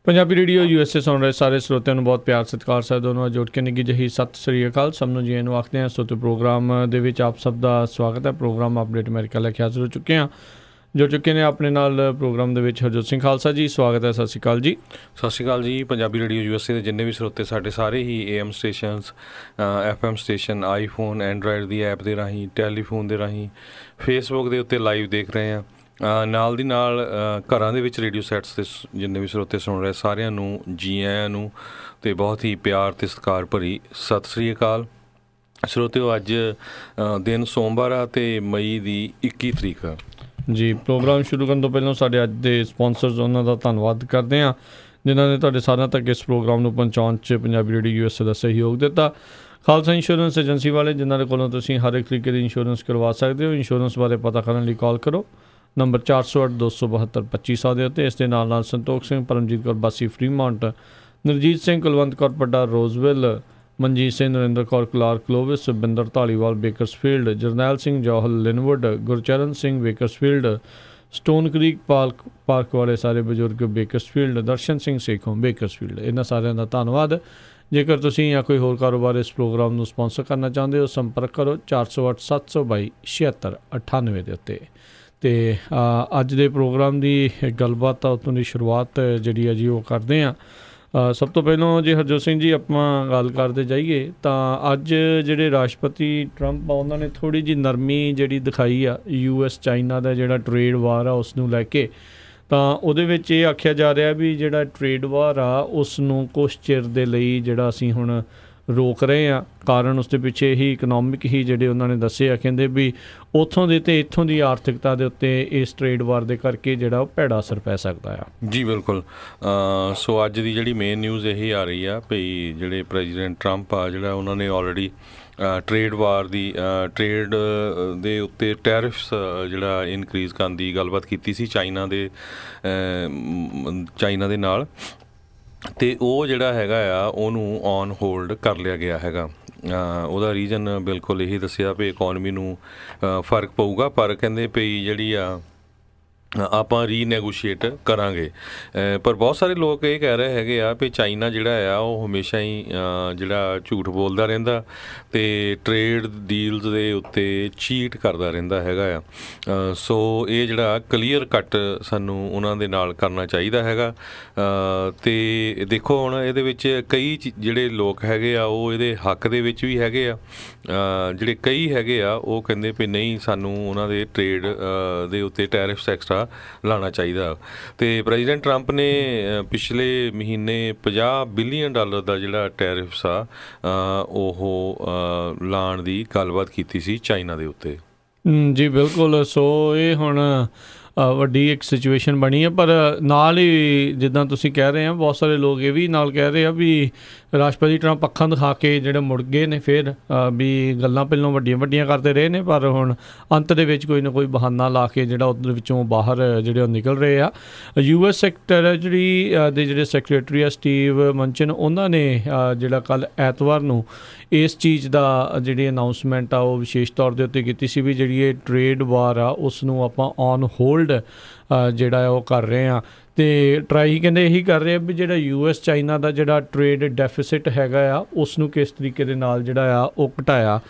Punjabi radio USA ਸੁਣ ਰਹੇ ਸਾਰੇ ਸਰੋਤਿਆਂ ਨੂੰ ਬਹੁਤ ਪਿਆਰ ਸਤਿਕਾਰ ਸਾਹਿਬ ਦੋਨੋਂ ਜੋੜ ਕੇ ਨਿੱਘੀ ਜਿਹੀ ਸਤਿ ਸ੍ਰੀ ਅਕਾਲ। ਸਭ ਨੂੰ ਜੀ ਇਹਨੂੰ ਆਖਦੇ ਹਾਂ। ਸੋ ਪ੍ਰੋਗਰਾਮ ਦੇ ਵਿੱਚ ਆਪ ਸਭ ਦਾ ਸਵਾਗਤ ਹੈ। ਪ੍ਰੋਗਰਾਮ ਅਪਡੇਟ ਅਮਰੀਕਾ ਲੈ ਕੇ ਹਾਜ਼ਰ ਹੋ ਚੁੱਕੇ ਹਾਂ। ਜੁੜ ਚੁੱਕੇ ਨੇ ਆਪਣੇ ਨਾਲ ਪ੍ਰੋਗਰਾਮ ਦੇ ਵਿੱਚ ਹਰਜੋਤ ਸਿੰਘ ਖਾਲਸਾ ਜੀ, ਸਵਾਗਤ ਹੈ। ਸਤਿ ਸ਼੍ਰੀ ਅਕਾਲ ਜੀ। ਸਤਿ ਸ਼੍ਰੀ ਅਕਾਲ ਜੀ। ਪੰਜਾਬੀ ਰੇਡੀਓ USA ਦੇ ਜਿੰਨੇ ਵੀ ਸਰੋਤੇ ਸਾਡੇ ਸਾਰੇ ਹੀ AM stations, FM station, iPhone, Android the app ਦੇ ਰਾਹੀਂ, ਟੈਲੀਫੋਨ ਦੇ ਰਾਹੀਂ, ਫੇਸਬੁੱਕ ਦੇ ਉੱਤੇ ਲਾਈਵ ਦੇਖ ਰਹੇ ਹਾਂ। ਨਾਲ ਦੀ ਨਾਲ ਘਰਾਂ ਦੇ ਵਿੱਚ ਰੇਡੀਓ ਸੈਟਸ 'ਤੇ ਜਿੰਨੇ ਵੀ ਸਰੋਤੇ ਸੁਣ ਰਹੇ ਸਾਰਿਆਂ ਨੂੰ ਜੀ ਆਇਆਂ ਨੂੰ ਅਤੇ ਬਹੁਤ ਹੀ ਪਿਆਰ ਅਤੇ ਸਤਿਕਾਰ ਭਰੀ ਸਤਿ ਸ਼੍ਰੀ ਅਕਾਲ। ਸਰੋਤਿਓ, ਅੱਜ ਦਿਨ ਸੋਮਵਾਰ ਆ ਅਤੇ ਮਈ ਦੀ 21 ਤਰੀਕ ਆ ਜੀ। ਪ੍ਰੋਗਰਾਮ ਸ਼ੁਰੂ ਕਰਨ ਤੋਂ ਪਹਿਲਾਂ ਸਾਡੇ ਅੱਜ ਦੇ ਸਪੋਂਸਰਸ, ਉਹਨਾਂ ਦਾ ਧੰਨਵਾਦ ਕਰਦੇ ਹਾਂ ਜਿਨ੍ਹਾਂ ਨੇ ਤੁਹਾਡੇ ਸਾਰਿਆਂ ਤੱਕ ਇਸ ਪ੍ਰੋਗਰਾਮ ਨੂੰ ਪਹੁੰਚਾਉਣ 'ਚ ਪੰਜਾਬੀ ਰੇਡੀਓ USA ਦਾ ਸਹਿਯੋਗ ਦਿੱਤਾ। ਖਾਲਸਾ ਇੰਸ਼ੋਰੈਂਸ ਏਜੰਸੀ ਵਾਲੇ, ਜਿਨ੍ਹਾਂ ਦੇ ਕੋਲੋਂ ਤੁਸੀਂ ਹਰ ਇੱਕ ਤਰੀਕੇ ਦੀ ਇੰਸ਼ੋਰੈਂਸ ਕਰਵਾ ਸਕਦੇ ਹੋ। ਇੰਸ਼ੋਰੈਂਸ ਬਾਰੇ ਪਤਾ ਕਰਨ ਲਈ ਕਾਲ ਕਰੋ ਨੰਬਰ 408-272-2500 ਦੇ ਉੱਤੇ। ਇਸ ਦੇ ਨਾਲ ਨਾਲ Santokh Singh, Paramjit Kaur Basi Fremont, Narjit Singh Kulwant Kaur Padda Roseville, Manjit Singh Narinder Kaur Kalar Clovis, Binder Dhaliwal Bakersfield, Jarnail Singh Johal Lynnwood, Gurcharan Singh Bakersfield, Stone Creek Park ਵਾਲੇ ਸਾਰੇ ਬਜ਼ੁਰਗ ਬੇਕਰਸਫੀਲਡ, ਦਰਸ਼ਨ ਸਿੰਘ ਸੇਖੋਂ ਬੇਕਰਸਫੀਲਡ, ਇਹਨਾਂ ਸਾਰਿਆਂ ਦਾ ਧੰਨਵਾਦ। ਜੇਕਰ ਤੁਸੀਂ ਜਾਂ ਕੋਈ ਹੋਰ ਕਾਰੋਬਾਰ ਇਸ ਪ੍ਰੋਗਰਾਮ ਨੂੰ ਸਪੋਂਸਰ ਕਰਨਾ ਚਾਹੁੰਦੇ ਹੋ, ਸੰਪਰਕ ਕਰੋ 408-722-7698 ਦੇ ਉੱਤੇ। ਅਤੇ ਅੱਜ ਦੇ ਪ੍ਰੋਗਰਾਮ ਦੀ ਗੱਲਬਾਤ ਆ ਉੱਥੋਂ ਦੀ ਸ਼ੁਰੂਆਤ ਜਿਹੜੀ ਆ ਜੀ ਉਹ ਕਰਦੇ ਹਾਂ। ਸਭ ਤੋਂ ਪਹਿਲਾਂ ਜੇ ਹਰਜੋਤ ਸਿੰਘ ਜੀ ਆਪਾਂ ਗੱਲ ਕਰਦੇ ਜਾਈਏ ਤਾਂ ਅੱਜ ਜਿਹੜੇ ਰਾਸ਼ਟਰਪਤੀ ਟਰੰਪ ਆ ਉਹਨਾਂ ਨੇ ਥੋੜ੍ਹੀ ਜਿਹੀ ਨਰਮੀ ਜਿਹੜੀ ਦਿਖਾਈ ਆ US ਚਾਈਨਾ ਦਾ ਜਿਹੜਾ ਟਰੇਡ ਵਾਰ ਆ ਉਸ ਨੂੰ ਲੈ ਕੇ। ਤਾਂ ਉਹਦੇ ਵਿੱਚ ਇਹ ਆਖਿਆ ਜਾ ਰਿਹਾ ਵੀ ਜਿਹੜਾ ਟਰੇਡ ਵਾਰ ਆ ਉਸ ਨੂੰ ਕੁਛ ਚਿਰ ਦੇ ਲਈ ਜਿਹੜਾ ਅਸੀਂ ਹੁਣ ਰੋਕ ਰਹੇ ਹਾਂ। ਕਾਰਨ ਉਸ ਦੇ ਪਿੱਛੇ ਹੀ ਇਕਨੋਮਿਕ ਹੀ ਜਿਹੜੇ ਉਹਨਾਂ ਨੇ ਦੱਸੇ ਆ। ਕਹਿੰਦੇ ਵੀ ਉੱਥੋਂ ਦੇ ਅਤੇ ਇੱਥੋਂ ਦੀ ਆਰਥਿਕਤਾ ਦੇ ਉੱਤੇ ਇਸ ਟਰੇਡ ਵਾਰ ਦੇ ਕਰਕੇ ਜਿਹੜਾ ਉਹ ਭੈੜਾ ਅਸਰ ਪੈ ਸਕਦਾ ਆ। ਜੀ ਬਿਲਕੁਲ। ਸੋ ਅੱਜ ਦੀ ਜਿਹੜੀ ਮੇਨ ਨਿਊਜ਼ ਇਹੀ ਆ ਰਹੀ ਆ ਵੀ ਜਿਹੜੇ ਪ੍ਰੈਜ਼ੀਡੈਂਟ ਟਰੰਪ ਆ ਜਿਹੜਾ ਉਹਨਾਂ ਨੇ ਆਲਰੇਡੀ ਟਰੇਡ ਵਾਰ ਦੀ ਟਰੇਡ ਦੇ ਉੱਤੇ ਟੈਰਿਫਸ ਜਿਹੜਾ ਇਨਕਰੀਜ਼ ਕਰਨ ਦੀ ਗੱਲਬਾਤ ਕੀਤੀ ਸੀ ਚਾਈਨਾ ਦੇ ਨਾਲ, ਅਤੇ ਉਹ ਜਿਹੜਾ ਹੈਗਾ ਆ ਉਹਨੂੰ ਔਨ ਹੋਲਡ ਕਰ ਲਿਆ ਗਿਆ ਹੈਗਾ। ਉਹਦਾ ਰੀਜ਼ਨ ਬਿਲਕੁਲ ਇਹੀ ਦੱਸਿਆ ਵੀ ਇਕੋਨਮੀ ਨੂੰ ਫਰਕ ਪਊਗਾ, ਪਰ ਕਹਿੰਦੇ ਵੀ ਜਿਹੜੀ ਆ ਆਪਾਂ ਰੀਨੈਗੋਸ਼ੀਏਟ ਕਰਾਂਗੇ। ਪਰ ਬਹੁਤ ਸਾਰੇ ਲੋਕ ਇਹ ਕਹਿ ਰਹੇ ਹੈਗੇ ਆ ਵੀ ਚਾਈਨਾ ਜਿਹੜਾ ਆ ਉਹ ਹਮੇਸ਼ਾ ਹੀ ਜਿਹੜਾ ਝੂਠ ਬੋਲਦਾ ਰਹਿੰਦਾ ਅਤੇ ਟਰੇਡ ਡੀਲਸ ਦੇ ਉੱਤੇ ਚੀਟ ਕਰਦਾ ਰਹਿੰਦਾ ਹੈਗਾ ਆ। ਸੋ ਇਹ ਜਿਹੜਾ ਕਲੀਅਰ ਕੱਟ ਸਾਨੂੰ ਉਹਨਾਂ ਦੇ ਨਾਲ ਕਰਨਾ ਚਾਹੀਦਾ ਹੈਗਾ। ਅਤੇ ਦੇਖੋ ਹੁਣ ਇਹਦੇ ਵਿੱਚ ਕਈ ਜਿਹੜੇ ਲੋਕ ਹੈਗੇ ਆ ਉਹ ਇਹਦੇ ਹੱਕ ਦੇ ਵਿੱਚ ਵੀ ਹੈਗੇ ਆ। ਜਿਹੜੇ ਕਈ ਹੈਗੇ ਆ ਉਹ ਕਹਿੰਦੇ ਵੀ ਨਹੀਂ, ਸਾਨੂੰ ਉਹਨਾਂ ਦੇ ਟਰੇਡ ਦੇ ਉੱਤੇ ਟੈਰਿਫਸ ਐਕਸਟਰਾ ਲਾਉਣਾ ਚਾਹੀਦਾ। ਅਤੇ ਪ੍ਰੈਜ਼ੀਡੈਂਟ ਟਰੰਪ ਨੇ ਪਿਛਲੇ ਮਹੀਨੇ $50 ਬਿਲੀਅਨ ਦਾ ਜਿਹੜਾ ਟੈਰਿਫਸ ਆ ਉਹ ਲਾਉਣ ਦੀ ਗੱਲਬਾਤ ਕੀਤੀ ਸੀ ਚਾਈਨਾ ਦੇ ਉੱਤੇ। ਜੀ ਬਿਲਕੁਲ। ਸੋ ਇਹ ਹੁਣ ਵੱਡੀ ਇੱਕ ਸਿਚੁਏਸ਼ਨ ਬਣੀ ਹੈ। ਪਰ ਨਾਲ ਹੀ ਜਿੱਦਾਂ ਤੁਸੀਂ ਕਹਿ ਰਹੇ ਆ, ਬਹੁਤ ਸਾਰੇ ਲੋਕ ਇਹ ਵੀ ਨਾਲ ਕਹਿ ਰਹੇ ਆ ਵੀ ਰਾਸ਼ਟਰਪਤੀ ਟਰੰਪ ਅੱਖਾਂ ਦਿਖਾ ਕੇ ਜਿਹੜੇ ਮੁੜ ਗਏ ਨੇ ਫਿਰ ਵੀ ਗੱਲਾਂ ਪਹਿਲਾਂ ਵੱਡੀਆਂ ਕਰਦੇ ਰਹੇ ਨੇ, ਪਰ ਹੁਣ ਅੰਤ ਦੇ ਵਿੱਚ ਕੋਈ ਨਾ ਕੋਈ ਬਹਾਨਾ ਲਾ ਕੇ ਜਿਹੜਾ ਉਹਦੇ ਵਿੱਚੋਂ ਬਾਹਰ ਜਿਹੜੇ ਉਹ ਨਿਕਲ ਰਹੇ ਆ। US ਟੈਰੇਟਰੀ ਦੇ ਜਿਹੜੇ ਸੈਕਟਰੀ ਆ ਸਟੀਵ ਮੰਚਨ, ਉਹਨਾਂ ਨੇ ਜਿਹੜਾ ਕੱਲ੍ਹ ਐਤਵਾਰ ਨੂੰ ਇਸ ਚੀਜ਼ ਦਾ ਜਿਹੜੀ ਅਨਾਊਂਸਮੈਂਟ ਆ ਉਹ ਵਿਸ਼ੇਸ਼ ਤੌਰ ਦੇ ਉੱਤੇ ਕੀਤੀ ਸੀ ਵੀ ਜਿਹੜੀ ਇਹ ਟਰੇਡ ਵਾਰ ਆ ਉਸ ਨੂੰ ਆਪਾਂ ਔਨ ਹੋਲਡ ਜਿਹੜਾ ਉਹ ਕਰ ਰਹੇ ਹਾਂ। ਅਤੇ ਟਰਾਈ ਕਹਿੰਦੇ ਇਹੀ ਕਰ ਰਹੇ ਆ ਵੀ ਜਿਹੜਾ US ਚਾਈਨਾ ਦਾ ਜਿਹੜਾ ਟਰੇਡ ਡੈਫਿਸਿਟ ਹੈਗਾ ਆ ਉਸ ਨੂੰ ਕਿਸ ਤਰੀਕੇ ਦੇ ਨਾਲ ਜਿਹੜਾ ਆ ਉਹ ਘਟਾਇਆ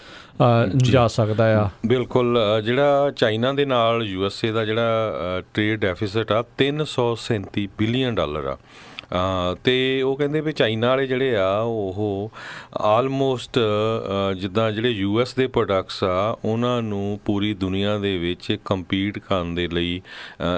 ਜਾ ਸਕਦਾ ਆ। ਬਿਲਕੁਲ। ਜਿਹੜਾ ਚਾਈਨਾ ਦੇ ਨਾਲ USA ਦਾ ਜਿਹੜਾ ਟਰੇਡ ਡੈਫਿਸਿਟ ਆ $337 ਬਿਲੀਅਨ ਆ। ਅਤੇ ਉਹ ਕਹਿੰਦੇ ਵੀ ਚਾਈਨਾ ਵਾਲੇ ਜਿਹੜੇ ਆ ਉਹ ਆਲਮੋਸਟ ਜਿੱਦਾਂ ਜਿਹੜੇ US ਦੇ ਪ੍ਰੋਡਕਟਸ ਆ ਉਹਨਾਂ ਨੂੰ ਪੂਰੀ ਦੁਨੀਆ ਦੇ ਵਿੱਚ ਕੰਪੀਟ ਕਰਨ ਦੇ ਲਈ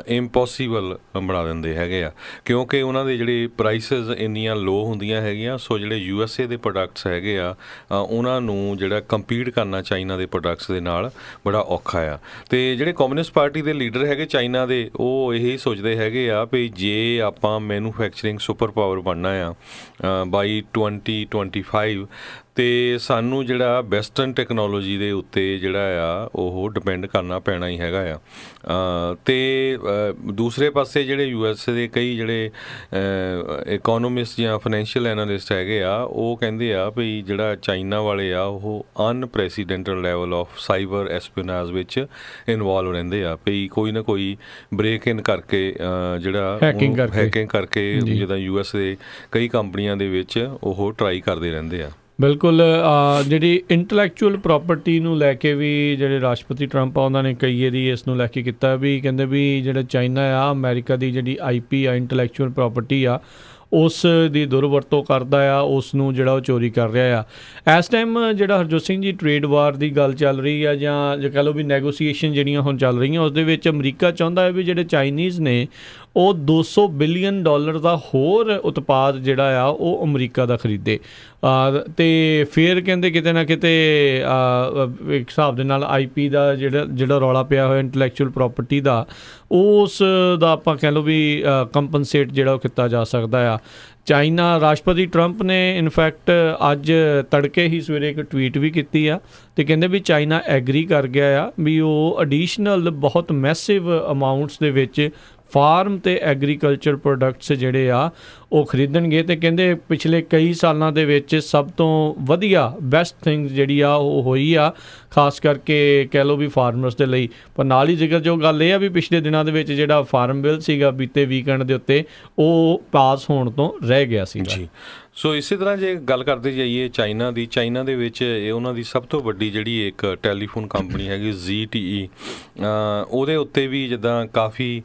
ਇੰਪੋਸੀਬਲ ਬਣਾ ਦਿੰਦੇ ਹੈਗੇ ਆ, ਕਿਉਂਕਿ ਉਹਨਾਂ ਦੇ ਜਿਹੜੇ ਪ੍ਰਾਈਸਿਸ ਇੰਨੀਆਂ ਲੋ ਹੁੰਦੀਆਂ ਹੈਗੀਆਂ। ਸੋ ਜਿਹੜੇ USA ਦੇ ਪ੍ਰੋਡਕਟਸ ਹੈਗੇ ਆ ਉਹਨਾਂ ਨੂੰ ਜਿਹੜਾ ਕੰਪੀਟ ਕਰਨਾ ਚਾਈਨਾ ਦੇ ਪ੍ਰੋਡਕਟਸ ਦੇ ਨਾਲ ਬੜਾ ਔਖਾ ਆ। ਅਤੇ ਜਿਹੜੇ ਕਮਿਊਨਿਸਟ ਪਾਰਟੀ ਦੇ ਲੀਡਰ ਹੈਗੇ ਚਾਈਨਾ ਦੇ, ਉਹ ਇਹੀ ਸੋਚਦੇ ਹੈਗੇ ਆ ਵੀ ਜੇ ਆਪਾਂ ਮੈਨੂਫੈਕਚਰਿੰਗ ਸੁਪਰ ਪਾਵਰ ਬਣਨਾ ਆ ਬਾਈ 2025 ਤੇ ਸਾਨੂੰ ਜਿਹੜਾ ਵੈਸਟਰਨ ਟੈਕਨੋਲੋਜੀ ਦੇ ਉੱਤੇ ਜਿਹੜਾ ਆ ਉਹ ਡਿਪੈਂਡ ਕਰਨਾ ਪੈਣਾ ਹੀ ਹੈਗਾ ਆ। ਤੇ ਦੂਸਰੇ ਪਾਸੇ ਜਿਹੜੇ US ਦੇ ਕਈ ਜਿਹੜੇ ਇਕੋਨੋਮਿਸਟ ਜਾਂ ਫਾਈਨੈਂਸ਼ੀਅਲ ਐਨਾਲਿਸਟ ਹੈਗੇ ਆ, ਉਹ ਕਹਿੰਦੇ ਆ ਵੀ ਜਿਹੜਾ ਚਾਈਨਾ ਵਾਲੇ ਆ ਉਹ ਅਨਪ੍ਰੈਸੀਡੈਂਟਡ ਲੈਵਲ ਆਫ ਸਾਈਬਰ ਐਸਪੀਨਾਜ ਵਿੱਚ ਇਨਵੋਲਵ ਰਹਿੰਦੇ ਆ, ਵੀ ਕੋਈ ਨਾ ਕੋਈ ਬ੍ਰੇਕ ਇਨ ਕਰਕੇ ਜਿਹੜਾ ਹੈਕਿੰਗ ਕਰਕੇ ਜਿੱਦਾਂ US ਦੇ ਕਈ ਕੰਪਨੀਆਂ ਦੇ ਵਿੱਚ ਉਹ ਟਰਾਈ ਕਰਦੇ ਰਹਿੰਦੇ ਆ। ਬਿਲਕੁਲ। ਜਿਹੜੀ ਇੰਟਲੈਕਚੁਅਲ ਪ੍ਰਾਪਰਟੀ ਨੂੰ ਲੈ ਕੇ ਵੀ ਜਿਹੜੇ ਰਾਸ਼ਟਰਪਤੀ ਟਰੰਪ ਆ ਉਹਨਾਂ ਨੇ ਕਈ ਵਾਰੀ ਇਸ ਨੂੰ ਲੈ ਕੇ ਕੀਤਾ ਵੀ ਕਹਿੰਦੇ ਵੀ ਜਿਹੜਾ ਚਾਈਨਾ ਆ ਅਮਰੀਕਾ ਦੀ ਜਿਹੜੀ IP ਆ ਇੰਟਲੈਕਚੁਅਲ ਪ੍ਰਾਪਰਟੀ ਆ ਉਸ ਦੀ ਦੁਰਵਰਤੋਂ ਕਰਦਾ ਆ, ਉਸ ਨੂੰ ਜਿਹੜਾ ਉਹ ਚੋਰੀ ਕਰ ਰਿਹਾ ਆ। ਇਸ ਟਾਈਮ ਜਿਹੜਾ ਹਰਜੋਤ ਸਿੰਘ ਜੀ ਟ੍ਰੇਡ ਵਾਰ ਦੀ ਗੱਲ ਚੱਲ ਰਹੀ ਆ ਜਾਂ ਜੇ ਕਹਿ ਲਓ ਵੀ ਨੈਗੋਸੀਏਸ਼ਨ ਜਿਹੜੀਆਂ ਹੁਣ ਚੱਲ ਰਹੀਆਂ ਉਸ ਦੇ ਵਿੱਚ ਅਮਰੀਕਾ ਚਾਹੁੰਦਾ ਹੈ ਵੀ ਜਿਹੜੇ ਚਾਈਨੀਜ਼ ਨੇ ਉਹ $200 ਬਿਲੀਅਨ ਦਾ ਹੋਰ ਉਤਪਾਦ ਜਿਹੜਾ ਆ ਉਹ ਅਮਰੀਕਾ ਦਾ ਖਰੀਦੇ। ਅਤੇ ਫਿਰ ਕਹਿੰਦੇ ਕਿਤੇ ਨਾ ਕਿਤੇ ਇੱਕ ਹਿਸਾਬ ਦੇ ਨਾਲ IP ਦਾ ਜਿਹੜਾ ਰੌਲਾ ਪਿਆ ਹੋਇਆ ਇੰਟਲੈਕਚੁਅਲ ਪ੍ਰਾਪਰਟੀ ਦਾ, ਉਸ ਦਾ ਆਪਾਂ ਕਹਿ ਲਓ ਵੀ ਕੰਪਨਸੇਟ ਜਿਹੜਾ ਉਹ ਕੀਤਾ ਜਾ ਸਕਦਾ ਆ। ਚਾਈਨਾ ਰਾਸ਼ਟਰਪਤੀ ਟਰੰਪ ਨੇ ਇਨਫੈਕਟ ਅੱਜ ਤੜਕੇ ਹੀ ਸਵੇਰੇ ਇੱਕ ਟਵੀਟ ਵੀ ਕੀਤੀ ਆ ਅਤੇ ਕਹਿੰਦੇ ਵੀ ਚਾਈਨਾ ਐਗਰੀ ਕਰ ਗਿਆ ਆ ਵੀ ਉਹ ਐਡੀਸ਼ਨਲ ਬਹੁਤ ਮੈਸਿਵ ਅਮਾਊਂਟਸ ਦੇ ਵਿੱਚ ਫਾਰਮ ਅਤੇ ਐਗਰੀਕਲਚਰ ਪ੍ਰੋਡਕਟਸ ਜਿਹੜੇ ਆ ਉਹ ਖਰੀਦਣਗੇ। ਅਤੇ ਕਹਿੰਦੇ ਪਿਛਲੇ ਕਈ ਸਾਲਾਂ ਦੇ ਵਿੱਚ ਸਭ ਤੋਂ ਵਧੀਆ ਬੈਸਟ ਥਿੰਗਸ ਜਿਹੜੀ ਆ ਉਹ ਹੋਈ ਆ, ਖਾਸ ਕਰਕੇ ਕਹਿ ਲਓ ਵੀ ਫਾਰਮਰਸ ਦੇ ਲਈ। ਪਰ ਨਾਲ ਹੀ ਜ਼ਿਕਰਯੋਗ ਗੱਲ ਇਹ ਆ ਵੀ ਪਿਛਲੇ ਦਿਨਾਂ ਦੇ ਵਿੱਚ ਜਿਹੜਾ ਫਾਰਮ ਬਿੱਲ ਸੀਗਾ ਬੀਤੇ ਵੀਕਐਂਡ ਦੇ ਉੱਤੇ ਉਹ ਪਾਸ ਹੋਣ ਤੋਂ ਰਹਿ ਗਿਆ ਸੀਗਾ ਜੀ। ਸੋ ਇਸੇ ਤਰ੍ਹਾਂ ਜੇ ਗੱਲ ਕਰਦੇ ਜਾਈਏ ਚਾਈਨਾ ਦੇ ਵਿੱਚ ਇਹ ਉਹਨਾਂ ਦੀ ਸਭ ਤੋਂ ਵੱਡੀ ਜਿਹੜੀ ਇੱਕ ਟੈਲੀਫੋਨ ਕੰਪਨੀ ਹੈਗੀ ZTE, ਉਹਦੇ ਉੱਤੇ ਵੀ ਜਿੱਦਾਂ ਕਾਫੀ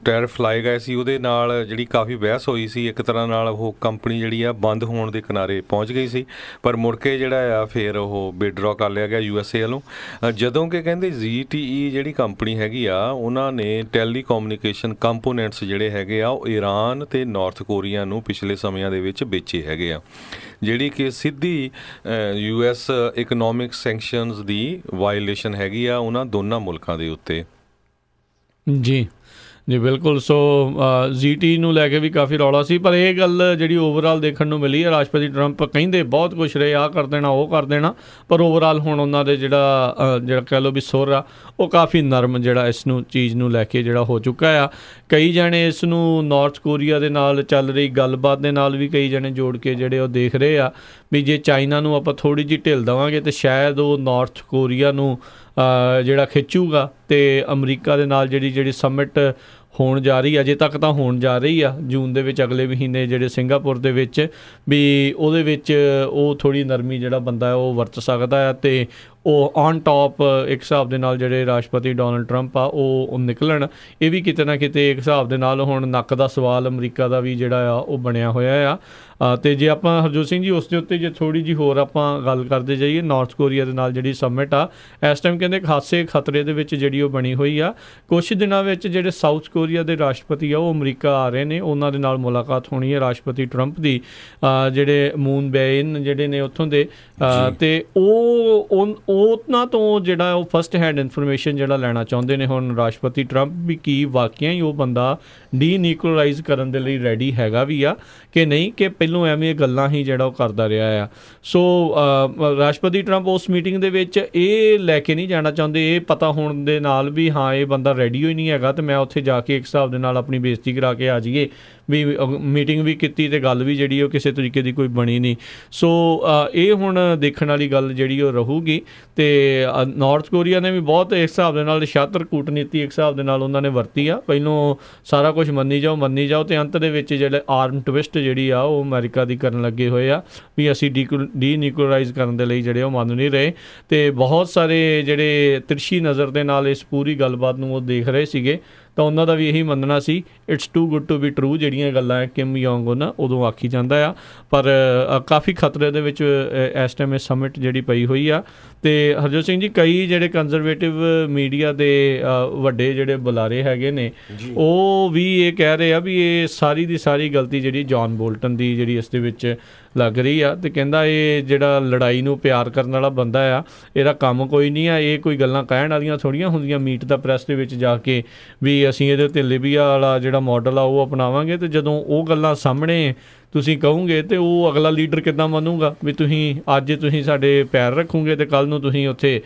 ਟੈਰਿਫ ਲਾਏ ਗਏ ਸੀ, ਉਹਦੇ ਨਾਲ ਜਿਹੜੀ ਕਾਫੀ ਬਹਿਸ ਹੋਈ ਸੀ। ਇੱਕ ਤਰ੍ਹਾਂ ਨਾਲ ਉਹ ਕੰਪਨੀ ਜਿਹੜੀ ਆ ਬੰਦ ਹੋਣ ਦੇ ਕਿਨਾਰੇ ਪਹੁੰਚ ਗਈ ਸੀ, ਪਰ ਮੁੜ ਕੇ ਜਿਹੜਾ ਆ ਫਿਰ ਉਹ ਵਿਡਰੋ ਕਰ ਲਿਆ ਗਿਆ USA ਵੱਲੋਂ। ਜਦੋਂ ਕਿ ਕਹਿੰਦੇ ZTE ਜਿਹੜੀ ਕੰਪਨੀ ਹੈਗੀ ਆ ਉਹਨਾਂ ਨੇ ਟੈਲੀਕੋਮਿਊਨੀਕੇਸ਼ਨ ਕੰਪੋਨੈਂਟਸ ਜਿਹੜੇ ਹੈਗੇ ਆ ਉਹ ਈਰਾਨ ਅਤੇ ਨਾਰਥ ਕੋਰੀਆ ਨੂੰ ਪਿਛਲੇ ਸਮਿਆਂ ਦੇ ਵਿੱਚ ਵੇਚੇ ਹੈਗੇ ਆ, ਜਿਹੜੀ ਕਿ ਸਿੱਧੀ US ਇਕਨੋਮਿਕ ਸੈਂਕਸ਼ਨਸ ਦੀ ਵਾਇਲੇਸ਼ਨ ਹੈਗੀ ਆ ਉਹਨਾਂ ਦੋਨਾਂ ਮੁਲਕਾਂ ਦੇ ਉੱਤੇ। ਜੀ ਜੀ ਬਿਲਕੁਲ। ਸੋ ZTE ਨੂੰ ਲੈ ਕੇ ਵੀ ਕਾਫੀ ਰੌਲਾ ਸੀ, ਪਰ ਇਹ ਗੱਲ ਜਿਹੜੀ ਓਵਰਆਲ ਦੇਖਣ ਨੂੰ ਮਿਲੀ ਹੈ, ਰਾਸ਼ਟਰਪਤੀ ਟਰੰਪ ਕਹਿੰਦੇ ਬਹੁਤ ਕੁਛ ਰਹੇ, ਆਹ ਕਰ ਦੇਣਾ ਉਹ ਕਰ ਦੇਣਾ, ਪਰ ਓਵਰਆਲ ਹੁਣ ਉਹਨਾਂ ਦੇ ਜਿਹੜਾ ਕਹਿ ਲਓ ਵੀ ਸੁਰ ਆ ਉਹ ਕਾਫੀ ਨਰਮ ਜਿਹੜਾ ਇਸ ਨੂੰ ਚੀਜ਼ ਨੂੰ ਲੈ ਕੇ ਜਿਹੜਾ ਹੋ ਚੁੱਕਾ ਆ। ਕਈ ਜਣੇ ਇਸ ਨੂੰ ਨਾਰਥ ਕੋਰੀਆ ਦੇ ਨਾਲ ਚੱਲ ਰਹੀ ਗੱਲਬਾਤ ਦੇ ਨਾਲ ਵੀ ਕਈ ਜਣੇ ਜੋੜ ਕੇ ਜਿਹੜੇ ਉਹ ਦੇਖ ਰਹੇ ਆ ਵੀ ਜੇ ਚਾਈਨਾ ਨੂੰ ਆਪਾਂ ਥੋੜ੍ਹੀ ਜਿਹੀ ਢਿੱਲ ਦੇਵਾਂਗੇ ਤਾਂ ਸ਼ਾਇਦ ਉਹ ਨਾਰਥ ਕੋਰੀਆ ਨੂੰ ਜਿਹੜਾ ਖਿੱਚੂਗਾ ਅਤੇ ਅਮਰੀਕਾ ਦੇ ਨਾਲ ਜਿਹੜੀ ਸਮਿਟ ਹੋਣ ਜਾ ਰਹੀ ਅਜੇ ਤੱਕ ਤਾਂ ਹੋਣ ਜਾ ਰਹੀ ਆ ਜੂਨ ਦੇ ਵਿੱਚ ਅਗਲੇ ਮਹੀਨੇ ਜਿਹੜੇ ਸਿੰਗਾਪੁਰ ਦੇ ਵਿੱਚ, ਵੀ ਉਹਦੇ ਵਿੱਚ ਉਹ ਥੋੜ੍ਹੀ ਨਰਮੀ ਜਿਹੜਾ ਬੰਦਾ ਉਹ ਵਰਤ ਸਕਦਾ ਆ ਅਤੇ ਉਹ ਔਨ ਟੌਪ ਇੱਕ ਹਿਸਾਬ ਦੇ ਨਾਲ ਜਿਹੜੇ ਰਾਸ਼ਟਰਪਤੀ ਡੋਨਲਡ ਟਰੰਪ ਆ ਉਹ ਨਿਕਲਣ। ਇਹ ਵੀ ਕਿਤੇ ਨਾ ਕਿਤੇ ਇੱਕ ਹਿਸਾਬ ਦੇ ਨਾਲ ਹੁਣ ਨੱਕ ਦਾ ਸਵਾਲ ਅਮਰੀਕਾ ਦਾ ਵੀ ਜਿਹੜਾ ਆ ਉਹ ਬਣਿਆ ਹੋਇਆ ਆ। ਅਤੇ ਜੇ ਆਪਾਂ ਹਰਜੋਤ ਸਿੰਘ ਜੀ ਉਸ ਦੇ ਉੱਤੇ ਜੇ ਥੋੜ੍ਹੀ ਜਿਹੀ ਹੋਰ ਆਪਾਂ ਗੱਲ ਕਰਦੇ ਜਾਈਏ, ਨਾਰਥ ਕੋਰੀਆ ਦੇ ਨਾਲ ਜਿਹੜੀ ਸਮਿਟ ਆ ਇਸ ਟਾਈਮ ਕਹਿੰਦੇ ਖਾਸੇ ਖਤਰੇ ਦੇ ਵਿੱਚ ਜਿਹੜੀ ਉਹ ਬਣੀ ਹੋਈ ਆ। ਕੁਛ ਦਿਨਾਂ ਵਿੱਚ ਜਿਹੜੇ ਸਾਊਥ ਕੋਰੀਆ ਦੇ ਰਾਸ਼ਟਰਪਤੀ ਆ ਉਹ ਅਮਰੀਕਾ ਆ ਰਹੇ ਨੇ, ਉਹਨਾਂ ਦੇ ਨਾਲ ਮੁਲਾਕਾਤ ਹੋਣੀ ਹੈ ਰਾਸ਼ਟਰਪਤੀ ਟਰੰਪ ਦੀ, ਜਿਹੜੇ ਮੂਨ ਬੈਇਨ ਜਿਹੜੇ ਨੇ ਉੱਥੋਂ ਦੇ, ਅਤੇ ਉਹਨਾਂ ਤੋਂ ਜਿਹੜਾ ਉਹ ਫਸਟ ਹੈਂਡ ਇਨਫੋਰਮੇਸ਼ਨ ਜਿਹੜਾ ਲੈਣਾ ਚਾਹੁੰਦੇ ਨੇ ਹੁਣ ਰਾਸ਼ਟਰਪਤੀ ਟਰੰਪ ਵੀ ਕੀ ਵਾਕਿਆ ਹੀ ਉਹ ਬੰਦਾ ਡੀਨਿਊਕਲੀਅਰਾਈਜ਼ ਕਰਨ ਦੇ ਲਈ ਰੈਡੀ ਹੈਗਾ ਵੀ ਆ ਕਿ ਨਹੀਂ, ਕਿ ਪਹਿਲੋਂ ਐਵੇਂ ਇਹ ਗੱਲਾਂ ਹੀ ਜਿਹੜਾ ਉਹ ਕਰਦਾ ਰਿਹਾ ਆ। ਸੋ ਰਾਸ਼ਟਰਪਤੀ ਟਰੰਪ ਉਸ ਮੀਟਿੰਗ ਦੇ ਵਿੱਚ ਇਹ ਲੈ ਕੇ ਨਹੀਂ ਜਾਣਾ ਚਾਹੁੰਦੇ, ਇਹ ਪਤਾ ਹੋਣ ਦੇ ਨਾਲ ਵੀ ਹਾਂ ਇਹ ਬੰਦਾ ਰੈਡੀ ਹੋਈ ਨਹੀਂ ਹੈਗਾ ਅਤੇ ਮੈਂ ਉੱਥੇ ਜਾ ਕੇ ਇੱਕ ਹਿਸਾਬ ਦੇ ਨਾਲ ਆਪਣੀ ਬੇਇੱਜ਼ਤੀ ਕਰਾ ਕੇ ਆ ਜਾਈਏ, ਵੀ ਮੀਟਿੰਗ ਵੀ ਕੀਤੀ ਅਤੇ ਗੱਲ ਵੀ ਜਿਹੜੀ ਉਹ ਕਿਸੇ ਤਰੀਕੇ ਦੀ ਕੋਈ ਬਣੀ ਨਹੀਂ। ਸੋ ਇਹ ਹੁਣ ਦੇਖਣ ਵਾਲੀ ਗੱਲ ਜਿਹੜੀ ਉਹ ਰਹੂਗੀ। ਅਤੇ ਨਾਰਥ ਕੋਰੀਆ ਨੇ ਵੀ ਬਹੁਤ ਇਸ ਹਿਸਾਬ ਦੇ ਨਾਲ ਸ਼ਾਤਰ ਕੂਟਨੀਤੀ ਇੱਕ ਹਿਸਾਬ ਦੇ ਨਾਲ ਉਹਨਾਂ ਨੇ ਵਰਤੀ ਆ, ਪਹਿਲੋਂ ਸਾਰਾ ਕੁਛ ਮੰਨੀ ਜਾਓ ਅਤੇ ਅੰਤ ਦੇ ਵਿੱਚ ਜਿਹੜੇ ਆਰਮ ਟਵਿਸਟ ਜਿਹੜੀ ਆ ਉਹ ਅਮਰੀਕਾ ਦੀ ਕਰਨ ਲੱਗੇ ਹੋਏ ਆ ਵੀ ਅਸੀਂ ਡੀਨਿਊਕਲੀਅਰਾਈਜ਼ ਕਰਨ ਦੇ ਲਈ ਜਿਹੜੇ ਉਹ ਮੰਨ ਨਹੀਂ ਰਹੇ। ਅਤੇ ਬਹੁਤ ਸਾਰੇ ਜਿਹੜੇ ਤਿਰਛੀ ਨਜ਼ਰ ਦੇ ਨਾਲ ਇਸ ਪੂਰੀ ਗੱਲਬਾਤ ਨੂੰ ਉਹ ਦੇਖ ਰਹੇ ਸੀਗੇ, ਤਾਂ ਉਹਨਾਂ ਦਾ ਵੀ ਇਹੀ ਮੰਨਣਾ ਸੀ it's too good to be true, ਜਿਹੜੀਆਂ ਗੱਲਾਂ ਕਿਮ ਯੋਂਗ ਉਨ ਉਦੋਂ ਆਖੀ ਜਾਂਦਾ ਆ। ਪਰ ਕਾਫੀ ਖਤਰੇ ਦੇ ਵਿੱਚ ਇਸ ਟਾਈਮ ਇਹ ਸਮਿਟ ਜਿਹੜੀ ਪਈ ਹੋਈ ਆ। ਅਤੇ ਹਰਜੋਤ ਸਿੰਘ ਜੀ ਕਈ ਜਿਹੜੇ ਕੰਜ਼ਰਵੇਟਿਵ ਮੀਡੀਆ ਦੇ ਵੱਡੇ ਜਿਹੜੇ ਬੁਲਾਰੇ ਹੈਗੇ ਨੇ ਉਹ ਵੀ ਇਹ ਕਹਿ ਰਹੇ ਆ ਵੀ ਇਹ ਸਾਰੀ ਦੀ ਸਾਰੀ ਗਲਤੀ ਜਿਹੜੀ ਜੌਨ ਬੋਲਟਨ ਦੀ ਜਿਹੜੀ ਇਸ ਦੇ ਵਿੱਚ ਲੱਗ ਰਹੀ ਆ, ਅਤੇ ਕਹਿੰਦਾ ਇਹ ਜਿਹੜਾ ਲੜਾਈ ਨੂੰ ਪਿਆਰ ਕਰਨ ਵਾਲਾ ਬੰਦਾ ਆ ਇਹਦਾ ਕੰਮ ਕੋਈ ਨਹੀਂ ਆ, ਇਹ ਕੋਈ ਗੱਲਾਂ ਕਹਿਣ ਵਾਲੀਆਂ ਥੋੜ੍ਹੀਆਂ ਹੁੰਦੀਆਂ ਮੀਟ ਦਾ ਪ੍ਰੈਸ ਦੇ ਵਿੱਚ ਜਾ ਕੇ ਵੀ ਅਸੀਂ ਇਹਦੇ ਉੱਤੇ ਲਿਬੀਆ ਵਾਲਾ ਜਿਹੜਾ ਮਾਡਲ ਆ ਉਹ ਅਪਣਾਵਾਂਗੇ, ਅਤੇ ਜਦੋਂ ਉਹ ਗੱਲਾਂ ਸਾਹਮਣੇ ਤੁਸੀਂ ਕਹੋਗੇ ਤੇ ਉਹ ਅਗਲਾ ਲੀਡਰ ਕਿੱਦਾਂ ਮੰਨੂਗਾ ਵੀ ਤੁਸੀਂ ਸਾਡੇ ਪੈਰ ਰੱਖੋਗੇ ਤੇ ਕੱਲ ਨੂੰ ਤੁਸੀਂ ਉੱਥੇ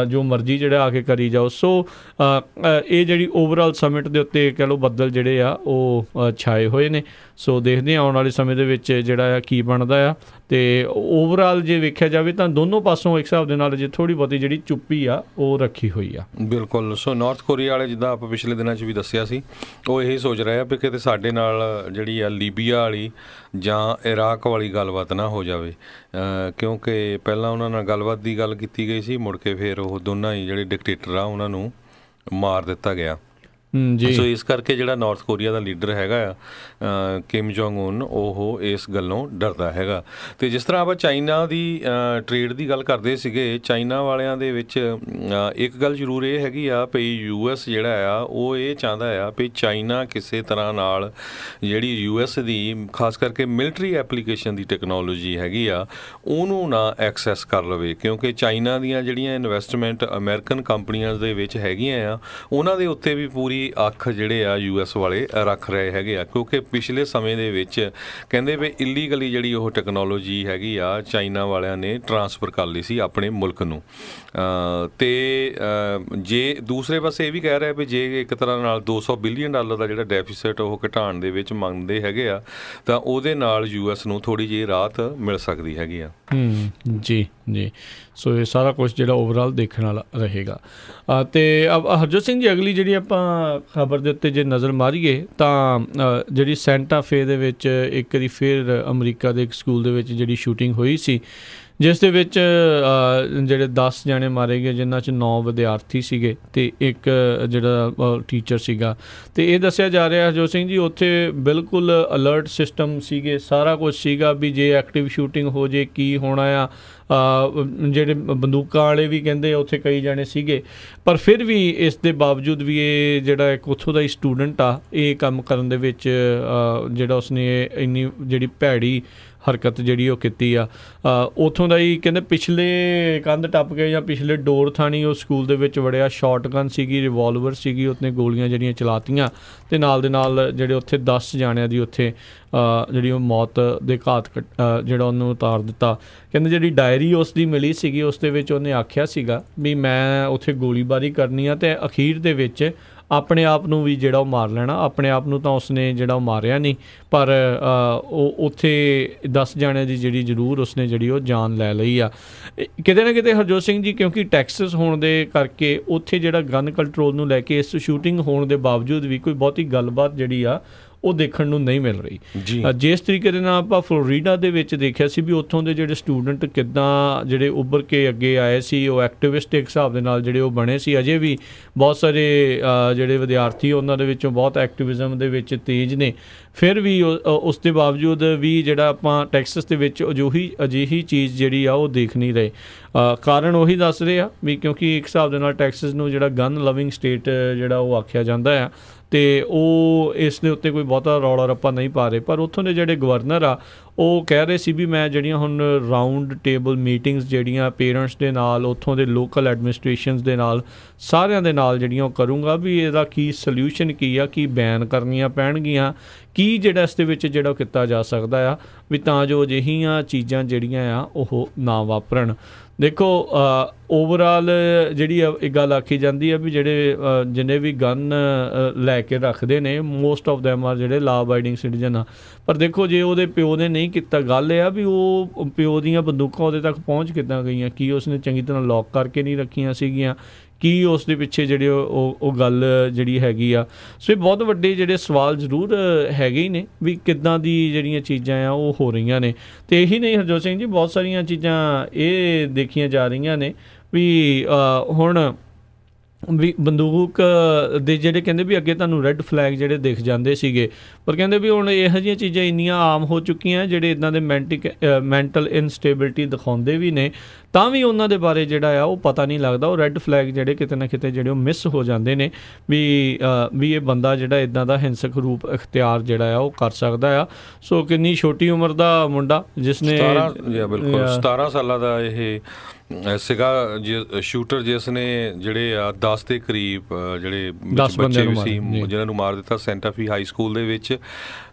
ਜੋ ਮਰਜ਼ੀ ਜਿਹੜਾ ਆ ਕੇ ਕਰੀ ਜਾਓ। ਸੋ ਇਹ ਜਿਹੜੀ ਓਵਰਆਲ ਸਮਿਟ ਦੇ ਉੱਤੇ ਕਹਿ ਲਓ ਬੱਦਲ ਜਿਹੜੇ ਆ ਉਹ ਛਾਏ ਹੋਏ ਨੇ। ਸੋ ਦੇਖਦੇ ਹਾਂ ਆਉਣ ਵਾਲੇ ਸਮੇਂ ਦੇ ਵਿੱਚ ਜਿਹੜਾ ਆ ਕੀ ਬਣਦਾ ਆ। ਤੇ ਓਵਰਆਲ ਜੇ ਵੇਖਿਆ ਜਾਵੇ ਤਾਂ ਦੋਨੋਂ ਪਾਸੋਂ ਇੱਕ ਹਿਸਾਬ ਦੇ ਨਾਲ ਜੇ ਥੋੜ੍ਹੀ ਬਹੁਤੀ ਜਿਹੜੀ ਚੁੱਪੀ ਆ ਉਹ ਰੱਖੀ ਹੋਈ ਆ। ਬਿਲਕੁਲ। ਸੋ ਨਾਰਥ ਕੋਰੀਆ ਵਾਲੇ ਜਿੱਦਾਂ ਆਪਾਂ ਪਿਛਲੇ ਦਿਨਾਂ 'ਚ ਵੀ ਦੱਸਿਆ ਸੀ, ਉਹ ਇਹੀ ਸੋਚ ਰਹੇ ਆ ਵੀ ਕਿਤੇ ਸਾਡੇ ਨਾਲ ਜਿਹੜੀ ਆ ਲੀਬੀਆ ਵਾਲੀ ਜਾਂ ਇਰਾਕ ਵਾਲੀ ਗੱਲਬਾਤ ਨਾ ਹੋ ਜਾਵੇ, ਕਿਉਂਕਿ ਪਹਿਲਾਂ ਉਹਨਾਂ ਨਾਲ ਗੱਲਬਾਤ ਦੀ ਗੱਲ ਕੀਤੀ ਗਈ ਸੀ, ਮੁੜ ਕੇ ਫਿਰ ਉਹ ਦੋਨਾਂ ਹੀ ਜਿਹੜੇ ਡਿਕਟੇਟਰ ਆ ਉਹਨਾਂ ਨੂੰ ਮਾਰ ਦਿੱਤਾ ਗਿਆ। ਸੋ ਇਸ ਕਰਕੇ ਜਿਹੜਾ ਨਾਰਥ ਕੋਰੀਆ ਦਾ ਲੀਡਰ ਹੈਗਾ ਆ ਕਿਮ ਜੋਂਗ ਉਨ, ਉਹ ਇਸ ਗੱਲੋਂ ਡਰਦਾ ਹੈਗਾ। ਅਤੇ ਜਿਸ ਤਰ੍ਹਾਂ ਆਪਾਂ ਚਾਈਨਾ ਦੀ ਟਰੇਡ ਦੀ ਗੱਲ ਕਰਦੇ ਸੀਗੇ, ਚਾਈਨਾ ਵਾਲਿਆਂ ਦੇ ਵਿੱਚ ਇੱਕ ਗੱਲ ਜ਼ਰੂਰ ਇਹ ਹੈਗੀ ਆ ਵੀ US ਜਿਹੜਾ ਆ ਉਹ ਇਹ ਚਾਹੁੰਦਾ ਆ ਵੀ ਚਾਈਨਾ ਕਿਸੇ ਤਰ੍ਹਾਂ ਨਾਲ ਜਿਹੜੀ US ਦੀ ਖਾਸ ਕਰਕੇ ਮਿਲਟਰੀ ਐਪਲੀਕੇਸ਼ਨ ਦੀ ਟੈਕਨੋਲੋਜੀ ਹੈਗੀ ਆ ਉਹਨੂੰ ਨਾ ਐਕਸੈਸ ਕਰ ਲਵੇ, ਕਿਉਂਕਿ ਚਾਈਨਾ ਦੀਆਂ ਜਿਹੜੀਆਂ ਇਨਵੈਸਟਮੈਂਟ ਅਮਰੀਕਨ ਕੰਪਨੀਆਂ ਦੇ ਵਿੱਚ ਹੈਗੀਆਂ ਆ ਉਹਨਾਂ ਦੇ ਉੱਤੇ ਵੀ ਪੂਰੀ ਅੱਖ ਜਿਹੜੇ ਆ US ਵਾਲੇ ਰੱਖ ਰਹੇ ਹੈਗੇ ਆ, ਕਿਉਂਕਿ ਪਿਛਲੇ ਸਮੇਂ ਦੇ ਵਿੱਚ ਕਹਿੰਦੇ ਵੀ ਇਲੀਗਲੀ ਜਿਹੜੀ ਉਹ ਟੈਕਨੋਲੋਜੀ ਹੈਗੀ ਆ ਚਾਈਨਾ ਵਾਲਿਆਂ ਨੇ ਟਰਾਂਸਫਰ ਕਰ ਲਈ ਸੀ ਆਪਣੇ ਮੁਲਕ ਨੂੰ। ਅਤੇ ਜੇ ਦੂਸਰੇ ਪਾਸੇ ਇਹ ਵੀ ਕਹਿ ਰਿਹਾ ਵੀ ਜੇ ਇੱਕ ਤਰ੍ਹਾਂ ਨਾਲ $200 ਬਿਲੀਅਨ ਦਾ ਜਿਹੜਾ ਡੈਫੀਸਿਟ ਉਹ ਘਟਾਉਣ ਦੇ ਵਿੱਚ ਮੰਗਦੇ ਹੈਗੇ ਆ ਤਾਂ ਉਹਦੇ ਨਾਲ US ਨੂੰ ਥੋੜ੍ਹੀ ਜਿਹੀ ਰਾਹਤ ਮਿਲ ਸਕਦੀ ਹੈਗੀ ਆ। ਜੀ ਜੀ। ਸੋ ਇਹ ਸਾਰਾ ਕੁਛ ਜਿਹੜਾ ਓਵਰਆਲ ਦੇਖਣ ਵਾਲਾ ਰਹੇਗਾ। ਅਤੇ ਹਰਜੋਤ ਸਿੰਘ ਜੀ, ਅਗਲੀ ਜਿਹੜੀ ਆਪਾਂ ਖਬਰ ਦੇ ਉੱਤੇ ਜੇ ਨਜ਼ਰ ਮਾਰੀਏ ਤਾਂ ਜਿਹੜੀ ਸੈਂਟਾ ਫੇ ਦੇ ਵਿੱਚ ਇੱਕ ਵਾਰੀ ਫਿਰ ਅਮਰੀਕਾ ਦੇ ਇੱਕ ਸਕੂਲ ਦੇ ਵਿੱਚ ਜਿਹੜੀ ਸ਼ੂਟਿੰਗ ਹੋਈ ਸੀ, ਜਿਸ ਦੇ ਵਿੱਚ ਜਿਹੜੇ 10 ਜਣੇ ਮਾਰੇ ਗਏ, ਜਿਨ੍ਹਾਂ 'ਚ 9 ਵਿਦਿਆਰਥੀ ਸੀਗੇ ਅਤੇ ਇੱਕ ਜਿਹੜਾ ਟੀਚਰ ਸੀਗਾ। ਅਤੇ ਇਹ ਦੱਸਿਆ ਜਾ ਰਿਹਾ ਹਰਜੋਤ ਸਿੰਘ ਜੀ ਉੱਥੇ ਬਿਲਕੁਲ ਅਲਰਟ ਸਿਸਟਮ ਸੀਗੇ, ਸਾਰਾ ਕੁਛ ਸੀਗਾ ਵੀ ਜੇ ਐਕਟਿਵ ਸ਼ੂਟਿੰਗ ਹੋ ਜੇ ਕੀ ਹੋਣਾ ਆ। ਜਿਹੜੇ ਬੰਦੂਕਾਂ ਵਾਲੇ ਵੀ ਕਹਿੰਦੇ ਉੱਥੇ ਕਈ ਜਣੇ ਸੀਗੇ, ਪਰ ਫਿਰ ਵੀ ਇਸ ਦੇ ਬਾਵਜੂਦ ਵੀ ਇਹ ਜਿਹੜਾ ਇੱਕ ਉੱਥੋਂ ਦਾ ਹੀ ਸਟੂਡੈਂਟ ਆ ਇਹ ਕੰਮ ਕਰਨ ਦੇ ਵਿੱਚ ਜਿਹੜਾ ਉਸਨੇ ਇੰਨੀ ਜਿਹੜੀ ਭੈੜੀ ਹਰਕਤ ਜਿਹੜੀ ਉਹ ਕੀਤੀ ਆ। ਉੱਥੋਂ ਦਾ ਹੀ ਕਹਿੰਦੇ ਪਿਛਲੇ ਕੰਧ ਟੱਪ ਕੇ ਜਾਂ ਪਿਛਲੇ ਡੋਰ ਥਾਣੀ ਉਹ ਸਕੂਲ ਦੇ ਵਿੱਚ ਵੜਿਆ, ਸ਼ਾਟਗਨ ਸੀਗੀ, ਰਿਵਾਲਵਰ ਸੀਗੀ, ਉੱਥੇ ਗੋਲੀਆਂ ਜਿਹੜੀਆਂ ਚਲਾਤੀਆਂ ਅਤੇ ਨਾਲ ਦੇ ਨਾਲ ਜਿਹੜੇ ਉੱਥੇ 10 ਜਾਣਿਆਂ ਦੀ ਉੱਥੇ ਜਿਹੜੀ ਉਹ ਮੌਤ ਦੇ ਘਾਤ ਜਿਹੜਾ ਉਹਨੂੰ ਉਤਾਰ ਦਿੱਤਾ। ਕਹਿੰਦੇ ਜਿਹੜੀ ਡਾਇਰੀ ਉਸ ਦੀ ਮਿਲੀ ਸੀਗੀ ਉਸ ਦੇ ਵਿੱਚ ਉਹਨੇ ਆਖਿਆ ਸੀਗਾ ਵੀ ਮੈਂ ਉੱਥੇ ਗੋਲੀਬਾਰੀ ਕਰਨੀ ਆ ਅਤੇ ਅਖੀਰ ਦੇ ਵਿੱਚ ਆਪਣੇ ਆਪ ਨੂੰ ਵੀ ਜਿਹੜਾ ਉਹ ਮਾਰ ਲੈਣਾ। ਆਪਣੇ ਆਪ ਨੂੰ ਤਾਂ ਉਸਨੇ ਜਿਹੜਾ ਉਹ ਮਾਰਿਆ ਨਹੀਂ, ਪਰ ਉਹ ਉੱਥੇ 10 ਜਾਣਿਆਂ ਦੀ ਜਿਹੜੀ ਜ਼ਰੂਰ ਉਸਨੇ ਜਿਹੜੀ ਉਹ ਜਾਨ ਲੈ ਲਈ ਆ। ਕਿਤੇ ਨਾ ਕਿਤੇ ਹਰਜੋਤ ਸਿੰਘ ਜੀ, ਕਿਉਂਕਿ ਟੈਕਸਸ ਹੋਣ ਦੇ ਕਰਕੇ ਉੱਥੇ ਜਿਹੜਾ ਗਨ ਕੰਟਰੋਲ ਨੂੰ ਲੈ ਕੇ ਇਸ ਸ਼ੂਟਿੰਗ ਹੋਣ ਦੇ ਬਾਵਜੂਦ ਵੀ ਕੋਈ ਬਹੁਤੀ ਗੱਲਬਾਤ ਜਿਹੜੀ ਆ ਉਹ ਦੇਖਣ ਨੂੰ ਨਹੀਂ ਮਿਲ ਰਹੀ। ਜਿਸ ਤਰੀਕੇ ਦੇ ਨਾਲ ਆਪਾਂ ਫਲੋਰੀਡਾ ਦੇ ਵਿੱਚ ਦੇਖਿਆ ਸੀ ਵੀ ਉੱਥੋਂ ਦੇ ਜਿਹੜੇ ਸਟੂਡੈਂਟ ਕਿੱਦਾਂ ਜਿਹੜੇ ਉੱਭਰ ਕੇ ਅੱਗੇ ਆਏ ਸੀ, ਉਹ ਐਕਟਿਵਿਸਟ ਇੱਕ ਹਿਸਾਬ ਦੇ ਨਾਲ ਜਿਹੜੇ ਉਹ ਬਣੇ ਸੀ। ਅਜੇ ਵੀ ਬਹੁਤ ਸਾਰੇ ਜਿਹੜੇ ਵਿਦਿਆਰਥੀ ਉਹਨਾਂ ਦੇ ਵਿੱਚੋਂ ਬਹੁਤ ਐਕਟਿਵਿਜ਼ਮ ਦੇ ਵਿੱਚ ਤੇਜ਼ ਨੇ, ਫਿਰ ਵੀ ਉਸ ਦੇ ਬਾਵਜੂਦ ਵੀ ਜਿਹੜਾ ਆਪਾਂ ਟੈਕਸਸ ਦੇ ਵਿੱਚ ਅਜਿਹੀ ਚੀਜ਼ ਜਿਹੜੀ ਆ ਉਹ ਦੇਖ ਨਹੀਂ ਰਹੇ। ਕਾਰਨ ਉਹੀ ਦੱਸ ਰਹੇ ਆ ਵੀ ਕਿਉਂਕਿ ਇੱਕ ਹਿਸਾਬ ਦੇ ਨਾਲ ਟੈਕਸਸ ਨੂੰ ਜਿਹੜਾ ਗਨ ਲਵਿੰਗ ਸਟੇਟ ਜਿਹੜਾ ਉਹ ਆਖਿਆ ਜਾਂਦਾ ਆ ਅਤੇ ਉਹ ਇਸ ਦੇ ਉੱਤੇ ਕੋਈ ਬਹੁਤਾ ਰੌਲਾ ਰੱਪਾ ਨਹੀਂ ਪਾ ਰਹੇ। ਪਰ ਉੱਥੋਂ ਦੇ ਜਿਹੜੇ ਗਵਰਨਰ ਆ ਉਹ ਕਹਿ ਰਹੇ ਸੀ ਵੀ ਮੈਂ ਜਿਹੜੀਆਂ ਹੁਣ ਰਾਊਂਡ ਟੇਬਲ ਮੀਟਿੰਗਸ ਜਿਹੜੀਆਂ ਪੇਰੈਂਟਸ ਦੇ ਨਾਲ, ਉੱਥੋਂ ਦੇ ਲੋਕਲ ਐਡਮਿਨਿਸਟ੍ਰੇਸ਼ਨਸ ਦੇ ਨਾਲ, ਸਾਰਿਆਂ ਦੇ ਨਾਲ ਜਿਹੜੀਆਂ ਉਹ ਕਰੂੰਗਾ ਵੀ ਇਹਦਾ ਕੀ ਸਲਿਊਸ਼ਨ ਕੀ ਆ, ਕੀ ਬੈਨ ਕਰਨੀਆਂ ਪੈਣਗੀਆਂ, ਕੀ ਜਿਹੜਾ ਇਸ ਦੇ ਵਿੱਚ ਜਿਹੜਾ ਉਹ ਕੀਤਾ ਜਾ ਸਕਦਾ ਆ ਵੀ ਤਾਂ ਜੋ ਅਜਿਹੀਆਂ ਚੀਜ਼ਾਂ ਜਿਹੜੀਆਂ ਆ ਉਹ ਨਾ ਵਾਪਰਨ। ਦੇਖੋ ਓਵਰਆਲ ਜਿਹੜੀ ਇਹ ਗੱਲ ਆਖੀ ਜਾਂਦੀ ਆ ਵੀ ਜਿਹੜੇ ਜਿੰਨੇ ਵੀ ਗਨ ਲੈ ਕੇ ਰੱਖਦੇ ਨੇ ਮੋਸਟ ਆਫ ਦੈਮ ਆਰ ਜਿਹੜੇ ਲਾ ਅਬਾਈਡਿੰਗ ਸਿਟੀਜ਼ਨ ਆ। ਪਰ ਦੇਖੋ ਜੇ ਉਹਦੇ ਪਿਓ ਨੇ ਨਹੀਂ ਕੀਤਾ, ਗੱਲ ਇਹ ਆ ਵੀ ਉਹ ਪਿਓ ਦੀਆਂ ਬੰਦੂਕਾਂ ਉਹਦੇ ਤੱਕ ਪਹੁੰਚ ਕਿੱਦਾਂ ਗਈਆਂ, ਕੀ ਉਸਨੇ ਚੰਗੀ ਤਰ੍ਹਾਂ ਲੌਕ ਕਰਕੇ ਨਹੀਂ ਰੱਖੀਆਂ ਸੀਗੀਆਂ, ਕੀ ਉਸ ਦੇ ਪਿੱਛੇ ਜਿਹੜੇ ਉਹ ਗੱਲ ਜਿਹੜੀ ਹੈਗੀ ਆ। ਸੋ ਇਹ ਬਹੁਤ ਵੱਡੇ ਜਿਹੜੇ ਸਵਾਲ ਜ਼ਰੂਰ ਹੈਗੇ ਹੀ ਨੇ ਵੀ ਕਿੱਦਾਂ ਦੀ ਜਿਹੜੀਆਂ ਚੀਜ਼ਾਂ ਆ ਉਹ ਹੋ ਰਹੀਆਂ ਨੇ। ਅਤੇ ਇਹੀ ਨਹੀਂ ਹਰਜੋਤ ਸਿੰਘ ਜੀ, ਬਹੁਤ ਸਾਰੀਆਂ ਚੀਜ਼ਾਂ ਇਹ ਦੇਖੀਆਂ ਜਾ ਰਹੀਆਂ ਨੇ ਵੀ ਹੁਣ ਵੀ ਬੰਦੂਕ ਦੇ ਜਿਹੜੇ ਕਹਿੰਦੇ ਵੀ ਅੱਗੇ ਤੁਹਾਨੂੰ ਰੈੱਡ ਫਲੈਗ ਜਿਹੜੇ ਦਿਖ ਜਾਂਦੇ ਸੀਗੇ, ਪਰ ਕਹਿੰਦੇ ਵੀ ਹੁਣ ਇਹੋ ਜਿਹੀਆਂ ਚੀਜ਼ਾਂ ਇੰਨੀਆਂ ਆਮ ਹੋ ਚੁੱਕੀਆਂ ਜਿਹੜੇ ਇੱਦਾਂ ਦੇ ਮੈਂਟਲ ਇਨਸਟੇਬਿਲਿਟੀ ਦਿਖਾਉਂਦੇ ਵੀ ਨੇ ਤਾਂ ਵੀ ਉਹਨਾਂ ਦੇ ਬਾਰੇ ਜਿਹੜਾ ਆ ਉਹ ਪਤਾ ਨਹੀਂ ਲੱਗਦਾ। ਉਹ ਰੈੱਡ ਫਲੈਗ ਜਿਹੜੇ ਕਿਤੇ ਨਾ ਕਿਤੇ ਜਿਹੜੇ ਉਹ ਮਿਸ ਹੋ ਜਾਂਦੇ ਨੇ ਵੀ ਇਹ ਬੰਦਾ ਜਿਹੜਾ ਇੱਦਾਂ ਦਾ ਹਿੰਸਕ ਰੂਪ ਇਖਤਿਆਰ ਜਿਹੜਾ ਆ ਉਹ ਕਰ ਸਕਦਾ ਆ। ਸੋ ਕਿੰਨੀ ਛੋਟੀ ਉਮਰ ਦਾ ਮੁੰਡਾ ਜਿਸ ਨੇ 17 ਸਾਲਾਂ ਦਾ ਇਹ ਸੀਗਾ ਸ਼ੂਟਰ, ਜਿਸ ਨੇ ਜਿਹੜੇ ਆ 10 ਦੇ ਕਰੀਬ ਜਿਹੜੇ ਬੱਚੇ ਵੀ ਸੀ ਜਿਹਨਾਂ ਨੂੰ ਮਾਰ ਦਿੱਤਾ ਸੈਂਟਾ ਫੀ ਹਾਈ ਸਕੂਲ ਦੇ ਵਿੱਚ।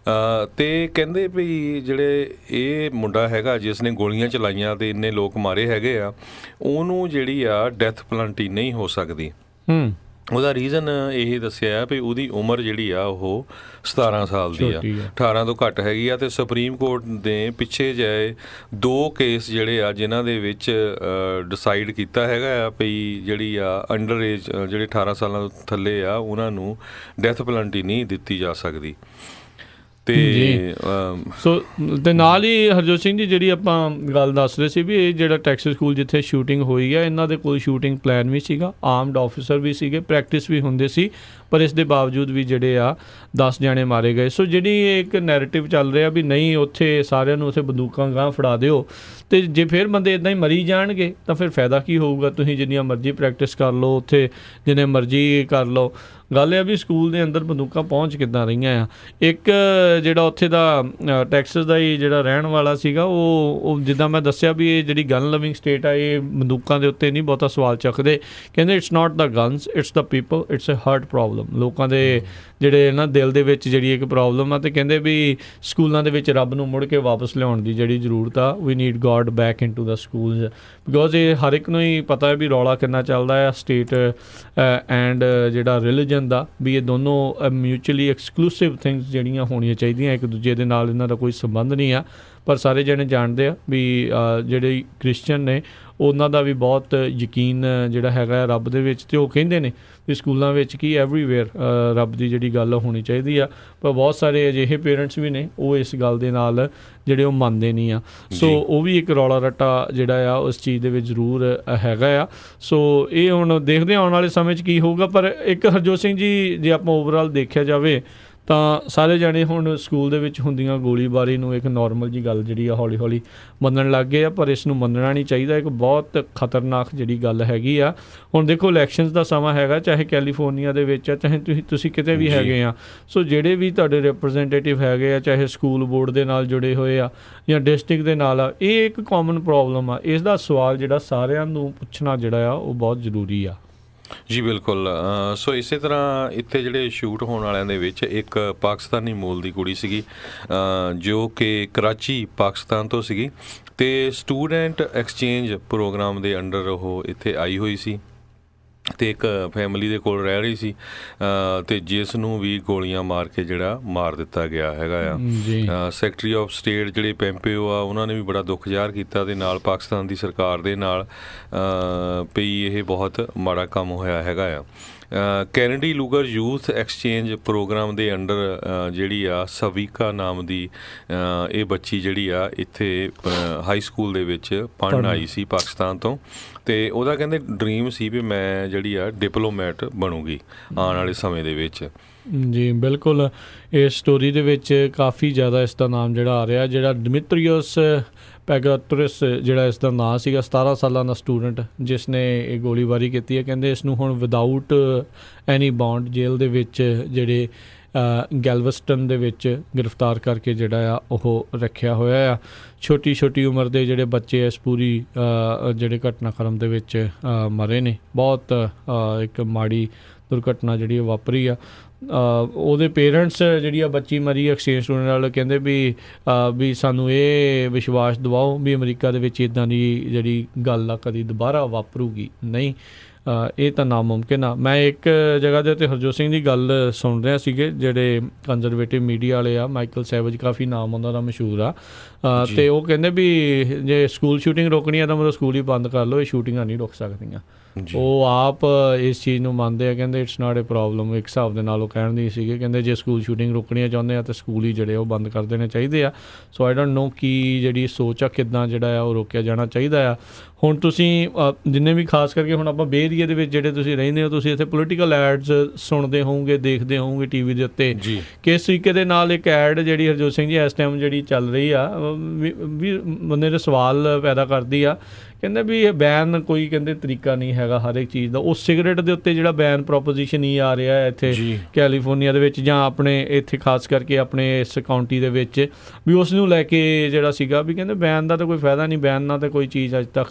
ਤੇ ਕਹਿੰਦੇ ਵੀ ਜਿਹੜੇ ਇਹ ਮੁੰਡਾ ਹੈਗਾ ਜਿਸ ਨੇ ਗੋਲੀਆਂ ਚਲਾਈਆਂ ਤੇ ਇੰਨੇ ਲੋਕ ਮਾਰੇ ਹੈਗੇ ਆ, ਉਹਨੂੰ ਜਿਹੜੀ ਆ ਡੈਥ ਪੈਨਲਟੀ ਨਹੀਂ ਹੋ ਸਕਦੀ। ਉਹਦਾ ਰੀਜ਼ਨ ਇਹ ਦੱਸਿਆ ਵੀ ਉਹਦੀ ਉਮਰ ਜਿਹੜੀ ਆ ਉਹ 17 ਸਾਲ ਦੀ ਆ, 18 ਤੋਂ ਘੱਟ ਹੈਗੀ ਆ। ਤੇ ਸੁਪਰੀਮ ਕੋਰਟ ਨੇ ਪਿੱਛੇ ਜਿਹੇ 2 ਕੇਸ ਜਿਹੜੇ ਆ ਜਿਨ੍ਹਾਂ ਦੇ ਵਿੱਚ ਡਿਸਾਈਡ ਕੀਤਾ ਹੈਗਾ ਆ ਵੀ ਜਿਹੜੀ ਆ ਅੰਡਰ ਏਜ ਜਿਹੜੇ 18 ਸਾਲਾਂ ਤੋਂ ਥੱਲੇ ਆ ਉਹਨਾਂ ਨੂੰ ਡੈਥ ਪੈਨਲਟੀ ਨਹੀਂ ਦਿੱਤੀ ਜਾ ਸਕਦੀ। ਤੇ ਸੋ ਤੇ ਨਾਲ ਹੀ ਹਰਜੋਤ ਸਿੰਘ ਜੀ ਜਿਹੜੀ ਆਪਾਂ ਗੱਲ ਦੱਸ ਰਹੇ ਸੀ ਵੀ ਇਹ ਜਿਹੜਾ ਟੈਕਸਸ ਸਕੂਲ ਜਿੱਥੇ ਸ਼ੂਟਿੰਗ ਹੋਈ ਹੈ, ਇਹਨਾਂ ਦੇ ਕੋਈ ਸ਼ੂਟਿੰਗ ਪਲਾਨ ਵੀ ਸੀਗਾ, ਆਰਮਡ ਆਫਿਸਰ ਵੀ ਸੀਗੇ, ਪ੍ਰੈਕਟਿਸ ਵੀ ਹੁੰਦੇ ਸੀ, ਪਰ ਇਸ ਦੇ ਬਾਵਜੂਦ ਵੀ ਜਿਹੜੇ ਆ 10 ਜਾਣੇ ਮਾਰੇ ਗਏ। ਸੋ ਜਿਹੜੀ ਇੱਕ ਨੈਰੇਟਿਵ ਚੱਲ ਰਿਹਾ ਵੀ ਨਹੀਂ ਉੱਥੇ ਸਾਰਿਆਂ ਨੂੰ ਉੱਥੇ ਬੰਦੂਕਾਂ ਗਾਂਹ ਫੜਾ ਦਿਓ, ਤੇ ਜੇ ਫਿਰ ਬੰਦੇ ਇੱਦਾਂ ਹੀ ਮਰੀ ਜਾਣਗੇ ਤਾਂ ਫਿਰ ਫਾਇਦਾ ਕੀ ਹੋਊਗਾ? ਤੁਸੀਂ ਜਿੰਨੀਆਂ ਮਰਜ਼ੀ ਪ੍ਰੈਕਟਿਸ ਕਰ ਲਓ, ਉੱਥੇ ਜਿੰਨੇ ਮਰਜ਼ੀ ਕਰ ਲਓ। ਗੱਲ ਇਹ ਆ ਵੀ ਸਕੂਲ ਦੇ ਅੰਦਰ ਬੰਦੂਕਾਂ ਪਹੁੰਚ ਕਿੱਦਾਂ ਰਹੀਆਂ ਆ। ਇੱਕ ਜਿਹੜਾ ਉੱਥੇ ਦਾ ਟੈਕਸਸ ਦਾ ਹੀ ਜਿਹੜਾ ਰਹਿਣ ਵਾਲਾ ਸੀਗਾ, ਉਹ ਜਿੱਦਾਂ ਮੈਂ ਦੱਸਿਆ ਵੀ ਇਹ ਜਿਹੜੀ ਗਨ ਲਵਿੰਗ ਸਟੇਟ ਆ, ਇਹ ਬੰਦੂਕਾਂ ਦੇ ਉੱਤੇ ਨਹੀਂ ਬਹੁਤਾ ਸਵਾਲ ਚੱਕਦੇ। ਕਹਿੰਦੇ it's not the guns, it's the people, it's a heart problem. ਲੋਕਾਂ ਦੇ ਜਿਹੜੇ ਨਾ ਦਿਲ ਦੇ ਵਿੱਚ ਜਿਹੜੀ ਇੱਕ ਪ੍ਰੋਬਲਮ ਆ, ਤੇ ਕਹਿੰਦੇ ਵੀ ਸਕੂਲਾਂ ਦੇ ਵਿੱਚ ਰੱਬ ਨੂੰ ਮੁੜ ਕੇ ਵਾਪਸ ਲਿਆਉਣ ਦੀ ਜਿਹੜੀ ਜ਼ਰੂਰਤ ਆ, we need God back into the schools, because ਇਹ ਹਰ ਇੱਕ ਨੂੰ ਹੀ ਪਤਾ ਹੈ ਵੀ ਰੌਲਾ ਕਿੰਨਾ ਚੱਲਦਾ ਆ ਸਟੇਟ ਐਂਡ ਜਿਹੜਾ ਰਿਲੀਜਨ ਦਾ, ਵੀ ਇਹ ਦੋਨੋਂ ਮਿਊਚੁਅਲੀ ਐਕਸਕਲੂਸਿਵ ਥਿੰਗਸ ਜਿਹੜੀਆਂ ਹੋਣੀਆਂ ਚਾਹੀਦੀਆਂ, ਇੱਕ ਦੂਜੇ ਦੇ ਨਾਲ ਇਹਨਾਂ ਦਾ ਕੋਈ ਸੰਬੰਧ ਨਹੀਂ ਆ। ਪਰ ਸਾਰੇ ਜਣੇ ਜਾਣਦੇ ਆ ਵੀ ਜਿਹੜੇ ਕ੍ਰਿਸਚਨ ਨੇ ਉਹਨਾਂ ਦਾ ਵੀ ਬਹੁਤ ਯਕੀਨ ਜਿਹੜਾ ਹੈਗਾ ਰੱਬ ਦੇ ਵਿੱਚ, ਅਤੇ ਉਹ ਕਹਿੰਦੇ ਨੇ ਵੀ ਸਕੂਲਾਂ ਵਿੱਚ ਕੀ ਐਵਰੀਵੇਅਰ ਰੱਬ ਦੀ ਜਿਹੜੀ ਗੱਲ ਹੋਣੀ ਚਾਹੀਦੀ ਆ। ਪਰ ਬਹੁਤ ਸਾਰੇ ਅਜਿਹੇ ਪੇਰੈਂਟਸ ਵੀ ਨੇ ਉਹ ਇਸ ਗੱਲ ਦੇ ਨਾਲ ਜਿਹੜੇ ਉਹ ਮੰਨਦੇ ਨਹੀਂ ਆ। ਸੋ ਉਹ ਵੀ ਇੱਕ ਰੌਲਾ ਰੱਟਾ ਜਿਹੜਾ ਆ ਉਸ ਚੀਜ਼ ਦੇ ਵਿੱਚ ਜ਼ਰੂਰ ਹੈਗਾ ਆ। ਸੋ ਇਹ ਹੁਣ ਦੇਖਦੇ ਆਉਣ ਵਾਲੇ ਸਮੇਂ 'ਚ ਕੀ ਹੋਊਗਾ। ਪਰ ਇੱਕ ਹਰਜੋਤ ਸਿੰਘ ਜੀ, ਜੇ ਆਪਾਂ ਓਵਰਆਲ ਦੇਖਿਆ ਜਾਵੇ ਤਾਂ ਸਾਰੇ ਜਾਣੇ ਹੁਣ ਸਕੂਲ ਦੇ ਵਿੱਚ ਹੁੰਦੀਆਂ ਗੋਲੀਬਾਰੀ ਨੂੰ ਇੱਕ ਨੋਰਮਲ ਜੀ ਗੱਲ ਜਿਹੜੀ ਆ ਹੌਲੀ ਹੌਲੀ ਮੰਨਣ ਲੱਗ ਗਏ ਆ, ਪਰ ਇਸ ਨੂੰ ਮੰਨਣਾ ਨਹੀਂ ਚਾਹੀਦਾ। ਇੱਕ ਬਹੁਤ ਖਤਰਨਾਕ ਜਿਹੜੀ ਗੱਲ ਹੈਗੀ ਆ। ਹੁਣ ਦੇਖੋ ਇਲੈਕਸ਼ਨਸ ਦਾ ਸਮਾਂ ਹੈਗਾ, ਚਾਹੇ ਕੈਲੀਫੋਰਨੀਆ ਦੇ ਵਿੱਚ ਆ, ਚਾਹੇ ਤੁਸੀਂ ਕਿਤੇ ਵੀ ਹੈਗੇ ਆ। ਸੋ ਜਿਹੜੇ ਵੀ ਤੁਹਾਡੇ ਰਿਪਰੈਜ਼ੈਂਟੇਟਿਵ ਹੈਗੇ ਆ, ਚਾਹੇ ਸਕੂਲ ਬੋਰਡ ਦੇ ਨਾਲ ਜੁੜੇ ਹੋਏ ਆ ਜਾਂ ਡਿਸਟ੍ਰਿਕਟ ਦੇ ਨਾਲ ਆ, ਇਹ ਇੱਕ ਕਾਮਨ ਪ੍ਰੋਬਲਮ ਆ। ਇਸ ਦਾ ਸਵਾਲ ਜਿਹੜਾ ਸਾਰਿਆਂ ਨੂੰ ਪੁੱਛਣਾ ਜਿਹੜਾ ਆ ਉਹ ਬਹੁਤ ਜ਼ਰੂਰੀ ਆ। ਜੀ ਬਿਲਕੁਲ। ਸੋ ਇਸੇ ਤਰ੍ਹਾਂ ਇੱਥੇ ਜਿਹੜੇ ਸ਼ੂਟ ਹੋਣ ਵਾਲਿਆਂ ਦੇ ਵਿੱਚ ਇੱਕ ਪਾਕਿਸਤਾਨੀ ਮੂਲ ਦੀ ਕੁੜੀ ਸੀਗੀ ਜੋ ਕਿ ਕਰਾਚੀ ਪਾਕਿਸਤਾਨ ਤੋਂ ਸੀਗੀ, ਅਤੇ ਸਟੂਡੈਂਟ ਐਕਸਚੇਂਜ ਪ੍ਰੋਗਰਾਮ ਦੇ ਅੰਡਰ ਉਹ ਇੱਥੇ ਆਈ ਹੋਈ ਸੀ ਅਤੇ ਇੱਕ ਫੈਮਿਲੀ ਦੇ ਕੋਲ ਰਹਿ ਰਹੀ ਸੀ, ਅਤੇ ਜਿਸ ਨੂੰ ਵੀ ਗੋਲੀਆਂ ਮਾਰ ਕੇ ਜਿਹੜਾ ਮਾਰ ਦਿੱਤਾ ਗਿਆ ਹੈਗਾ ਆ। ਸੈਕਟਰੀ ਆਫ ਸਟੇਟ ਜਿਹੜੇ ਪੈਂਪੀਓ ਆ ਉਹਨਾਂ ਨੇ ਵੀ ਬੜਾ ਦੁੱਖ ਜ਼ਾਹਰ ਕੀਤਾ ਅਤੇ ਨਾਲ ਪਾਕਿਸਤਾਨ ਦੀ ਸਰਕਾਰ ਦੇ ਨਾਲ ਵੀ ਇਹ ਬਹੁਤ ਮਾੜਾ ਕੰਮ ਹੋਇਆ ਹੈਗਾ ਆ। ਕੈਨੇਡੀ ਲੂਗਰ ਯੂਥ ਐਕਸਚੇਂਜ ਪ੍ਰੋਗਰਾਮ ਦੇ ਅੰਡਰ ਜਿਹੜੀ ਆ ਸਵੀਕਾ ਨਾਮ ਦੀ ਇਹ ਬੱਚੀ ਜਿਹੜੀ ਆ ਇੱਥੇ ਹਾਈ ਸਕੂਲ ਦੇ ਵਿੱਚ ਪੜ੍ਹਨ ਆਈ ਸੀ ਪਾਕਿਸਤਾਨ ਤੋਂ, ਅਤੇ ਉਹਦਾ ਕਹਿੰਦੇ ਡਰੀਮ ਸੀ ਵੀ ਮੈਂ ਜਿਹੜੀ ਆ ਡਿਪਲੋਮੈਟ ਬਣੂਗੀ ਆਉਣ ਵਾਲੇ ਸਮੇਂ ਦੇ ਵਿੱਚ। ਜੀ ਬਿਲਕੁਲ। ਇਸ ਸਟੋਰੀ ਦੇ ਵਿੱਚ ਕਾਫੀ ਜ਼ਿਆਦਾ ਇਸ ਦਾ ਨਾਮ ਜਿਹੜਾ ਆ ਰਿਹਾ, ਜਿਹੜਾ ਡਿਮਿਤਰੀਓਸ ਪੈਗਾਟਰਿਸ ਜਿਹੜਾ ਇਸ ਦਾ ਨਾਂ ਸੀਗਾ, 17 ਸਾਲਾਂ ਦਾ ਸਟੂਡੈਂਟ ਜਿਸ ਨੇ ਇਹ ਗੋਲੀਬਾਰੀ ਕੀਤੀ ਹੈ। ਕਹਿੰਦੇ ਇਸ ਨੂੰ ਹੁਣ ਵਿਦਆਊਟ ਐਨੀ ਬੌਂਡ ਜੇਲ੍ਹ ਦੇ ਵਿੱਚ ਜਿਹੜੇ ਗੈਲਵਸਟਨ ਦੇ ਵਿੱਚ ਗ੍ਰਿਫਤਾਰ ਕਰਕੇ ਜਿਹੜਾ ਆ ਉਹ ਰੱਖਿਆ ਹੋਇਆ ਆ। ਛੋਟੀ ਉਮਰ ਦੇ ਜਿਹੜੇ ਬੱਚੇ ਇਸ ਪੂਰੀ ਜਿਹੜੇ ਘਟਨਾਕ੍ਰਮ ਦੇ ਵਿੱਚ ਮਰੇ ਨੇ। ਬਹੁਤ ਇੱਕ ਮਾੜੀ ਦੁਰਘਟਨਾ ਜਿਹੜੀ ਵਾਪਰੀ ਆ। ਉਹਦੇ ਪੇਰੈਂਟਸ ਜਿਹੜੀ ਆ ਬੱਚੀ ਮਰੀ ਐਕਸਚੇਂਜ ਸਟੂਡੈਂਟ ਨਾਲ, ਕਹਿੰਦੇ ਵੀ ਸਾਨੂੰ ਇਹ ਵਿਸ਼ਵਾਸ ਦਿਵਾਓ ਵੀ ਅਮਰੀਕਾ ਦੇ ਵਿੱਚ ਇੱਦਾਂ ਦੀ ਜਿਹੜੀ ਗੱਲ ਆ ਕਦੀ ਦੁਬਾਰਾ ਵਾਪਰੂਗੀ ਨਹੀਂ, ਇਹ ਤਾਂ ਨਾਮੁਮਕਿਨ ਆ। ਮੈਂ ਇੱਕ ਜਗ੍ਹਾ ਦੇ ਉੱਤੇ ਹਰਜੋਤ ਸਿੰਘ ਦੀ ਗੱਲ ਸੁਣ ਰਿਹਾ ਸੀਗੇ, ਜਿਹੜੇ ਕੰਜ਼ਰਵੇਟਿਵ ਮੀਡੀਆ ਵਾਲੇ ਆ, ਮਾਈਕਲ ਸੈਵਜ ਕਾਫੀ ਨਾਮ ਉਹਨਾਂ ਦਾ ਮਸ਼ਹੂਰ ਆ, ਅਤੇ ਉਹ ਕਹਿੰਦੇ ਵੀ ਜੇ ਸਕੂਲ ਸ਼ੂਟਿੰਗ ਰੋਕਣੀ ਆ ਤਾਂ ਮਤਲਬ ਸਕੂਲ ਹੀ ਬੰਦ ਕਰ ਲਓ, ਇਹ ਸ਼ੂਟਿੰਗਾਂ ਨਹੀਂ ਰੁਕ ਸਕਦੀਆਂ। ਉਹ ਆਪ ਇਸ ਚੀਜ਼ ਨੂੰ ਮੰਨਦੇ ਆ, ਕਹਿੰਦੇ ਇਟਸ ਨਾਟ ਏ ਪ੍ਰੋਬਲਮ। ਇੱਕ ਹਿਸਾਬ ਦੇ ਨਾਲ ਉਹ ਕਹਿਣ ਦੀ ਸੀਗੇ, ਕਹਿੰਦੇ ਜੇ ਸਕੂਲ ਸ਼ੂਟਿੰਗ ਰੋਕਣੀਆਂ ਚਾਹੁੰਦੇ ਆ ਤਾਂ ਸਕੂਲ ਹੀ ਜਿਹੜੇ ਉਹ ਬੰਦ ਕਰ ਦੇਣੇ ਚਾਹੀਦੇ ਆ। ਸੋ ਆਈ ਡੋਂਟ ਨੋ ਕੀ ਜਿਹੜੀ ਸੋਚ ਆ ਕਿੱਦਾਂ ਜਿਹੜਾ ਆ ਉਹ ਰੋਕਿਆ ਜਾਣਾ ਚਾਹੀਦਾ ਆ। ਹੁਣ ਤੁਸੀਂ ਜਿੰਨੇ ਵੀ ਖਾਸ ਕਰਕੇ ਹੁਣ ਆਪਾਂ ਬੇ ਏਰੀਏ ਦੇ ਵਿੱਚ ਜਿਹੜੇ ਤੁਸੀਂ ਰਹਿੰਦੇ ਹੋ, ਤੁਸੀਂ ਇੱਥੇ ਪੋਲੀਟੀਕਲ ਐਡਸ ਸੁਣਦੇ ਹੋਵੋਗੇ, ਦੇਖਦੇ ਹੋਵੋਗੇ ਟੀ ਵੀ ਦੇ ਉੱਤੇ। ਕਿਸ ਤਰੀਕੇ ਦੇ ਨਾਲ ਇੱਕ ਐਡ ਜਿਹੜੀ ਹਰਜੋਤ ਸਿੰਘ ਜੀ ਇਸ ਟਾਈਮ ਜਿਹੜੀ ਚੱਲ ਰਹੀ ਆ ਵੀ ਬੰਦੇ ਦੇ ਸਵਾਲ ਪੈਦਾ ਕਰਦੀ ਆ ਕਹਿੰਦੇ ਵੀ ਇਹ ਬੈਨ ਕੋਈ ਕਹਿੰਦੇ ਤਰੀਕਾ ਨਹੀਂ ਹੈਗਾ ਹਰ ਇੱਕ ਚੀਜ਼ ਦਾ। ਉਹ ਸਿਗਰਟ ਦੇ ਉੱਤੇ ਜਿਹੜਾ ਬੈਨ ਪ੍ਰੋਪੋਜੀਸ਼ਨ ਹੀ ਆ ਰਿਹਾ ਹੈ ਇੱਥੇ ਕੈਲੀਫੋਰਨੀਆ ਦੇ ਵਿੱਚ ਜਾਂ ਆਪਣੇ ਇੱਥੇ ਖਾਸ ਕਰਕੇ ਆਪਣੇ ਇਸ ਕਾਉਂਟੀ ਦੇ ਵਿੱਚ, ਵੀ ਉਸ ਨੂੰ ਲੈ ਕੇ ਜਿਹੜਾ ਸੀਗਾ ਵੀ ਕਹਿੰਦੇ ਬੈਨ ਦਾ ਤਾਂ ਕੋਈ ਫਾਇਦਾ ਨਹੀਂ, ਬੈਨ ਨਾਲ ਤਾਂ ਕੋਈ ਚੀਜ਼ ਅੱਜ ਤੱਕ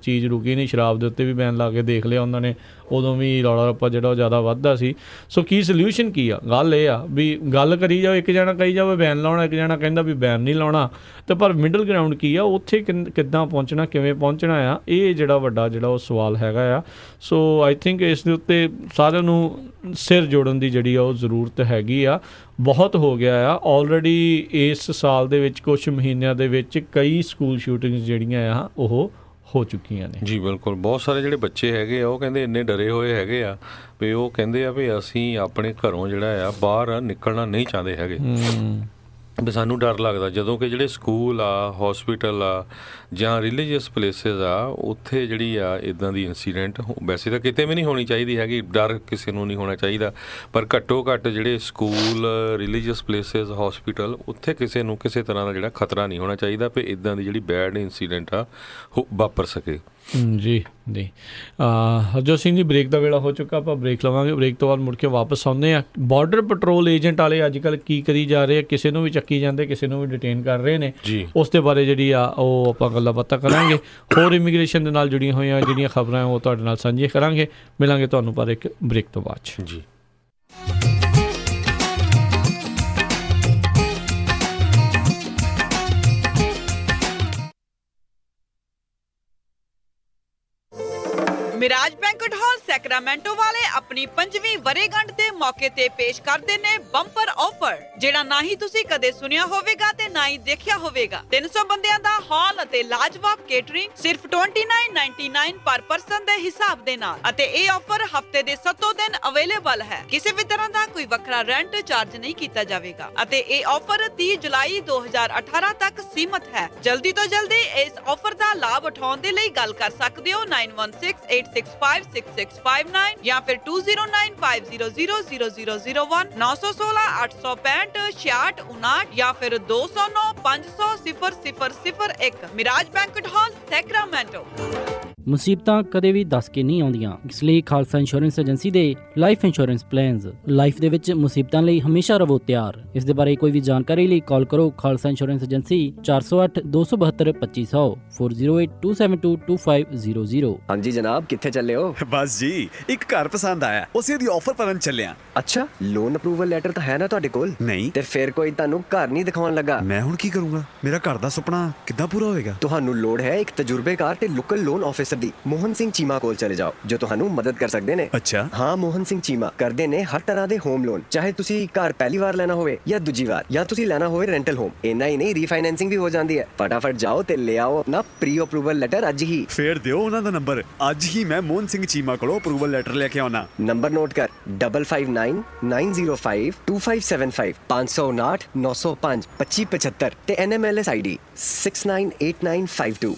ਚੀਜ਼ ਰੁਕੀ ਨਹੀਂ। ਸ਼ਰਾਬ ਦੇ ਉੱਤੇ ਵੀ ਬੈਨ ਲਾ ਕੇ ਦੇਖ ਲਿਆ ਉਹਨਾਂ ਨੇ, ਉਦੋਂ ਵੀ ਰੌਲਾ ਰੱਪਾ ਜਿਹੜਾ ਉਹ ਜ਼ਿਆਦਾ ਵੱਧਦਾ ਸੀ। ਸੋ ਕੀ ਸੋਲਿਊਸ਼ਨ ਕੀ ਆ? ਗੱਲ ਇਹ ਆ ਵੀ ਗੱਲ ਕਰੀ ਜਾਓ, ਇੱਕ ਜਣਾ ਕਹੀ ਜਾਵੇ ਬੈਨ ਲਾਉਣਾ, ਇੱਕ ਜਣਾ ਕਹਿੰਦਾ ਵੀ ਬੈਨ ਨਹੀਂ ਲਾਉਣਾ, ਅਤੇ ਪਰ ਮਿਡਲ ਗਰਾਊਂਡ ਕੀ ਆ? ਉੱਥੇ ਕਿੱਦਾਂ ਪਹੁੰਚਣਾ, ਕਿਵੇਂ ਪਹੁੰਚਣਾ ਆ, ਇਹ ਜਿਹੜਾ ਵੱਡਾ ਜਿਹੜਾ ਉਹ ਸਵਾਲ ਹੈਗਾ ਆ। ਸੋ ਆਈ ਥਿੰਕ ਇਸ ਦੇ ਉੱਤੇ ਸਾਰਿਆਂ ਨੂੰ ਸਿਰ ਜੋੜਨ ਦੀ ਜਿਹੜੀ ਆ ਉਹ ਜ਼ਰੂਰਤ ਹੈਗੀ ਆ। ਬਹੁਤ ਹੋ ਗਿਆ ਆ ਆਲਰੇਡੀ ਇਸ ਸਾਲ ਦੇ ਵਿੱਚ, ਕੁਛ ਮਹੀਨਿਆਂ ਦੇ ਵਿੱਚ ਕਈ ਸਕੂਲ ਸ਼ੂਟਿੰਗਸ ਜਿਹੜੀਆਂ ਆ ਉਹ ਹੋ ਚੁੱਕੀਆਂ ਨੇ। ਜੀ ਬਿਲਕੁਲ। ਬਹੁਤ ਸਾਰੇ ਜਿਹੜੇ ਬੱਚੇ ਹੈਗੇ ਆ ਉਹ ਕਹਿੰਦੇ ਇੰਨੇ ਡਰੇ ਹੋਏ ਹੈਗੇ ਆ ਵੀ ਉਹ ਕਹਿੰਦੇ ਆ ਵੀ ਅਸੀਂ ਆਪਣੇ ਘਰੋਂ ਜਿਹੜਾ ਆ ਬਾਹਰ ਨਿਕਲਣਾ ਨਹੀਂ ਚਾਹੁੰਦੇ ਹੈਗੇ, ਵੀ ਸਾਨੂੰ ਡਰ ਲੱਗਦਾ। ਜਦੋਂ ਕਿ ਜਿਹੜੇ ਸਕੂਲ ਆ, ਹੌਸਪੀਟਲ ਆ ਜਾਂ ਰਿਲੀਜੀਅਸ ਪਲੇਸਿਸ ਆ, ਉੱਥੇ ਜਿਹੜੀ ਆ ਇੱਦਾਂ ਦੀ ਇੰਸੀਡੈਂਟ ਵੈਸੇ ਤਾਂ ਕਿਤੇ ਵੀ ਨਹੀਂ ਹੋਣੀ ਚਾਹੀਦੀ ਹੈਗੀ, ਡਰ ਕਿਸੇ ਨੂੰ ਨਹੀਂ ਹੋਣਾ ਚਾਹੀਦਾ, ਪਰ ਘੱਟੋ ਘੱਟ ਜਿਹੜੇ ਸਕੂਲ, ਰਿਲੀਜੀਅਸ ਪਲੇਸਿਸ, ਹੌਸਪੀਟਲ, ਉੱਥੇ ਕਿਸੇ ਨੂੰ ਕਿਸੇ ਤਰ੍ਹਾਂ ਦਾ ਜਿਹੜਾ ਖਤਰਾ ਨਹੀਂ ਹੋਣਾ ਚਾਹੀਦਾ ਵੀ ਇੱਦਾਂ ਦੀ ਜਿਹੜੀ ਬੈਡ ਇੰਸੀਡੈਂਟ ਆ ਉਹ ਵਾਪਰ ਸਕੇ। ਜੀ ਜੀ ਹਰਜੋਤ ਸਿੰਘ ਜੀ, ਬ੍ਰੇਕ ਦਾ ਵੇਲਾ ਹੋ ਚੁੱਕਾ, ਆਪਾਂ ਬ੍ਰੇਕ ਲਵਾਂਗੇ। ਬ੍ਰੇਕ ਤੋਂ ਬਾਅਦ ਮੁੜ ਕੇ ਵਾਪਸ ਆਉਂਦੇ ਹਾਂ। ਬਾਰਡਰ ਪੈਟਰੋਲ ਏਜੰਟ ਵਾਲੇ ਅੱਜ ਕੱਲ੍ਹ ਕੀ ਕਰੀ ਜਾ ਰਹੇ ਆ, ਕਿਸੇ ਨੂੰ ਵੀ ਚੱਕੀ ਜਾਂਦੇ, ਕਿਸੇ ਨੂੰ ਵੀ ਡਿਟੇਨ ਕਰ ਰਹੇ ਨੇ, ਉਸ ਦੇ ਬਾਰੇ ਜਿਹੜੀ ਆ ਉਹ ਆਪਾਂ ਗੱਲਾਂ ਬਾਤਾਂ ਕਰਾਂਗੇ। ਹੋਰ ਇਮੀਗ੍ਰੇਸ਼ਨ ਦੇ ਨਾਲ ਜੁੜੀਆਂ ਹੋਈਆਂ ਜਿਹੜੀਆਂ ਖਬਰਾਂ ਉਹ ਤੁਹਾਡੇ ਨਾਲ ਸਾਂਝੀਆਂ ਕਰਾਂਗੇ। ਮਿਲਾਂਗੇ ਤੁਹਾਨੂੰ ਪਰ ਇੱਕ ਬ੍ਰੇਕ ਤੋਂ ਬਾਅਦ। ਜੀ ਮਿਰਾਜ ਬੈਂਕਟ ਹਾਲ ਸੈਕਰਾਮੈਂਟੋ ਵਾਲੇ ਆਪਣੀ 5ਵੀਂ ਵਰ੍ਹੇਗੰਢ ਦੇ ਮੌਕੇ ਤੇ ਪੇਸ਼ ਕਰਦੇ ਨੇ ਬੰਪਰ ਆਫਰ, ਜਿਹੜਾ ਨਾ ਹੀ ਤੁਸੀਂ ਕਦੇ ਸੁਣਿਆ ਹੋਵੇਗਾ ਤੇ ਨਾ ਹੀ ਦੇਖਿਆ ਹੋਵੇਗਾ। 300 ਬੰਦਿਆਂ ਦਾ ਹਾਲ ਅਤੇ ਲਾਜਵਾਬ ਕੇਟਰਿੰਗ ਸਿਰਫ $29.99 ਪਰ ਪਰਸਨ ਦੇ ਹਿਸਾਬ ਦੇ ਨਾਲ, ਅਤੇ ਇਹ ਆਫਰ ਹਫਤੇ ਦੇ 7 ਦਿਨ ਅਵੇਲੇਬਲ ਹੈ। ਕਿਸੇ ਵੀ ਤਰ੍ਹਾਂ ਦਾ ਕੋਈ ਵੱਖਰਾ ਰੈਂਟ ਚਾਰਜ ਨਹੀਂ ਕੀਤਾ ਜਾਵੇਗਾ ਅਤੇ ਇਹ ਆਫਰ 30 ਜੁਲਾਈ 2018 ਤੱਕ ਸੀਮਤ ਹੈ। ਜਲਦੀ ਤੋਂ ਜਲਦੀ ਇਸ ਆਫਰ ਦਾ ਲਾਭ ਉਠਾਉਣ ਦੇ ਲਈ ਗੱਲ ਕਰ ਸਕਦੇ ਹੋ 9168656659 ਜਾਂ ਫਿਰ 2095000001 916-865-6659 ਜਾਂ ਫਿਰ 209-500-0001। Miraj banquet hall Sacramento. ਮੁਸੀਬਤਾਂ ਕਦੇ ਵੀ ਦੱਸ ਕੇ ਨਹੀਂ ਆਉਂਦੀਆਂ, ਇਸ ਲਈ ਖਾਲਸਾ ਇੰਸ਼ੋਰੈਂਸ ਏਜੰਸੀ ਦੇ ਲਾਈਫ ਇੰਸ਼ੋਰੈਂਸ ਪਲਾਨਸ ਲਾਈਫ ਦੇ ਵਿੱਚ ਮੁਸੀਬਤਾਂ ਲਈ ਹਮੇਸ਼ਾ ਰਹੋ ਤਿਆਰ। ਇਸ ਦੇ ਬਾਰੇ ਕੋਈ ਵੀ ਜਾਣਕਾਰੀ ਲਈ ਕਾਲ ਕਰੋ ਖਾਲਸਾ ਇੰਸ਼ੋਰੈਂਸ ਏਜੰਸੀ 408-272-2500 4082722500। ਹਾਂਜੀ ਜਨਾਬ, ਕਿੱਥੇ ਚੱਲੇ ਹੋ? ਬਸ ਜੀ, ਇੱਕ ਘਰ ਪਸੰਦ ਆਇਆ, ਉਸੇ ਦੀ ਆਫਰ ਭਰਨ ਚੱਲਿਆ। ਅੱਛਾ, ਲੋਨ ਅਪਰੂਵਲ ਲੈਟਰ ਤਾਂ ਹੈ ਨਾ ਤੁਹਾਡੇ ਕੋਲ? ਨਹੀਂ। ਤੇ ਫਿਰ ਕੋਈ ਤੁਹਾਨੂੰ ਘਰ ਨਹੀਂ ਦਿਖਾਉਣ ਲੱਗਾ? ਮੈਂ ਹੁਣ ਕੀ ਕਰੂੰਗਾ? ਮੇਰਾ ਘਰ ਦਾ ਸੁਪਨਾ ਕਿੱਦਾਂ ਪੂਰਾ ਹੋਏਗਾ? ਤੁਹਾਨੂੰ ਲੋੜ ਹੈ ਇੱਕ ਤਜਰਬੇਕਾਰ ਤੇ ਲੋਕਲ ਲੋਨ ਆਫਿਸਰ ਦੀ। ਮੋਹਨ ਸਿੰਘ ਚੀਮਾ ਕੋਲ ਚਲੇ ਜਾਓ, ਜੋ ਤੁਹਾਨੂੰ ਮਦਦ ਕਰ ਸਕਦੇ ਨੇ। ਅੱਛਾ। ਹਾਂ, ਮੋਹਨ ਸਿੰਘ ਚੀਮਾ ਕਰਦੇ ਨੇ ਹਰ ਤਰ੍ਹਾਂ ਦੇ ਹੋਮ ਲੋਨ, ਚਾਹੇ ਤੁਸੀਂ ਘਰ ਪਹਿਲੀ ਵਾਰ ਲੈਣਾ ਹੋਵੇ ਜਾਂ ਦੂਜੀ ਵਾਰ, ਜਾਂ ਤੁਸੀਂ ਲੈਣਾ ਹੋਵੇ ਰੈਂਟਲ ਹੋਮ। ਇੰਨਾ ਹੀ ਨਹੀਂ, ਰੀਫਾਈਨੈਂਸਿੰਗ ਵੀ ਹੋ ਜਾਂਦੀ ਹੈ। ਫਟਾਫਟ ਜਾਓ ਤੇ ਲੈ ਆਓ ਆਪਣਾ ਪ੍ਰੀ ਅਪਰੂਵਲ ਲੈਟਰ ਅੱਜ ਹੀ। ਫੇਰ ਦਿਓ ਉਹਨਾਂ ਦਾ ਨੰਬਰ, ਅੱਜ ਹੀ ਮੈਂ ਮੋਹਨ ਸਿੰਘ ਚੀਮਾ ਕੋਲੋਂ ਅਪਰੂਵਲ ਲੈਟਰ ਲੈ ਕੇ ਆਉਣਾ। ਨੰਬਰ ਨੋਟ ਕਰ 5599052575 559-905-2575 ਤੇ NMLS ID 698952।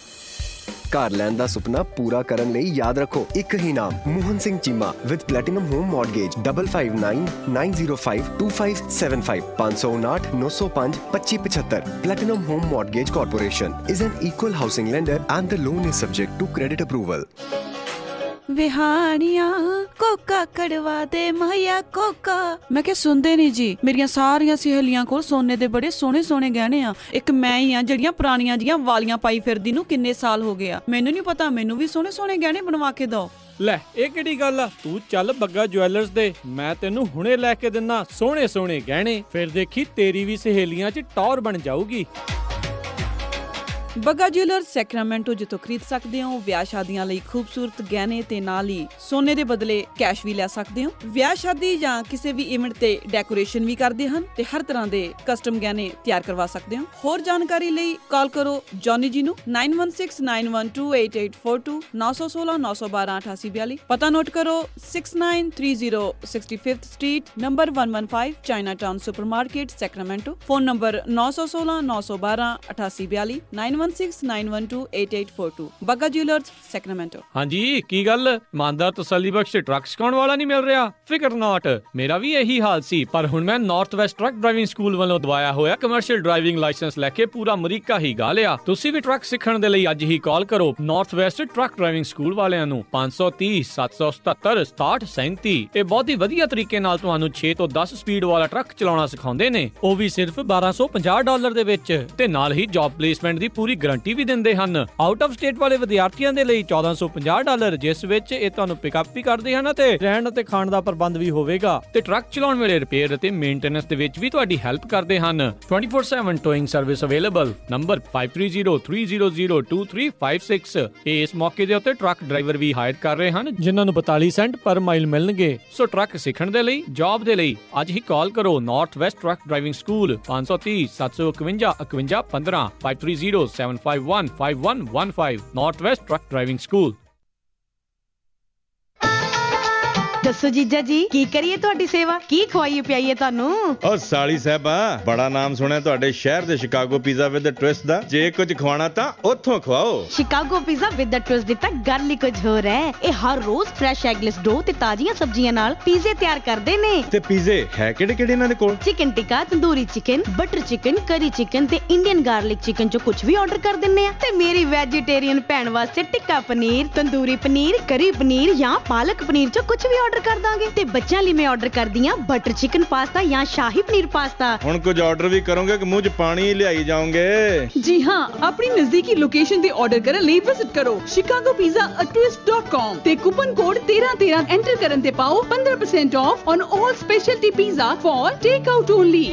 ਘਰ ਲੈਣ ਦਾ ਸੁਪਨਾ ਪੂਰਾ ਕਰਨ ਲਈ ਯਾਦ ਰੱਖੋ ਇੱਕ ਹੀ ਨਾਮ, Mohan Singh Cheema with platinum home mortgage 5599052575 559-905-2575। Platinum Home Mortgage Corporation is an equal housing lender and the loan is subject to credit approval. ਵਿਹਾਣੀਆਂ ਕੋਕਾ ਕੜਵਾ ਦੇ ਮਾਇਆ ਕੋਕਾ। ਮੈਂ ਕਿਹਾ ਸੁਣਦੇ ਨਹੀਂ ਜੀ, ਮੇਰੀਆਂ ਸਾਰੀਆਂ ਸਹੇਲੀਆਂ ਕੋਲ ਸੋਨੇ ਦੇ ਬੜੇ ਸੋਹਣੇ ਸੋਹਣੇ ਗਹਿਣੇ ਆ, ਇੱਕ ਮੈਂ ਹੀ ਆ ਜਿਹੜੀਆਂ ਪੁਰਾਣੀਆਂ ਜੀਆਂ ਵਾਲੀਆਂ ਪਾਈ ਫਿਰਦੀ ਨੂੰ ਕਿੰਨੇ ਸਾਲ ਹੋ ਗਏ ਆ। ਮੈਨੂੰ ਨਹੀਂ ਪਤਾ, ਮੈਨੂੰ ਵੀ ਸੋਹਣੇ ਸੋਹਣੇ ਗਹਿਣੇ ਬਣਵਾ ਕੇ ਦਿਓ। ਲੈ ਇਹ ਕਿਹੜੀ ਗੱਲ ਆ? ਤੂੰ ਚੱਲ ਬੱਗਾ ਜੁਐਲਰਸ ਦੇ, ਮੈਂ ਤੈਨੂੰ ਹੁਣੇ ਲੈ ਕੇ ਦਿੰਨਾ ਸੋਹਣੇ ਸੋਹਣੇ ਗਹਿਣੇ, ਫਿਰ ਦੇਖੀ ਤੇਰੀ ਵੀ ਸਹੇਲੀਆਂ 'ਚ ਟੌਰ ਬਣ ਜਾਊਗੀ। ਬੱਗਾ ਜੁਐਲਰਸ ਸੈਕਰਾਮੈਂਟੋ, ਜਿੱਥੋਂ ਖਰੀਦ ਸਕਦੇ ਹੋ ਵਿਆਹ ਸ਼ਾਦੀਆਂ ਲਈ ਖੂਬਸੂਰਤ ਗਹਿਣੇ ਤੇ ਨਾਲ ਹੀ ਸੋਨੇ ਦੇ ਬਦਲੇ ਕੈਸ਼ ਵੀ ਲੈ ਸਕਦੇ ਹੋ। ਵਿਆਹ ਸ਼ਾਦੀ ਜਾਂ ਕਿਸੇ ਵੀ ਇਵੈਂਟ ਤੇ ਡੈਕੋਰੇਸ਼ਨ ਵੀ ਕਰਦੇ ਹਨ ਤੇ ਹਰ ਤਰ੍ਹਾਂ ਦੇ ਕਸਟਮ ਗਹਿਣੇ ਤਿਆਰ ਕਰਵਾ ਸਕਦੇ ਹੋ। ਹੋਰ ਜਾਣਕਾਰੀ ਲਈ ਕਾਲ ਕਰੋ ਜੌਨੀ ਜੀ ਨੂੰ 9169128842 916-912-8842। ਪਤਾ ਨੋਟ ਕਰੋ 6930 65th street number 115 China town supermarket Sacramento. Phone number 916-912-8842 91 7691288842 Bagga Jewelers, Sacramento। ਹਾਂਜੀ ਕੀ ਗੱਲ ਇਮਾਨਦਾਰ ਤਸੱਲੀ ਬਖਸ਼ ਟਰੱਕ ਸਿਖਾਉਣ ਵਾਲਾ ਨਹੀਂ ਮਿਲ ਰਿਹਾ? ਫਿਕਰ ਨਾਟ, ਮੇਰਾ ਵੀ ਇਹੀ ਹਾਲ ਸੀ, ਪਰ ਹੁਣ ਮੈਂ north West truck driving school ਵੱਲੋਂ ਦਵਾਇਆ ਹੋਇਆ ਕਮਰਸ਼ੀਅਲ ਡਰਾਈਵਿੰਗ ਲਾਇਸੈਂਸ ਲੈ ਕੇ ਪੂਰਾ ਅਮਰੀਕਾ ਹੀ ਗਾ ਲਿਆ। ਤੁਸੀਂ ਵੀ ਟਰੱਕ ਸਿੱਖਣ ਦੇ ਲਈ ਅੱਜ ਹੀ ਕਾਲ ਕਰੋ north West truck driving school ਵਾਲਿਆਂ ਨੂੰ 530 777 6737। ਇਹ ਬਹੁਤ ਹੀ ਵਧੀਆ ਤਰੀਕੇ ਨਾਲ ਤੁਹਾਨੂੰ 6 ਤੋਂ 10 ਸਪੀਡ ਵਾਲਾ ਟਰੱਕ ਚਲਾਉਣਾ ਸਿਖਾਉਂਦੇ ਨੇ, ਉਹ ਵੀ ਸਿਰਫ $1250 ਦੇ ਵਿੱਚ, ਤੇ ਨਾਲ ਹੀ ਜੌਬ ਪਲੇਸਮੈਂਟ ਦੀ ਪੂਰੀ ਗਾਰੰਟੀ ਵੀ ਦਿੰਦੇ ਹਨ। ਆਊਟ ਆਫ ਸਟੇਟ ਵਾਲੇ ਵਿਦਿਆਰਥੀਆਂ ਦੇ ਲਈ $1450, ਜਿਸ ਵਿੱਚ ਇਹ ਤੁਹਾਨੂੰ ਪਿਕਅਪ ਵੀ ਕਰਦੇ ਹਨ ਤੇ ਰਹਿਣ ਅਤੇ ਖਾਣ ਦਾ ਪ੍ਰਬੰਧ ਵੀ ਹੋਵੇਗਾ, ਤੇ ਟਰੱਕ ਚਲਾਉਣ ਵੇਲੇ ਰਿਪੇਅਰ ਅਤੇ ਮੇਨਟੇਨੈਂਸ ਦੇ ਵਿੱਚ ਵੀ ਤੁਹਾਡੀ ਹੈਲਪ ਕਰਦੇ ਹਨ। 24/7 ਟੋਇੰਗ ਸਰਵਿਸ ਅਵੇਲੇਬਲ। ਨੰਬਰ 5303002356। ਇਸ ਮੌਕੇ ਦੇ ਉੱਤੇ ਟਰੱਕ ਡਰਾਈਵਰ ਵੀ ਹਾਇਰ ਕਰ ਰਹੇ ਹਨ ਜਿਨ੍ਹਾਂ ਨੂੰ 42 ਸੈਂਟ ਪਰ ਮਾਈਲ ਮਿਲਣਗੇ। ਸੋ ਟਰੱਕ ਸਿੱਖਣ ਦੇ ਲਈ, ਜੌਬ ਦੇ ਲਈ ਅੱਜ ਹੀ ਕਾਲ ਕਰੋ north West truck driving school 530 751 51 15 530 751 5115 north West truck driving school. ਦੱਸੋ ਜੀਜਾ ਜੀ ਕੀ ਕਰੀਏ ਤੁਹਾਡੀ ਸੇਵਾ, ਕੀ ਖਵਾਈਏ ਪਿਆਈਏ ਤੁਹਾਨੂੰ? ਓ ਸਾਲੀ ਸਾਹਿਬਾ, ਬੜਾ ਨਾਮ ਸੁਣਿਆ ਤੁਹਾਡੇ ਸ਼ਹਿਰ ਦੇ ਸ਼ਿਕਾਗੋ ਪੀਜ਼ਾ ਵਿਦ ਟਵਿਸਟ ਦਾ। ਜੇ ਕੁਝ ਖਵਾਣਾ ਤਾਂ ਉੱਥੋਂ ਖਵਾਓ। ਸ਼ਿਕਾਗੋ ਪੀਜ਼ਾ ਵਿਦ ਟਵਿਸਟ ਦੀ ਤਾਂ ਗੱਲ ਹੀ ਕੁਝ ਹੋਰ ਹੈ। ਇਹ ਹਰ ਰੋਜ਼ ਫਰੈਸ਼ ਐਗਲੈਸ ਡੋ ਤੇ ਤਾਜ਼ੀਆਂ ਸਬਜ਼ੀਆਂ ਨਾਲ ਪੀਜ਼ੇ ਤਿਆਰ ਕਰਦੇ ਨੇ। ਤੇ ਪੀਜ਼ੇ ਹੈ ਕਿਹੜੇ ਇਹਨਾਂ ਦੇ ਕੋਲ? ਚਿਕਨ ਟਿੱਕਾ, ਤੰਦੂਰੀ ਚਿਕਨ, ਬਟਰ ਚਿਕਨ, ਕਰੀ ਚਿਕਨ ਤੇ ਇੰਡੀਅਨ ਗਾਰਲਿਕ ਚਿਕਨ ਚੋਂ ਕੁਝ ਵੀ ਆਰਡਰ ਕਰ ਦਿੰਨੇ ਆ। ਤੇ ਮੇਰੀ ਵੈਜੀਟੇਰੀਅਨ ਭੈਣ ਵਾਸਤੇ ਟਿੱਕਾ ਪਨੀਰ, ਤੰਦੂਰੀ ਪਨੀਰ, ਕਰੀ ਪਨੀਰ ਜਾਂ ਪਾਲਕ ਪਨੀਰ ਚੋਂ ਕੁਝ ਵੀ ਆਰਡਰ ਕਰ ਦਾਂਗੇ। ਤੇ ਬੱਚਿਆਂ ਲਈ ਮੈਂ ਆਰਡਰ ਕਰਦੀ ਆ ਬਟਰ ਚਿਕਨ ਪਾਸਤਾ ਜਾਂ ਸ਼ਾਹੀ ਪਨੀਰ ਪਾਸਤਾ। ਹੁਣ ਕੁਝ ਆਰਡਰ ਵੀ ਕਰੋਗੇ ਕਿ ਮੂੰਹ 'ਚ ਪਾਣੀ ਲਿਆਈ ਜਾਓਗੇ? ਜੀ ਹਾਂ, ਆਪਣੀ ਨਜ਼ਦੀਕੀ ਲੋਕੇਸ਼ਨ ਤੇ ਆਰਡਰ ਕਰਨ ਲਈ ਵਿਜ਼ਿਟ ਕਰੋ chicagopizza@twist.com ਤੇ ਕੂਪਨ ਕੋਡ 1313 ਐਂਟਰ ਕਰਨ ਤੇ ਪਾਓ 15% off on all specialty pizza for take out only.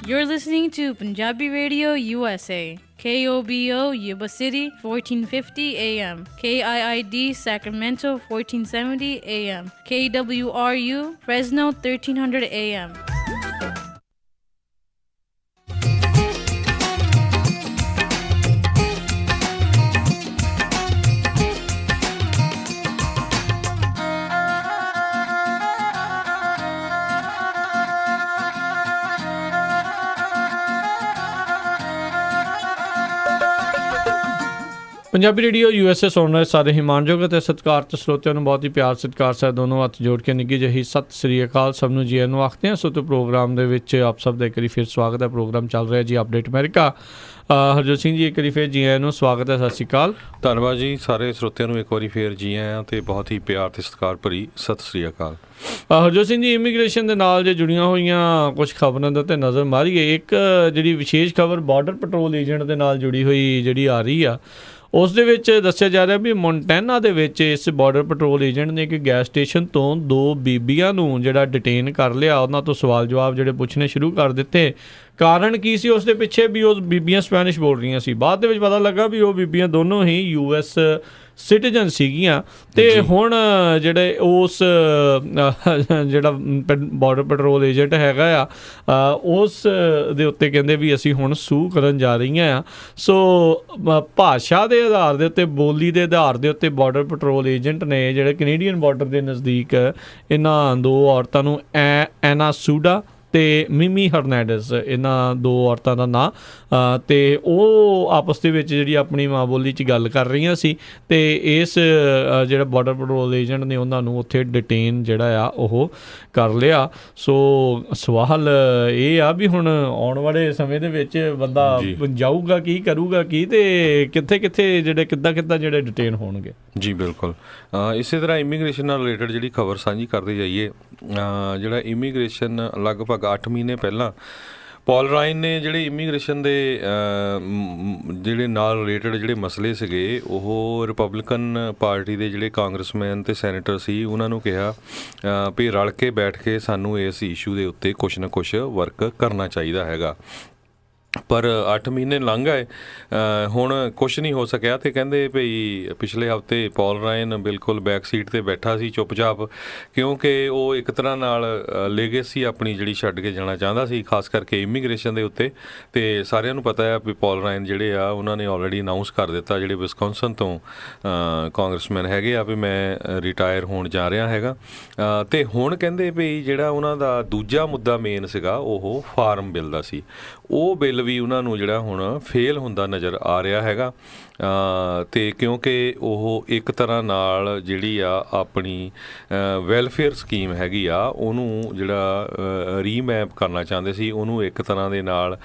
You're listening to Punjabi Radio USA, KOBO Yuba City 1450 AM, KIID Sacramento 1470 AM, KWRU Fresno 1300 AM. Punjabi radio USA ਸੁਣ ਰਹੇ ਸਾਰੇ ਹੀ ਮਾਣਯੋਗ ਅਤੇ ਸਤਿਕਾਰਤ ਸਰੋਤਿਆਂ ਨੂੰ ਬਹੁਤ ਹੀ ਪਿਆਰ ਸਤਿਕਾਰ ਸਹਿਤ ਦੋਨੋਂ ਹੱਥ ਜੋੜ ਕੇ ਨਿੱਘੀ ਜਿਹੀ ਸਤਿ ਸ੍ਰੀ ਅਕਾਲ ਸਭ ਨੂੰ ਜੀ ਆਇਆਂ ਨੂੰ ਆਖਦੇ ਹਾਂ। ਸੋ ਤੇ ਪ੍ਰੋਗਰਾਮ ਦੇ ਵਿੱਚ ਆਪ ਸਭ ਦਾ ਇੱਕ ਵਾਰੀ ਫਿਰ ਸਵਾਗਤ ਹੈ। ਪ੍ਰੋਗਰਾਮ ਚੱਲ ਰਿਹਾ ਜੀ ਅਪਡੇਟ ਅਮਰੀਕਾ। ਹਰਜੋਤ ਸਿੰਘ ਜੀ ਇੱਕ ਵਾਰੀ ਫਿਰ ਜੀ ਆਇਆਂ ਨੂੰ ਸਵਾਗਤ ਹੈ। ਸਤਿ ਸ਼੍ਰੀ ਅਕਾਲ। ਧੰਨਵਾਦ ਜੀ, ਸਾਰੇ ਸਰੋਤਿਆਂ ਨੂੰ ਇੱਕ ਵਾਰੀ ਫਿਰ ਜੀ ਆਇਆਂ ਤੇ ਬਹੁਤ ਹੀ ਪਿਆਰ ਤੇ ਸਤਿਕਾਰ ਭਰੀ ਸਤਿ ਸ੍ਰੀ ਅਕਾਲ। ਹਰਜੋਤ ਸਿੰਘ ਜੀ, ਇਮੀਗ੍ਰੇਸ਼ਨ ਦੇ ਨਾਲ ਜੇ ਜੁੜੀਆਂ ਹੋਈਆਂ ਕੁਝ ਖਬਰਾਂ ਦੇ ਉੱਤੇ ਨਜ਼ਰ ਮਾਰੀਏ। ਇੱਕ ਜਿਹੜੀ ਵਿਸ਼ੇਸ਼ ਖਬਰ ਬਾਰਡਰ ਪੈਟਰੋਲ ਏਜੰਟ ਦੇ ਨਾਲ ਜੁੜੀ ਹੋਈ ਜਿਹੜੀ ਆ ਰਹੀ ਆ, ਉਸ ਦੇ ਵਿੱਚ ਦੱਸਿਆ ਜਾ ਰਿਹਾ ਵੀ ਮੋਂਟੈਨਾ ਦੇ ਵਿੱਚ ਇਸ ਬਾਰਡਰ ਪੈਟਰੋਲ ਏਜੰਟ ਨੇ ਇੱਕ ਗੈਸ ਸਟੇਸ਼ਨ ਤੋਂ 2 ਬੀਬੀਆਂ ਨੂੰ ਜਿਹੜਾ ਡਿਟੇਨ ਕਰ ਲਿਆ। ਉਹਨਾਂ ਤੋਂ ਸਵਾਲ ਜਵਾਬ ਜਿਹੜੇ ਪੁੱਛਣੇ ਸ਼ੁਰੂ ਕਰ ਦਿੱਤੇ। ਕਾਰਨ ਕੀ ਸੀ ਉਸ ਦੇ ਪਿੱਛੇ? ਵੀ ਉਹ ਬੀਬੀਆਂ ਸਪੈਨਿਸ਼ ਬੋਲ ਰਹੀਆਂ ਸੀ। ਬਾਅਦ ਦੇ ਵਿੱਚ ਪਤਾ ਲੱਗਾ ਵੀ ਉਹ ਬੀਬੀਆਂ ਦੋਨੋਂ ਹੀ US ਸਿਟੀਜ਼ਨ ਸੀਗੀਆਂ। ਤੇ ਹੁਣ ਜਿਹੜੇ ਉਸ ਜਿਹੜਾ ਬਾਰਡਰ ਪੈਟਰੋਲ ਏਜੰਟ ਹੈਗਾ ਆ, ਉਸ ਦੇ ਉੱਤੇ ਕਹਿੰਦੇ ਵੀ ਅਸੀਂ ਹੁਣ ਸੂ ਕਰਨ ਜਾ ਰਹੀਆਂ ਆ। ਸੋ ਭਾਸ਼ਾ ਦੇ ਆਧਾਰ ਦੇ ਉੱਤੇ, ਬੋਲੀ ਦੇ ਆਧਾਰ ਦੇ ਉੱਤੇ ਬਾਰਡਰ ਪੈਟਰੋਲ ਏਜੰਟ ਨੇ ਜਿਹੜੇ ਕੈਨੇਡੀਅਨ ਬਾਰਡਰ ਦੇ ਨਜ਼ਦੀਕ ਇਹਨਾਂ 2 ਔਰਤਾਂ ਨੂੰ ਐਨਾ ਸੂਡਾ ਤੇ ਮਿਮੀ ਹਰਨੈਂਡਜ਼, ਇਹਨਾਂ 2 ਔਰਤਾਂ ਦਾ ਨਾਂ, ਤੇ ਉਹ ਆਪਸ ਦੇ ਵਿੱਚ ਜਿਹੜੀ ਆਪਣੀ ਮਾਂ ਬੋਲੀ 'ਚ ਗੱਲ ਕਰ ਰਹੀਆਂ ਸੀ। ਤੇ ਇਸ ਜਿਹੜਾ ਬਾਰਡਰ ਪੈਟਰੋਲ ਏਜੰਟ ਨੇ ਉਹਨਾਂ ਨੂੰ ਉੱਥੇ ਡਿਟੇਨ ਜਿਹੜਾ ਆ ਉਹ ਕਰ ਲਿਆ। ਸੋ ਸਵਾਲ ਇਹ ਆ ਵੀ ਹੁਣ ਆਉਣ ਵਾਲੇ ਸਮੇਂ ਦੇ ਵਿੱਚ ਬੰਦਾ ਜਾਊਗਾ ਕੀ, ਕਰੂਗਾ ਕੀ, ਤੇ ਕਿੱਥੇ ਕਿੱਥੇ ਜਿਹੜੇ ਕਿੱਦਾਂ ਜਿਹੜੇ ਡਿਟੇਨ ਹੋਣਗੇ। ਜੀ ਬਿਲਕੁਲ, ਇਸੇ ਤਰ੍ਹਾਂ ਇਮੀਗ੍ਰੇਸ਼ਨ ਨਾਲ ਰਿਲੇਟਡ ਜਿਹੜੀ ਖਬਰ ਸਾਂਝੀ ਕਰਦੇ ਜਾਈਏ। ਜਿਹੜਾ ਇਮੀਗ੍ਰੇਸ਼ਨ ਲਗਭਗ 8 ਮਹੀਨੇ ਪਹਿਲਾਂ ਪੌਲ ਰਾਇਨ ਨੇ ਜਿਹੜੇ ਇਮੀਗ੍ਰੇਸ਼ਨ ਦੇ ਜਿਹੜੇ ਨਾਲ ਰਿਲੇਟਡ ਜਿਹੜੇ ਮਸਲੇ ਸੀਗੇ, ਉਹ ਰਿਪਬਲਿਕਨ ਪਾਰਟੀ ਦੇ ਜਿਹੜੇ ਕਾਂਗਰਸਮੈਨ ਅਤੇ ਸੈਨੇਟਰ ਸੀ ਉਹਨਾਂ ਨੂੰ ਕਿਹਾ ਵੀ ਰਲ ਕੇ ਬੈਠ ਕੇ ਸਾਨੂੰ ਇਸ ਇਸ਼ੂ ਦੇ ਉੱਤੇ ਕੁਛ ਨਾ ਕੁਛ ਵਰਕ ਕਰਨਾ ਚਾਹੀਦਾ ਹੈਗਾ। ਪਰ 8 ਮਹੀਨੇ ਲੰਘ ਗਏ, ਹੁਣ ਕੁਛ ਨਹੀਂ ਹੋ ਸਕਿਆ। ਅਤੇ ਕਹਿੰਦੇ ਭਈ ਪਿਛਲੇ ਹਫ਼ਤੇ ਪੌਲ ਰਾਇਨ ਬਿਲਕੁਲ ਬੈਕ ਸੀਟ 'ਤੇ ਬੈਠਾ ਸੀ ਚੁੱਪ-ਚਾਪ, ਕਿਉਂਕਿ ਉਹ ਇੱਕ ਤਰ੍ਹਾਂ ਨਾਲ ਲੈਗੇਸੀ ਆਪਣੀ ਜਿਹੜੀ ਛੱਡ ਕੇ ਜਾਣਾ ਚਾਹੁੰਦਾ ਸੀ, ਖਾਸ ਕਰਕੇ ਇਮੀਗ੍ਰੇਸ਼ਨ ਦੇ ਉੱਤੇ। ਅਤੇ ਸਾਰਿਆਂ ਨੂੰ ਪਤਾ ਹੈ ਵੀ ਪੌਲ ਰਾਇਨ ਜਿਹੜੇ ਆ ਉਹਨਾਂ ਨੇ ਆਲਰੇਡੀ ਅਨਾਊਂਸ ਕਰ ਦਿੱਤਾ, ਜਿਹੜੇ ਵਿਸਕੌਨਸਨ ਤੋਂ ਕਾਂਗਰਸਮੈਨ ਹੈਗੇ ਆ, ਵੀ ਮੈਂ ਰਿਟਾਇਰ ਹੋਣ ਜਾ ਰਿਹਾ ਹੈਗਾ। ਅਤੇ ਹੁਣ ਕਹਿੰਦੇ ਵੀ ਜਿਹੜਾ ਉਹਨਾਂ ਦਾ ਦੂਜਾ ਮੁੱਦਾ ਮੇਨ ਸੀਗਾ ਉਹ ਫਾਰਮ ਬਿੱਲ ਦਾ ਸੀ। ਉਹ ਬਿੱਲ ਵੀ ਉਹਨਾਂ ਨੂੰ ਜਿਹੜਾ ਹੁਣ ਫੇਲ ਹੁੰਦਾ ਨਜ਼ਰ ਆ ਰਿਹਾ ਹੈਗਾ। ਅਤੇ ਕਿਉਂਕਿ ਉਹ ਇੱਕ ਤਰ੍ਹਾਂ ਨਾਲ ਜਿਹੜੀ ਆ ਆਪਣੀ ਵੈਲਫੇਅਰ ਸਕੀਮ ਹੈਗੀ ਆ ਉਹਨੂੰ ਜਿਹੜਾ ਰੀਮੈਪ ਕਰਨਾ ਚਾਹੁੰਦੇ ਸੀ, ਉਹਨੂੰ ਇੱਕ ਤਰ੍ਹਾਂ ਦੇ ਨਾਲ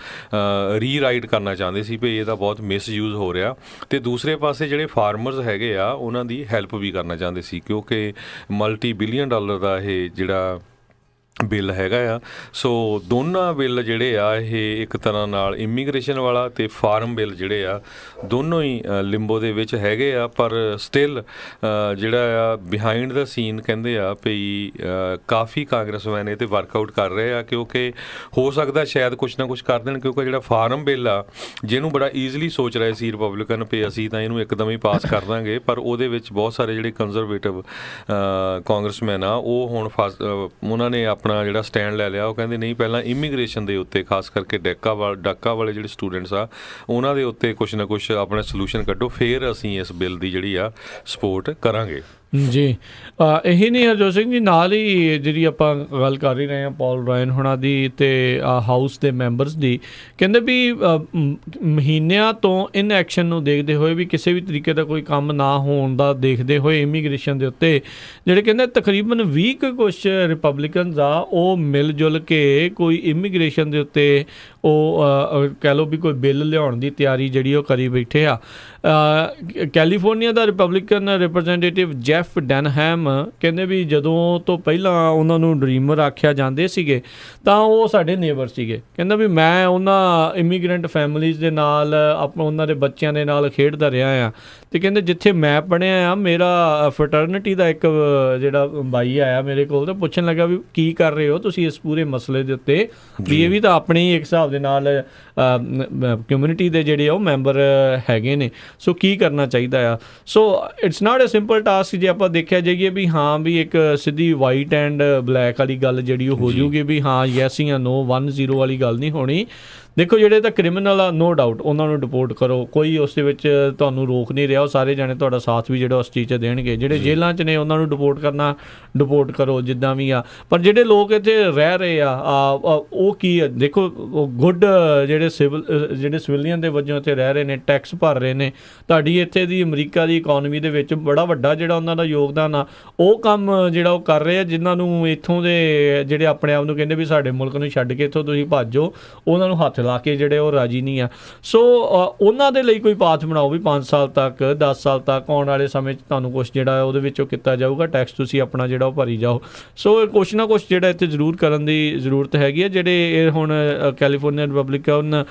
ਰੀਰਾਈਟ ਕਰਨਾ ਚਾਹੁੰਦੇ ਸੀ ਵੀ ਇਹਦਾ ਬਹੁਤ ਮਿਸਯੂਜ਼ ਹੋ ਰਿਹਾ। ਅਤੇ ਦੂਸਰੇ ਪਾਸੇ ਜਿਹੜੇ ਫਾਰਮਰਸ ਹੈਗੇ ਆ ਉਹਨਾਂ ਦੀ ਹੈਲਪ ਵੀ ਕਰਨਾ ਚਾਹੁੰਦੇ ਸੀ, ਕਿਉਂਕਿ $multi-billion ਦਾ ਇਹ ਜਿਹੜਾ ਬਿੱਲ ਹੈਗਾ ਆ। ਸੋ ਦੋਨਾਂ ਬਿੱਲ ਜਿਹੜੇ ਆ ਇਹ ਇੱਕ ਤਰ੍ਹਾਂ ਨਾਲ ਇਮੀਗ੍ਰੇਸ਼ਨ ਵਾਲਾ ਅਤੇ ਫਾਰਮ ਬਿੱਲ ਜਿਹੜੇ ਆ ਦੋਨੋਂ ਹੀ ਲਿੰਬੋ ਦੇ ਵਿੱਚ ਹੈਗੇ ਆ। ਪਰ ਸਟਿਲ ਜਿਹੜਾ ਆ ਬਿਹਾਈਂਡ ਦਾ ਸੀਨ ਕਹਿੰਦੇ ਆ ਵੀ ਕਾਫੀ ਕਾਂਗਰਸਮੈਨ ਇਹ 'ਤੇ ਵਰਕਆਊਟ ਕਰ ਰਹੇ ਆ, ਕਿਉਂਕਿ ਹੋ ਸਕਦਾ ਸ਼ਾਇਦ ਕੁਛ ਨਾ ਕੁਛ ਕਰ ਦੇਣ। ਕਿਉਂਕਿ ਜਿਹੜਾ ਫਾਰਮ ਬਿੱਲ ਆ ਜਿਹਨੂੰ ਬੜਾ ਈਜ਼ਲੀ ਸੋਚ ਰਹੇ ਸੀ ਰਿਪਬਲਿਕਨ ਵੀ ਅਸੀਂ ਤਾਂ ਇਹਨੂੰ ਇੱਕਦਮ ਹੀ ਪਾਸ ਕਰ ਦਾਂਗੇ, ਪਰ ਉਹਦੇ ਵਿੱਚ ਬਹੁਤ ਸਾਰੇ ਜਿਹੜੇ ਕੰਜ਼ਰਵੇਟਿਵ ਕਾਂਗਰਸਮੈਨ ਆ ਉਹ ਹੁਣ ਉਹਨਾਂ ਨੇ ਆਪਣਾ ਜਿਹੜਾ ਸਟੈਂਡ ਲੈ ਲਿਆ। ਉਹ ਕਹਿੰਦੇ ਨਹੀਂ, ਪਹਿਲਾਂ ਇਮੀਗ੍ਰੇਸ਼ਨ ਦੇ ਉੱਤੇ ਖਾਸ ਕਰਕੇ ਡਾਕਾ ਵਾਲੇ ਜਿਹੜੇ ਸਟੂਡੈਂਟਸ ਆ ਉਹਨਾਂ ਦੇ ਉੱਤੇ ਕੁਛ ਨਾ ਕੁਛ ਆਪਣਾ ਸੋਲੂਸ਼ਨ ਕੱਢੋ, ਫਿਰ ਅਸੀਂ ਇਸ ਬਿੱਲ ਦੀ ਜਿਹੜੀ ਆ ਸਪੋਰਟ ਕਰਾਂਗੇ। ਜੀ ਇਹੀ ਨਹੀਂ ਹਰਜੋਤ ਸਿੰਘ ਜੀ, ਨਾਲ ਹੀ ਜਿਹੜੀ ਆਪਾਂ ਗੱਲ ਕਰ ਹੀ ਰਹੇ ਹਾਂ ਪੌਲ ਰਾਇਨ ਹੋਣਾ ਦੀ ਅਤੇ ਹਾਊਸ ਦੇ ਮੈਂਬਰਸ ਦੀ, ਕਹਿੰਦੇ ਵੀ ਮਹੀਨਿਆਂ ਤੋਂ ਇਨ ਐਕਸ਼ਨ ਨੂੰ ਦੇਖਦੇ ਹੋਏ ਵੀ ਕਿਸੇ ਵੀ ਤਰੀਕੇ ਦਾ ਕੋਈ ਕੰਮ ਨਾ ਹੋਣ ਦਾ ਦੇਖਦੇ ਹੋਏ ਇਮੀਗ੍ਰੇਸ਼ਨ ਦੇ ਉੱਤੇ ਜਿਹੜੇ ਕਹਿੰਦੇ ਤਕਰੀਬਨ 20 ਕੁਛ ਰਿਪਬਲਿਕਨਸ ਆ ਉਹ ਮਿਲ ਜੁਲ ਕੇ ਕੋਈ ਇਮੀਗ੍ਰੇਸ਼ਨ ਦੇ ਉੱਤੇ ਉਹ ਕਹਿ ਲਓ ਵੀ ਕੋਈ ਬਿੱਲ ਲਿਆਉਣ ਦੀ ਤਿਆਰੀ ਜਿਹੜੀ ਉਹ ਕਰੀ ਬੈਠੇ ਆ। ਕੈਲੀਫੋਰਨੀਆ ਦਾ ਰਿਪਬਲਿਕਨ ਰਿਪਰੈਜ਼ੈਂਟੇਟਿਵ ਜੈਫ ਡੈਨਹੈਮ ਕਹਿੰਦੇ ਵੀ ਜਦੋਂ ਤੋਂ ਪਹਿਲਾਂ ਉਹਨਾਂ ਨੂੰ ਡਰੀਮਰ ਆਖਿਆ ਜਾਂਦੇ ਸੀਗੇ ਤਾਂ ਉਹ ਸਾਡੇ ਨੇਬਰ ਸੀਗੇ। ਕਹਿੰਦਾ ਵੀ ਮੈਂ ਉਹਨਾਂ ਇਮੀਗ੍ਰੈਂਟ ਫੈਮਲੀਜ਼ ਦੇ ਨਾਲ ਉਹਨਾਂ ਦੇ ਬੱਚਿਆਂ ਦੇ ਨਾਲ ਖੇਡਦਾ ਰਿਹਾ ਆ। ਅਤੇ ਕਹਿੰਦੇ ਜਿੱਥੇ ਮੈਂ ਪੜ੍ਹਿਆ ਆ ਮੇਰਾ ਫਰਟਰਨਿਟੀ ਦਾ ਇੱਕ ਜਿਹੜਾ ਬਾਈ ਆਇਆ ਮੇਰੇ ਕੋਲ ਤਾਂ ਪੁੱਛਣ ਲੱਗਾ ਵੀ ਕੀ ਕਰ ਰਹੇ ਹੋ ਤੁਸੀਂ ਇਸ ਪੂਰੇ ਮਸਲੇ ਦੇ ਉੱਤੇ, ਵੀ ਇਹ ਵੀ ਤਾਂ ਆਪਣੀ ਇੱਕ ਹਿਸਾਬ ਦੇ ਨਾਲ ਕਮਿਊਨਿਟੀ ਦੇ ਜਿਹੜੇ ਉਹ ਮੈਂਬਰ ਹੈਗੇ ਨੇ, ਸੋ ਕੀ ਕਰਨਾ ਚਾਹੀਦਾ ਆ। So it's not a simple task ਜੇ ਆਪਾਂ ਦੇਖਿਆ ਜਾਈਏ ਵੀ ਹਾਂ ਵੀ ਇੱਕ ਸਿੱਧੀ ਵਾਈਟ ਐਂਡ ਬਲੈਕ ਵਾਲੀ ਗੱਲ ਜਿਹੜੀ ਉਹ ਹੋ ਜੂਗੀ ਵੀ ਹਾਂ ਯੈਸ ਜਾਂ ਨੋ 1-0 ਵਾਲੀ ਗੱਲ ਨਹੀਂ ਹੋਣੀ। ਦੇਖੋ ਜਿਹੜੇ ਤਾਂ ਕ੍ਰਿਮੀਨਲ ਆ ਨੋ ਡਾਊਟ ਉਹਨਾਂ ਨੂੰ ਡਿਪੋਰਟ ਕਰੋ, ਕੋਈ ਉਸ ਦੇ ਵਿੱਚ ਤੁਹਾਨੂੰ ਰੋਕ ਨਹੀਂ ਰਿਹਾ, ਉਹ ਸਾਰੇ ਜਾਣੇ ਤੁਹਾਡਾ ਸਾਥ ਵੀ ਜਿਹੜਾ ਉਸ ਚੀਜ਼ 'ਚ ਦੇਣਗੇ। ਜਿਹੜੇ ਜੇਲ੍ਹਾਂ 'ਚ ਨੇ ਉਹਨਾਂ ਨੂੰ ਡਿਪੋਰਟ ਕਰੋ ਜਿੱਦਾਂ ਵੀ ਆ। ਪਰ ਜਿਹੜੇ ਲੋਕ ਇੱਥੇ ਰਹਿ ਰਹੇ ਆ ਉਹ ਕੀ ਆ, ਦੇਖੋ ਗੁੱਡ ਜਿਹੜੇ ਸਿਵਿਲੀਅਨ ਦੇ ਵਜੋਂ ਇੱਥੇ ਰਹਿ ਰਹੇ ਨੇ, ਟੈਕਸ ਭਰ ਰਹੇ ਨੇ, ਤੁਹਾਡੀ ਇੱਥੇ ਦੀ ਅਮਰੀਕਾ ਦੀ ਇਕੋਨਮੀ ਦੇ ਵਿੱਚ ਬੜਾ ਵੱਡਾ ਜਿਹੜਾ ਉਹਨਾਂ ਦਾ ਯੋਗਦਾਨ ਆ, ਉਹ ਕੰਮ ਜਿਹੜਾ ਉਹ ਕਰ ਰਹੇ ਆ। ਜਿਨ੍ਹਾਂ ਨੂੰ ਇੱਥੋਂ ਦੇ ਜਿਹੜੇ ਆਪਣੇ ਆਪ ਨੂੰ ਕਹਿੰਦੇ ਵੀ ਸਾਡੇ ਮੁਲਕ ਨੂੰ ਛੱਡ ਕੇ ਇੱਥੋਂ ਤੁਸੀਂ ਭੱਜੋ, ਉਹਨਾਂ ਨੂੰ ਹੱਥ ਲਾ ਕੇ ਜਿਹੜੇ ਉਹ ਰਾਜੀ ਨਹੀਂ ਆ। ਸੋ ਉਹਨਾਂ ਦੇ ਲਈ ਕੋਈ ਪਾਥ ਬਣਾਓ ਵੀ 5 ਸਾਲ ਤੱਕ 10 ਸਾਲ ਤੱਕ ਆਉਣ ਵਾਲੇ ਸਮੇਂ 'ਚ ਤੁਹਾਨੂੰ ਕੁਛ ਜਿਹੜਾ ਉਹਦੇ ਵਿੱਚੋਂ ਕੀਤਾ ਜਾਊਗਾ, ਟੈਕਸ ਤੁਸੀਂ ਆਪਣਾ ਜਿਹੜਾ ਉਹ ਭਰੀ ਜਾਓ। ਸੋ ਕੁਛ ਨਾ ਕੁਛ ਜਿਹੜਾ ਇੱਥੇ ਜ਼ਰੂਰ ਕਰਨ ਦੀ ਜ਼ਰੂਰਤ ਹੈਗੀ ਹੈ। ਜਿਹੜੇ ਇਹ ਹੁਣ ਕੈਲੀਫੋਰਨੀਆ ਰਿਪਬਲਿਕਨ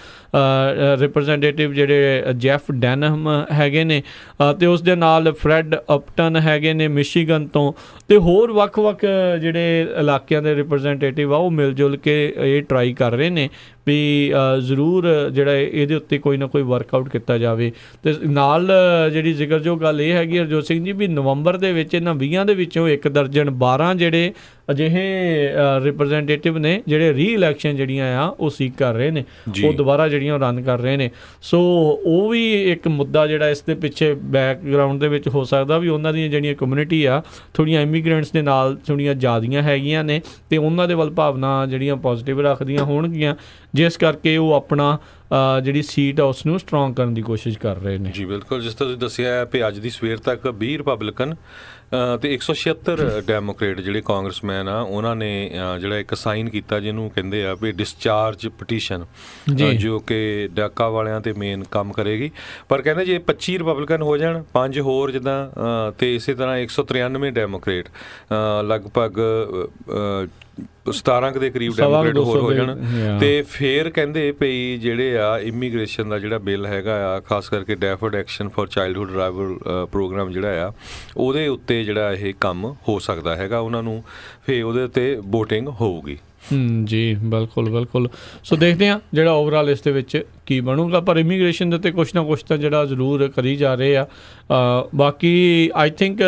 ਰਿਪਰੈਜ਼ੈਂਟੇਟਿਵ ਜਿਹੜੇ ਜੈਫ ਡੈਨਹਮ ਹੈਗੇ ਨੇ ਅਤੇ ਉਸ ਦੇ ਨਾਲ ਫਰੈਡ ਅਪਟਨ ਹੈਗੇ ਨੇ ਮਿਸ਼ੀਗਨ ਤੋਂ, ਅਤੇ ਹੋਰ ਵੱਖ-ਵੱਖ ਜਿਹੜੇ ਇਲਾਕਿਆਂ ਦੇ ਰਿਪਰੈਜ਼ੈਂਟੇਟਿਵ ਆ ਉਹ ਮਿਲ ਜੁਲ ਕੇ ਇਹ ਟਰਾਈ ਕਰ ਰਹੇ ਨੇ ਵੀ ਜ਼ਰੂਰ ਜਿਹੜਾ ਇਹਦੇ ਉੱਤੇ ਕੋਈ ਨਾ ਕੋਈ ਵਰਕਆਊਟ ਕੀਤਾ ਜਾਵੇ। ਅਤੇ ਨਾਲ ਜਿਹੜੀ ਜ਼ਿਕਰਯੋਗ ਗੱਲ ਇਹ ਹੈਗੀ ਹਰਜੋਤ ਸਿੰਘ ਜੀ ਵੀ ਨਵੰਬਰ ਦੇ ਵਿੱਚ ਇਹਨਾਂ 20 ਦੇ ਵਿੱਚੋਂ 1 ਦਰਜਨ 12 ਜਿਹੜੇ ਅਜਿਹੇ ਰਿਪਰੈਜ਼ੈਂਟੇਟਿਵ ਨੇ ਜਿਹੜੇ ਰੀ-ਇਲੈਕਸ਼ਨ ਜਿਹੜੀਆਂ ਆ ਉਹ ਸੀਕ ਕਰ ਰਹੇ ਨੇ, ਉਹ ਦੁਬਾਰਾ ਜਿਹੜੀਆਂ ਰਨ ਕਰ ਰਹੇ ਨੇ। ਸੋ ਉਹ ਵੀ ਇੱਕ ਮੁੱਦਾ ਜਿਹੜਾ ਇਸ ਦੇ ਪਿੱਛੇ ਬੈਕਗਰਾਊਂਡ ਦੇ ਵਿੱਚ ਹੋ ਸਕਦਾ ਵੀ ਉਹਨਾਂ ਦੀਆਂ ਜਿਹੜੀਆਂ ਕਮਿਊਨਿਟੀ ਆ ਥੋੜ੍ਹੀਆਂ ਇਮੀਗ੍ਰੈਂਟਸ ਦੇ ਨਾਲ ਥੋੜ੍ਹੀਆਂ ਜ਼ਿਆਦੀਆਂ ਹੈਗੀਆਂ ਨੇ ਅਤੇ ਉਹਨਾਂ ਦੇ ਵੱਲ ਭਾਵਨਾ ਜਿਹੜੀਆਂ ਪੋਜ਼ੀਟਿਵ ਰੱਖਦੀਆਂ ਹੋਣਗੀਆਂ, ਜਿਸ ਕਰਕੇ ਉਹ ਆਪਣਾ ਜਿਹੜੀ ਸੀਟ ਆ ਉਸ ਨੂੰ ਸਟਰੋਂਗ ਕਰਨ ਦੀ ਕੋਸ਼ਿਸ਼ ਕਰ ਰਹੇ ਨੇ। ਜੀ ਬਿਲਕੁਲ, ਜਿਸ ਤਰ੍ਹਾਂ ਤੁਸੀਂ ਦੱਸਿਆ ਹੈ ਵੀ ਅੱਜ ਦੀ ਸਵੇਰ ਤੱਕ 20 ਰਿਪਬਲਿਕਨ ਅਤੇ 176 ਡੈਮੋਕ੍ਰੇਟ ਜਿਹੜੇ ਕਾਂਗਰਸਮੈਨ ਆ ਉਹਨਾਂ ਨੇ ਜਿਹੜਾ ਇੱਕ ਸਾਈਨ ਕੀਤਾ ਜਿਹਨੂੰ ਕਹਿੰਦੇ ਆ ਵੀ ਡਿਸਚਾਰਜ ਪਟੀਸ਼ਨ, ਜੋ ਕਿ ਡਾਕਾ ਵਾਲਿਆਂ 'ਤੇ ਮੇਨ ਕੰਮ ਕਰੇਗੀ। ਪਰ ਕਹਿੰਦੇ ਜੇ 25 ਰਿਪਬਲਿਕਨ ਹੋ ਜਾਣ, 5 ਹੋਰ ਜਿੱਦਾਂ, ਅਤੇ ਇਸੇ ਤਰ੍ਹਾਂ 193 ਡੈਮੋਕ੍ਰੇਟ, ਲਗਭਗ 17 ਦੇ ਕਰੀਬ ਡੈਮੋਕ੍ਰੇਟ ਹੋਰ ਹੋ ਜਾਣ, ਅਤੇ ਫਿਰ ਕਹਿੰਦੇ ਭਈ ਜਿਹੜੇ ਆ ਇਮੀਗ੍ਰੇਸ਼ਨ ਦਾ ਜਿਹੜਾ ਬਿੱਲ ਹੈਗਾ ਆ, ਖਾਸ ਕਰਕੇ deferred action for childhood arrival programme ਜਿਹੜਾ ਆ ਉਹਦੇ ਉੱਤੇ ਜਿਹੜਾ ਇਹ ਕੰਮ ਹੋ ਸਕਦਾ ਹੈਗਾ ਉਹਨਾਂ ਨੂੰ, ਫਿਰ ਉਹਦੇ ਉੱਤੇ ਵੋਟਿੰਗ ਹੋਊਗੀ। ਜੀ ਬਿਲਕੁਲ ਬਿਲਕੁਲ। ਸੋ ਦੇਖਦੇ ਹਾਂ ਜਿਹੜਾ ਓਵਰਆਲ ਇਸ ਦੇ ਵਿੱਚ ਕੀ ਬਣੂਗਾ, ਪਰ ਇਮੀਗ੍ਰੇਸ਼ਨ ਦੇ ਉੱਤੇ ਕੁਛ ਨਾ ਕੁਛ ਤਾਂ ਜਿਹੜਾ ਜ਼ਰੂਰ ਕਰੀ ਜਾ ਰਹੇ ਆ। ਬਾਕੀ ਆਈ ਥਿੰਕ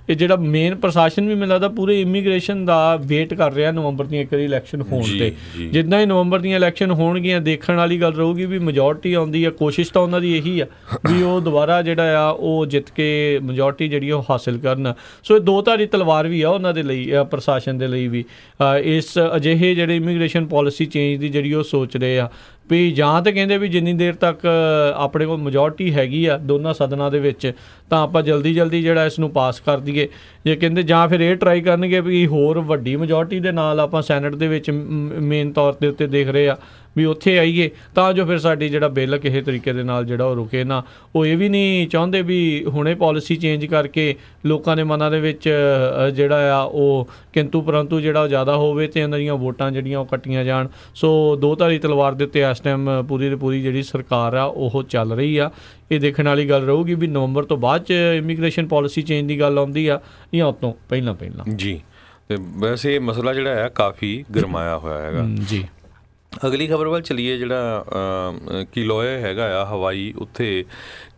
ਇਹ ਜਿਹੜਾ ਮੇਨ ਪ੍ਰਸ਼ਾਸਨ ਵੀ ਮੈਨੂੰ ਲੱਗਦਾ ਪੂਰੇ ਇਮੀਗ੍ਰੇਸ਼ਨ ਦਾ ਵੇਟ ਕਰ ਰਿਹਾ ਨਵੰਬਰ ਦੀਆਂ ਇੱਕ ਵਾਰੀ ਇਲੈਕਸ਼ਨ ਹੋਣ 'ਤੇ। ਜਿੱਦਾਂ ਹੀ ਨਵੰਬਰ ਦੀਆਂ ਇਲੈਕਸ਼ਨ ਹੋਣਗੀਆਂ ਦੇਖਣ ਵਾਲੀ ਗੱਲ ਰਹੂਗੀ ਵੀ ਮੈਜੋਰਟੀ ਆਉਂਦੀ ਆ। ਕੋਸ਼ਿਸ਼ ਤਾਂ ਉਹਨਾਂ ਦੀ ਇਹੀ ਆ ਵੀ ਉਹ ਦੁਬਾਰਾ ਜਿਹੜਾ ਆ ਉਹ ਜਿੱਤ ਕੇ ਮੈਜੋਰਟੀ ਜਿਹੜੀ ਉਹ ਹਾਸਿਲ ਕਰਨ। ਸੋ ਇਹ ਦੋ ਧਾਰੀ ਤਲਵਾਰ ਵੀ ਆ ਉਹਨਾਂ ਦੇ ਲਈ, ਪ੍ਰਸ਼ਾਸਨ ਦੇ ਲਈ ਵੀ। ਇਸ ਅਜਿਹੇ ਜਿਹੜੇ ਇਮੀਗ੍ਰੇਸ਼ਨ ਪਾਲਿਸੀ ਚੇਂਜ ਦੀ ਜਿਹੜੀ ਉਹ ਸੋਚ ਰਹੇ ਆ ਵੀ ਜਾਂ ਤਾਂ ਕਹਿੰਦੇ ਵੀ ਜਿੰਨੀ ਦੇਰ ਤੱਕ ਆਪਣੇ ਕੋਲ ਮੈਜੋਰਟੀ ਹੈਗੀ ਆ ਦੋਨਾਂ ਸਦਨਾਂ ਦੇ ਵਿੱਚ ਤਾਂ ਆਪਾਂ ਜਲਦੀ ਜਿਹੜਾ ਇਸ ਨੂੰ ਪਾਸ ਕਰ ਦਈਏ, ਜੇ ਕਹਿੰਦੇ ਜਾਂ ਫਿਰ ਇਹ ਟਰਾਈ ਕਰਨਗੇ ਵੀ ਹੋਰ ਵੱਡੀ ਮੈਜੋਰਟੀ ਦੇ ਨਾਲ ਆਪਾਂ ਸੈਨੇਟ ਦੇ ਵਿੱਚ ਮੇਨ ਤੌਰ ਦੇ ਉੱਤੇ ਦੇਖ ਰਹੇ ਆ ਵੀ ਉੱਥੇ ਆਈਏ ਤਾਂ ਜੋ ਫਿਰ ਸਾਡੀ ਜਿਹੜਾ ਬਿੱਲ ਕਿਸੇ ਤਰੀਕੇ ਦੇ ਨਾਲ ਜਿਹੜਾ ਉਹ ਰੁਕੇ ਨਾ। ਉਹ ਇਹ ਵੀ ਨਹੀਂ ਚਾਹੁੰਦੇ ਵੀ ਹੁਣੇ ਪਾਲਿਸੀ ਚੇਂਜ ਕਰਕੇ ਲੋਕਾਂ ਦੇ ਮਨਾਂ ਦੇ ਵਿੱਚ ਜਿਹੜਾ ਆ ਉਹ ਕਿੰਤੂ ਪਰੰਤੂ ਜਿਹੜਾ ਉਹ ਜ਼ਿਆਦਾ ਹੋਵੇ ਅਤੇ ਉਹਨਾਂ ਦੀਆਂ ਵੋਟਾਂ ਜਿਹੜੀਆਂ ਉਹ ਕੱਟੀਆਂ ਜਾਣ। ਸੋ ਦੋ ਧਾਰੀ ਤਲਵਾਰ ਦੇ ਉੱਤੇ ਇਸ ਟਾਈਮ ਪੂਰੀ ਦੀ ਪੂਰੀ ਜਿਹੜੀ ਸਰਕਾਰ ਆ ਉਹ ਚੱਲ ਰਹੀ ਆ। ਇਹ ਦੇਖਣ ਵਾਲੀ ਗੱਲ ਰਹੂਗੀ ਵੀ ਨਵੰਬਰ ਤੋਂ ਬਾਅਦ 'ਚ ਇਮੀਗ੍ਰੇਸ਼ਨ ਪਾਲਿਸੀ ਚੇਂਜ ਦੀ ਗੱਲ ਆਉਂਦੀ ਆ ਜਾਂ ਉਸ ਤੋਂ ਪਹਿਲਾਂ ਜੀ। ਅਤੇ ਵੈਸੇ ਇਹ ਮਸਲਾ ਜਿਹੜਾ ਹੈ ਕਾਫੀ ਗਰਮਾਇਆ ਹੋਇਆ ਹੈਗਾ ਜੀ। ਅਗਲੀ ਖਬਰ ਵੱਲ ਚਲੀਏ। ਜਿਹੜਾ ਕਿਲੋਏ ਹੈਗਾ ਆ ਹਵਾਈ, ਉੱਥੇ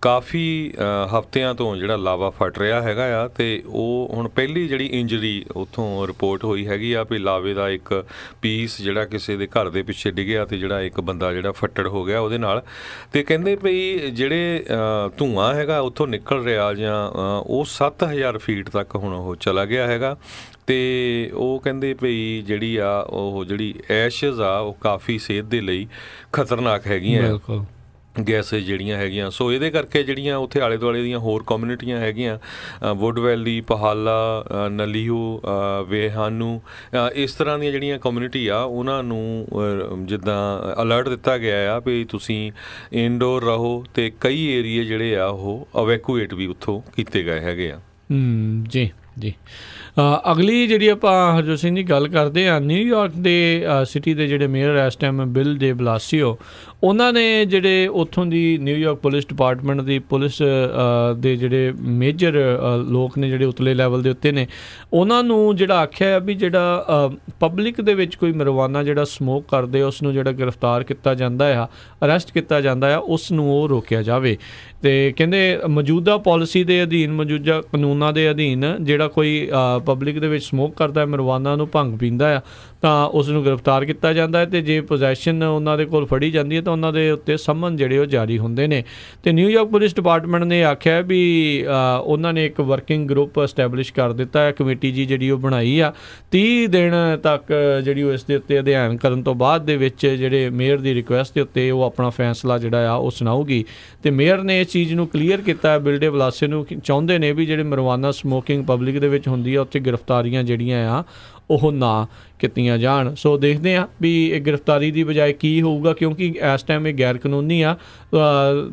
ਕਾਫੀ ਹਫ਼ਤਿਆਂ ਤੋਂ ਜਿਹੜਾ ਲਾਵਾ ਫਟ ਰਿਹਾ ਹੈਗਾ ਆ ਅਤੇ ਉਹ ਹੁਣ ਪਹਿਲੀ ਜਿਹੜੀ ਇੰਜਰੀ ਉੱਥੋਂ ਰਿਪੋਰਟ ਹੋਈ ਹੈਗੀ ਆ ਵੀ ਲਾਵੇ ਦਾ ਇੱਕ ਪੀਸ ਜਿਹੜਾ ਕਿਸੇ ਦੇ ਘਰ ਦੇ ਪਿੱਛੇ ਡਿੱਗਿਆ ਅਤੇ ਜਿਹੜਾ ਇੱਕ ਬੰਦਾ ਜਿਹੜਾ ਫੱਟੜ ਹੋ ਗਿਆ ਉਹਦੇ ਨਾਲ। ਅਤੇ ਕਹਿੰਦੇ ਵੀ ਜਿਹੜੇ ਧੂੰਆਂ ਹੈਗਾ ਉੱਥੋਂ ਨਿਕਲ ਰਿਹਾ ਜਾਂ ਉਹ 7000 ਫੀਟ ਤੱਕ ਹੁਣ ਉਹ ਚਲਾ ਗਿਆ ਹੈਗਾ। ਅਤੇ ਉਹ ਕਹਿੰਦੇ ਵੀ ਜਿਹੜੀ ਆ ਉਹ ਜਿਹੜੀ ਐਸ਼ਜ਼ ਆ ਉਹ ਕਾਫੀ ਸਿਹਤ ਦੇ ਲਈ ਖਤਰਨਾਕ ਹੈਗੀਆਂ ਗੈਸੇਜ ਜਿਹੜੀਆਂ ਹੈਗੀਆਂ। ਸੋ ਇਹਦੇ ਕਰਕੇ ਜਿਹੜੀਆਂ ਉੱਥੇ ਆਲੇ ਦੁਆਲੇ ਦੀਆਂ ਹੋਰ ਕਮਿਊਨਿਟੀਆਂ ਹੈਗੀਆਂ ਵੁੱਡ ਵੈਲੀ, ਪਹਾਲਾ, ਨਲੀਓ, ਵੇਹਾਨੂ, ਇਸ ਤਰ੍ਹਾਂ ਦੀਆਂ ਜਿਹੜੀਆਂ ਕਮਿਊਨਿਟੀ ਆ ਉਹਨਾਂ ਨੂੰ ਜਿੱਦਾਂ ਅਲਰਟ ਦਿੱਤਾ ਗਿਆ ਆ ਵੀ ਤੁਸੀਂ ਇਨਡੋਰ ਰਹੋ ਅਤੇ ਕਈ ਏਰੀਏ ਜਿਹੜੇ ਆ ਉਹ ਅਵੈਕੂਏਟ ਵੀ ਉੱਥੋਂ ਕੀਤੇ ਗਏ ਹੈਗੇ ਆ। ਜੀ ਜੀ। ਅਗਲੀ ਜਿਹੜੀ ਆਪਾਂ ਹਰਜੋਤ ਸਿੰਘ ਦੀ ਗੱਲ ਕਰਦੇ ਹਾਂ, ਨਿਊਯਾਰਕ ਦੇ ਸਿਟੀ ਦੇ ਜਿਹੜੇ ਮੇਅਰ ਇਸ ਟਾਈਮ ਬਿਲ ਦੇ ਬਲਾਸੀਓ, ਉਹਨਾਂ ਨੇ ਜਿਹੜੇ ਉੱਥੋਂ ਦੀ ਨਿਊਯਾਰਕ ਪੁਲਿਸ ਡਿਪਾਰਟਮੈਂਟ ਦੀ ਪੁਲਿਸ ਦੇ ਜਿਹੜੇ ਮੇਜਰ ਲੋਕ ਨੇ ਜਿਹੜੇ ਉਤਲੇ ਲੈਵਲ ਦੇ ਉੱਤੇ ਨੇ ਉਹਨਾਂ ਨੂੰ ਜਿਹੜਾ ਆਖਿਆ ਵੀ ਜਿਹੜਾ ਪਬਲਿਕ ਦੇ ਵਿੱਚ ਕੋਈ ਮਰਵਾਨਾ ਜਿਹੜਾ ਸਮੋਕ ਕਰਦੇ ਉਸ ਨੂੰ ਜਿਹੜਾ ਗ੍ਰਿਫਤਾਰ ਕੀਤਾ ਜਾਂਦਾ ਆ, ਅਰੈਸਟ ਕੀਤਾ ਜਾਂਦਾ ਆ, ਉਸ ਨੂੰ ਉਹ ਰੋਕਿਆ ਜਾਵੇ। ਅਤੇ ਕਹਿੰਦੇ ਮੌਜੂਦਾ ਪਾਲਿਸੀ ਦੇ ਅਧੀਨ, ਮੌਜੂਦਾ ਕਾਨੂੰਨਾਂ ਦੇ ਅਧੀਨ ਜਿਹੜਾ ਕੋਈ ਪਬਲਿਕ ਦੇ ਵਿੱਚ ਸਮੋਕ ਕਰਦਾ, ਮਰਵਾਨਾ ਨੂੰ ਭੰਗ ਪੀਂਦਾ ਆ ਤਾਂ ਉਸ ਨੂੰ ਗ੍ਰਿਫਤਾਰ ਕੀਤਾ ਜਾਂਦਾ ਹੈ ਅਤੇ ਜੇ ਪੋਜੈਸ਼ਨ ਉਹਨਾਂ ਦੇ ਕੋਲ ਫੜੀ ਜਾਂਦੀ ਹੈ ਤਾਂ ਉਹਨਾਂ ਦੇ ਉੱਤੇ ਸੰਮਨ ਜਿਹੜੇ ਉਹ ਜਾਰੀ ਹੁੰਦੇ ਨੇ। ਅਤੇ ਨਿਊਯਾਰਕ ਪੁਲਿਸ ਡਿਪਾਰਟਮੈਂਟ ਨੇ ਆਖਿਆ ਵੀ ਉਹਨਾਂ ਨੇ ਇੱਕ ਵਰਕਿੰਗ ਗਰੁੱਪ ਐਸਟੈਬਲਿਸ਼ ਕਰ ਦਿੱਤਾ ਹੈ, ਕਮੇਟੀ ਜੀ ਜਿਹੜੀ ਉਹ ਬਣਾਈ ਆ। 30 ਦਿਨ ਤੱਕ ਜਿਹੜੀ ਉਹ ਇਸ ਦੇ ਉੱਤੇ ਅਧਿਐਨ ਕਰਨ ਤੋਂ ਬਾਅਦ ਦੇ ਵਿੱਚ ਜਿਹੜੇ ਮੇਅਰ ਦੀ ਰਿਕੁਐਸਟ ਦੇ ਉੱਤੇ ਉਹ ਆਪਣਾ ਫੈਸਲਾ ਜਿਹੜਾ ਆ ਉਹ ਸੁਣਾਊਗੀ। ਅਤੇ ਮੇਅਰ ਨੇ ਇਸ ਚੀਜ਼ ਨੂੰ ਕਲੀਅਰ ਕੀਤਾ ਬਿਲ ਦੇ ਬਲਾਸੇ ਨੂੰ, ਚਾਹੁੰਦੇ ਨੇ ਵੀ ਜਿਹੜੇ ਮਰਵਾਨਾ ਸਮੋਕਿੰਗ ਪਬਲਿਕ ਦੇ ਵਿੱਚ ਹੁੰਦੀ ਆ ਉੱਥੇ ਗ੍ਰਿਫਤਾਰੀਆਂ ਜਿਹੜੀਆਂ ਆ ਉਹ ਨਾ ਕੀਤੀਆਂ ਜਾਣ। ਸੋ ਦੇਖਦੇ ਹਾਂ ਵੀ ਇਹ ਗ੍ਰਿਫਤਾਰੀ ਦੀ ਬਜਾਏ ਕੀ ਹੋਊਗਾ, ਕਿਉਂਕਿ ਇਸ ਟਾਈਮ ਇਹ ਗੈਰ ਕਾਨੂੰਨੀ ਆ।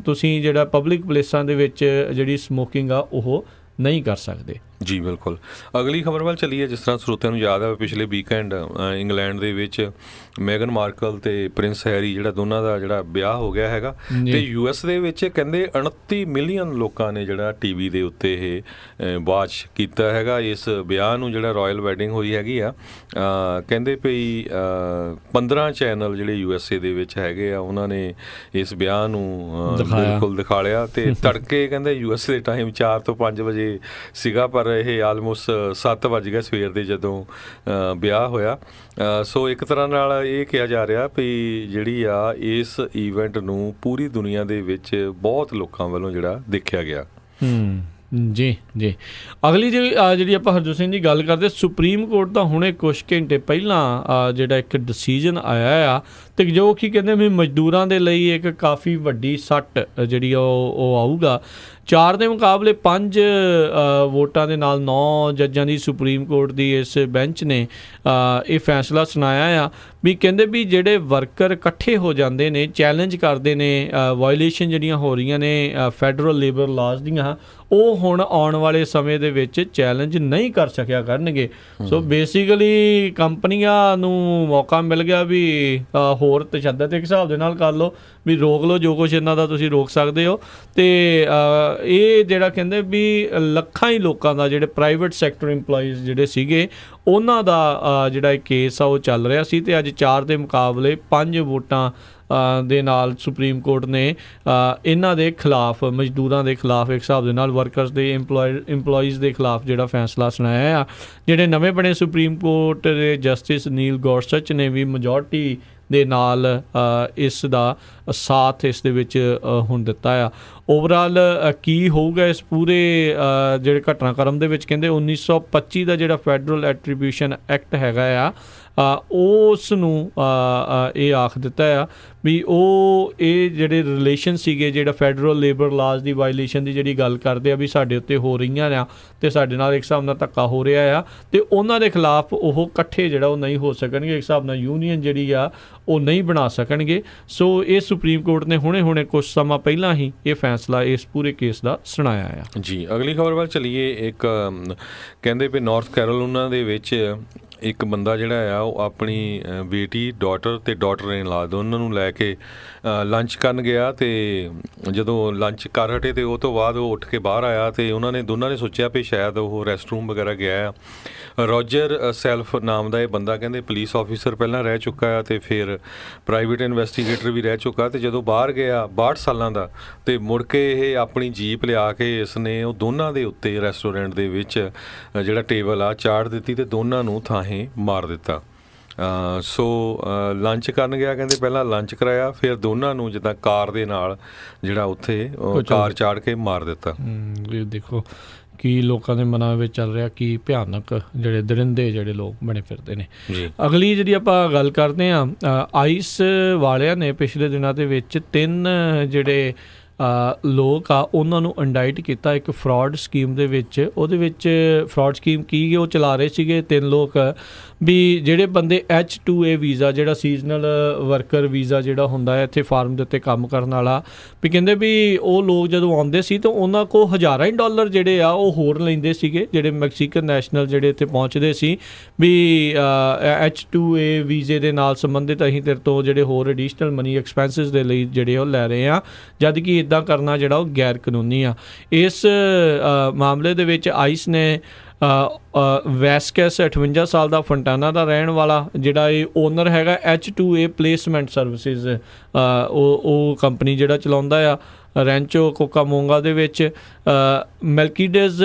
ਤੁਸੀਂ ਜਿਹੜਾ ਪਬਲਿਕ ਪਲੇਸਾਂ ਦੇ ਵਿੱਚ ਜਿਹੜੀ ਸਮੋਕਿੰਗ ਆ ਉਹ ਨਹੀਂ ਕਰ ਸਕਦੇ। ਜੀ ਬਿਲਕੁਲ। ਅਗਲੀ ਖਬਰ ਵੱਲ ਚੱਲੀਏ। ਜਿਸ ਤਰ੍ਹਾਂ ਸਰੋਤਿਆਂ ਨੂੰ ਯਾਦ ਹੈ ਪਿਛਲੇ ਵੀਕਐਂਡ ਇੰਗਲੈਂਡ ਦੇ ਵਿੱਚ ਮੈਗਨ ਮਾਰਕਲ ਅਤੇ ਪ੍ਰਿੰਸ ਹੈਰੀ ਜਿਹੜਾ ਦੋਨਾਂ ਦਾ ਜਿਹੜਾ ਵਿਆਹ ਹੋ ਗਿਆ ਹੈਗਾ ਅਤੇ US ਦੇ ਵਿੱਚ ਕਹਿੰਦੇ 29 ਮਿਲੀਅਨ ਲੋਕਾਂ ਨੇ ਜਿਹੜਾ TV ਦੇ ਉੱਤੇ ਇਹ ਵਾਚ ਕੀਤਾ ਹੈਗਾ ਇਸ ਵਿਆਹ ਨੂੰ, ਜਿਹੜਾ ਰਾਇਲ ਵੈਡਿੰਗ ਹੋਈ ਹੈਗੀ ਆ। ਕਹਿੰਦੇ ਵੀ 15 ਚੈਨਲ ਜਿਹੜੇ USA ਦੇ ਵਿੱਚ ਹੈਗੇ ਆ ਉਹਨਾਂ ਨੇ ਇਸ ਵਿਆਹ ਨੂੰ ਬਿਲਕੁਲ ਦਿਖਾ ਲਿਆ ਅਤੇ ਤੜਕੇ ਕਹਿੰਦੇ US ਦੇ ਟਾਈਮ 4 ਤੋਂ 5 ਵਜੇ ਸੀਗਾ, ਪਰ ਇਹ ਆਲਮੋਸਟ 7 ਵੱਜ ਗਏ ਸਵੇਰ ਦੇ ਜਦੋਂ ਵਿਆਹ ਹੋਇਆ। ਸੋ ਇੱਕ ਤਰ੍ਹਾਂ ਨਾਲ ਇਹ ਕਿਹਾ ਜਾ ਰਿਹਾ ਵੀ ਜਿਹੜੀ ਆ ਇਸ ਈਵੈਂਟ ਨੂੰ ਪੂਰੀ ਦੁਨੀਆ ਦੇ ਵਿੱਚ ਬਹੁਤ ਲੋਕਾਂ ਵੱਲੋਂ ਜਿਹੜਾ ਦੇਖਿਆ ਗਿਆ। ਜੀ ਜੀ। ਅਗਲੀ ਜਿਹੜੀ ਆਪਾਂ ਹਰਜੋਤ ਸਿੰਘ ਦੀ ਗੱਲ ਕਰਦੇ, ਸੁਪਰੀਮ ਕੋਰਟ ਦਾ ਹੁਣੇ ਕੁਛ ਘੰਟੇ ਪਹਿਲਾਂ ਜਿਹੜਾ ਇੱਕ ਡਿਸੀਜਨ ਆਇਆ ਆ ਅਤੇ ਜੋ ਕਿ ਕਹਿੰਦੇ ਵੀ ਮਜ਼ਦੂਰਾਂ ਦੇ ਲਈ ਇੱਕ ਕਾਫੀ ਵੱਡੀ ਸੱਟ ਜਿਹੜੀ ਉਹ ਆਊਗਾ। 4 ਦੇ ਮੁਕਾਬਲੇ 5 ਵੋਟਾਂ ਦੇ ਨਾਲ 9 ਜੱਜਾਂ ਦੀ ਸੁਪਰੀਮ ਕੋਰਟ ਦੀ ਇਸ ਬੈਂਚ ਨੇ ਇਹ ਫੈਸਲਾ ਸੁਣਾਇਆ ਆ ਵੀ ਕਹਿੰਦੇ ਵੀ ਜਿਹੜੇ ਵਰਕਰ ਇਕੱਠੇ ਹੋ ਜਾਂਦੇ ਨੇ, ਚੈਲੰਜ ਕਰਦੇ ਨੇ ਵਾਇਲੇਸ਼ਨ ਜਿਹੜੀਆਂ ਹੋ ਰਹੀਆਂ ਨੇ ਫੈਡਰਲ ਲੇਬਰ ਲਾਜ਼ ਦੀਆਂ, ਉਹ ਹੁਣ ਆਉਣ ਵਾਲੇ ਸਮੇਂ ਦੇ ਵਿੱਚ ਚੈਲੰਜ ਨਹੀਂ ਕਰ ਸਕਿਆ ਕਰਨਗੇ। ਸੋ ਬੇਸਿਕਲੀ ਕੰਪਨੀਆਂ ਨੂੰ ਮੌਕਾ ਮਿਲ ਗਿਆ ਵੀ ਹੋਰ ਤਸ਼ੱਦਦ ਇੱਕ ਹਿਸਾਬ ਦੇ ਨਾਲ ਕਰ ਲਓ, ਵੀ ਰੋਕ ਲਓ ਜੋ ਕੁਛ ਇਹਨਾਂ ਦਾ ਤੁਸੀਂ ਰੋਕ ਸਕਦੇ ਹੋ। ਅਤੇ ਇਹ ਜਿਹੜਾ ਕਹਿੰਦੇ ਵੀ ਲੱਖਾਂ ਹੀ ਲੋਕਾਂ ਦਾ ਜਿਹੜੇ ਪ੍ਰਾਈਵੇਟ ਸੈਕਟਰ ਇੰਪਲੋਈਜ਼ ਜਿਹੜੇ ਸੀਗੇ ਉਹਨਾਂ ਦਾ ਜਿਹੜਾ ਇਹ ਕੇਸ ਆ ਉਹ ਚੱਲ ਰਿਹਾ ਸੀ, ਅਤੇ ਅੱਜ 4 ਦੇ ਮੁਕਾਬਲੇ 5 ਵੋਟਾਂ ਦੇ ਨਾਲ ਸੁਪਰੀਮ ਕੋਰਟ ਨੇ ਇਹਨਾਂ ਦੇ ਖਿਲਾਫ, ਮਜ਼ਦੂਰਾਂ ਦੇ ਖਿਲਾਫ ਇੱਕ ਹਿਸਾਬ ਦੇ ਨਾਲ ਵਰਕਰਸ ਦੇ ਇੰਪਲੋਈਜ਼ ਦੇ ਖਿਲਾਫ ਜਿਹੜਾ ਫੈਸਲਾ ਸੁਣਾਇਆ ਆ। ਜਿਹੜੇ ਨਵੇਂ ਬਣੇ ਸੁਪਰੀਮ ਕੋਰਟ ਦੇ ਜਸਟਿਸ ਨੀਲ ਗੌਰਸਚ ਨੇ ਵੀ ਮੈਜੋਰਟੀ ਦੇ ਨਾਲ ਇਸ ਦਾ ਸਾਥ ਇਸ ਦੇ ਵਿੱਚ ਹੁਣ ਦਿੱਤਾ ਆ। ਓਵਰਆਲ ਕੀ ਹੋਊਗਾ ਇਸ ਪੂਰੇ ਜਿਹੜੇ ਘਟਨਾਕ੍ਰਮ ਦੇ ਵਿੱਚ, ਕਹਿੰਦੇ 1925 ਦਾ ਜਿਹੜਾ ਫੈਡਰਲ ਐਟਰੀਬਿਊਸ਼ਨ ਐਕਟ ਹੈਗਾ ਆ ਉਸ ਨੂੰ ਇਹ ਆਖ ਦਿੱਤਾ ਆ ਵੀ ਉਹ ਇਹ ਜਿਹੜੇ ਰਿਲੇਸ਼ਨ ਸੀਗੇ, ਜਿਹੜਾ ਫੈਡਰਲ ਲੇਬਰ ਲਾਜ਼ ਦੀ ਵਾਇਲੇਸ਼ਨ ਦੀ ਜਿਹੜੀ ਗੱਲ ਕਰਦੇ ਆ ਵੀ ਸਾਡੇ ਉੱਤੇ ਹੋ ਰਹੀਆਂ ਆ ਅਤੇ ਸਾਡੇ ਨਾਲ ਇੱਕ ਹਿਸਾਬ ਨਾਲ ਧੱਕਾ ਹੋ ਰਿਹਾ ਆ, ਅਤੇ ਉਹਨਾਂ ਦੇ ਖਿਲਾਫ ਉਹ ਇਕੱਠੇ ਜਿਹੜਾ ਉਹ ਨਹੀਂ ਹੋ ਸਕਣਗੇ, ਇੱਕ ਹਿਸਾਬ ਨਾਲ ਯੂਨੀਅਨ ਜਿਹੜੀ ਆ ਉਹ ਨਹੀਂ ਬਣਾ ਸਕਣਗੇ। ਸੋ ਇਹ ਸੁਪਰੀਮ ਕੋਰਟ ਨੇ ਹੁਣੇ ਕੁਝ ਸਮਾਂ ਪਹਿਲਾਂ ਹੀ ਇਹ ਫੈਸਲਾ ਇਸ ਪੂਰੇ ਕੇਸ ਦਾ ਸੁਣਾਇਆ ਆ। ਜੀ ਅਗਲੀ ਖਬਰ ਵੱਲ ਚੱਲੀਏ। ਇੱਕ ਕਹਿੰਦੇ ਵੀ ਨਾਰਥ ਕੈਰੋਲੀਨਾ ਦੇ ਵਿੱਚ ਇੱਕ ਬੰਦਾ ਜਿਹੜਾ ਆ ਉਹ ਆਪਣੀ ਬੇਟੀ, ਡਾਟਰ ਅਤੇ ਡਾਟਰ ਇਨ ਲਾ ਦੋਨਾਂ ਨੂੰ ਲੈ ਕੇ ਲੰਚ ਕਰਨ ਗਿਆ, ਅਤੇ ਜਦੋਂ ਲੰਚ ਕਰ ਹਟੇ ਅਤੇ ਉਹ ਤੋਂ ਬਾਅਦ ਉਹ ਉੱਠ ਕੇ ਬਾਹਰ ਆਇਆ ਅਤੇ ਦੋਨਾਂ ਨੇ ਸੋਚਿਆ ਵੀ ਸ਼ਾਇਦ ਉਹ ਰੈਸਟ ਰੂਮ ਵਗੈਰਾ ਗਿਆ ਆ। ਰੋਜਰ ਸੈਲਫ ਨਾਮ ਦਾ ਇਹ ਬੰਦਾ ਕਹਿੰਦੇ ਪੁਲਿਸ ਆਫਿਸਰ ਪਹਿਲਾਂ ਰਹਿ ਚੁੱਕਾ ਆ ਅਤੇ ਫਿਰ ਪ੍ਰਾਈਵੇਟ ਇਨਵੈਸਟੀਗੇਟਰ ਵੀ ਰਹਿ ਚੁੱਕਾ, ਅਤੇ ਜਦੋਂ ਬਾਹਰ ਗਿਆ 62 ਸਾਲਾਂ ਦਾ, ਅਤੇ ਮੁੜ ਕੇ ਇਹ ਆਪਣੀ ਜੀਪ ਲਿਆ ਕੇ ਇਸ ਨੇ ਉਹ ਦੋਨਾਂ ਦੇ ਉੱਤੇ ਰੈਸਟੋਰੈਂਟ ਦੇ ਵਿੱਚ ਜਿਹੜਾ ਟੇਬਲ ਆ ਚਾੜ ਦਿੱਤੀ ਅਤੇ ਦੋਨਾਂ ਨੂੰ ਥਾਂਹੇ ਮਾਰ ਦਿੱਤਾ। ਸੋ ਲੰਚ ਕਰਨ ਗਿਆ, ਕਹਿੰਦੇ ਪਹਿਲਾਂ ਲੰਚ ਕਰਾਇਆ, ਫਿਰ ਦੋਨਾਂ ਨੂੰ ਜਿੱਦਾਂ ਕਾਰ ਦੇ ਨਾਲ ਜਿਹੜਾ ਉੱਥੇ ਕਾਰ ਚਾੜ ਕੇ ਮਾਰ ਦਿੱਤਾ। ਇਹ ਦੇਖੋ ਕੀ ਲੋਕਾਂ ਦੇ ਮਨਾਂ ਵਿੱਚ ਚੱਲ ਰਿਹਾ, ਕੀ ਭਿਆਨਕ ਜਿਹੜੇ ਦਰਿੰਦੇ ਜਿਹੜੇ ਲੋਕ ਬਣੇ ਫਿਰਦੇ ਨੇ। ਅਗਲੀ ਜਿਹੜੀ ਆਪਾਂ ਗੱਲ ਕਰਦੇ ਹਾਂ, ਆਈਸ ਵਾਲਿਆਂ ਨੇ ਪਿਛਲੇ ਦਿਨਾਂ ਦੇ ਵਿੱਚ 3 ਜਿਹੜੇ ਲੋਕ ਆ ਉਹਨਾਂ ਨੂੰ ਇੰਡਾਈਟ ਕੀਤਾ ਇੱਕ ਫਰਾਡ ਸਕੀਮ ਦੇ ਵਿੱਚ। ਉਹਦੇ ਵਿੱਚ ਫਰਾਡ ਸਕੀਮ ਕੀ ਉਹ ਚਲਾ ਰਹੇ ਸੀਗੇ 3 ਲੋਕ ਵੀ ਜਿਹੜੇ ਬੰਦੇ H2A ਵੀਜ਼ਾ, ਜਿਹੜਾ ਸੀਜ਼ਨਲ ਵਰਕਰ ਵੀਜ਼ਾ ਜਿਹੜਾ ਹੁੰਦਾ ਹੈ ਇੱਥੇ ਫਾਰਮ ਦੇ ਉੱਤੇ ਕੰਮ ਕਰਨ ਵਾਲਾ, ਵੀ ਕਹਿੰਦੇ ਵੀ ਉਹ ਲੋਕ ਜਦੋਂ ਆਉਂਦੇ ਸੀ ਤਾਂ ਉਹਨਾਂ ਕੋਲ ਹਜ਼ਾਰਾਂ ਹੀ ਡਾਲਰ ਜਿਹੜੇ ਆ ਉਹ ਹੋਰ ਲੈਂਦੇ ਸੀਗੇ। ਜਿਹੜੇ ਮੈਕਸੀਕਨ ਨੈਸ਼ਨਲ ਜਿਹੜੇ ਇੱਥੇ ਪਹੁੰਚਦੇ ਸੀ ਵੀ H2A ਵੀਜ਼ੇ ਦੇ ਨਾਲ ਸੰਬੰਧਿਤ ਅਸੀਂ ਤੇਰੇ ਤੋਂ ਜਿਹੜੇ ਹੋਰ ਐਡੀਸ਼ਨਲ ਮਨੀ ਐਕਸਪੈਂਸਿਸ ਦੇ ਲਈ ਜਿਹੜੇ ਉਹ ਲੈ ਰਹੇ ਆ, ਜਦ ਕਿ ਇੱਦਾਂ ਕਰਨਾ ਜਿਹੜਾ ਉਹ ਗੈਰ ਕਾਨੂੰਨੀ ਆ। ਇਸ ਮਾਮਲੇ ਦੇ ਵਿੱਚ ਆਈਸ ਨੇ ਵੈਸਕੈਸ 58 ਸਾਲ ਦਾ ਫੰਟਾਨਾ ਦਾ ਰਹਿਣ ਵਾਲਾ ਜਿਹੜਾ ਇਹ ਓਨਰ ਹੈਗਾ H2A ਪਲੇਸਮੈਂਟ ਸਰਵਿਸਿਜ਼, ਉਹ ਕੰਪਨੀ ਜਿਹੜਾ ਚਲਾਉਂਦਾ ਆ ਰੈਂਚੋ ਕੋਕਾਮੋਂਗਾ ਦੇ ਵਿੱਚ। ਮੈਲਕੀਡੇਜ਼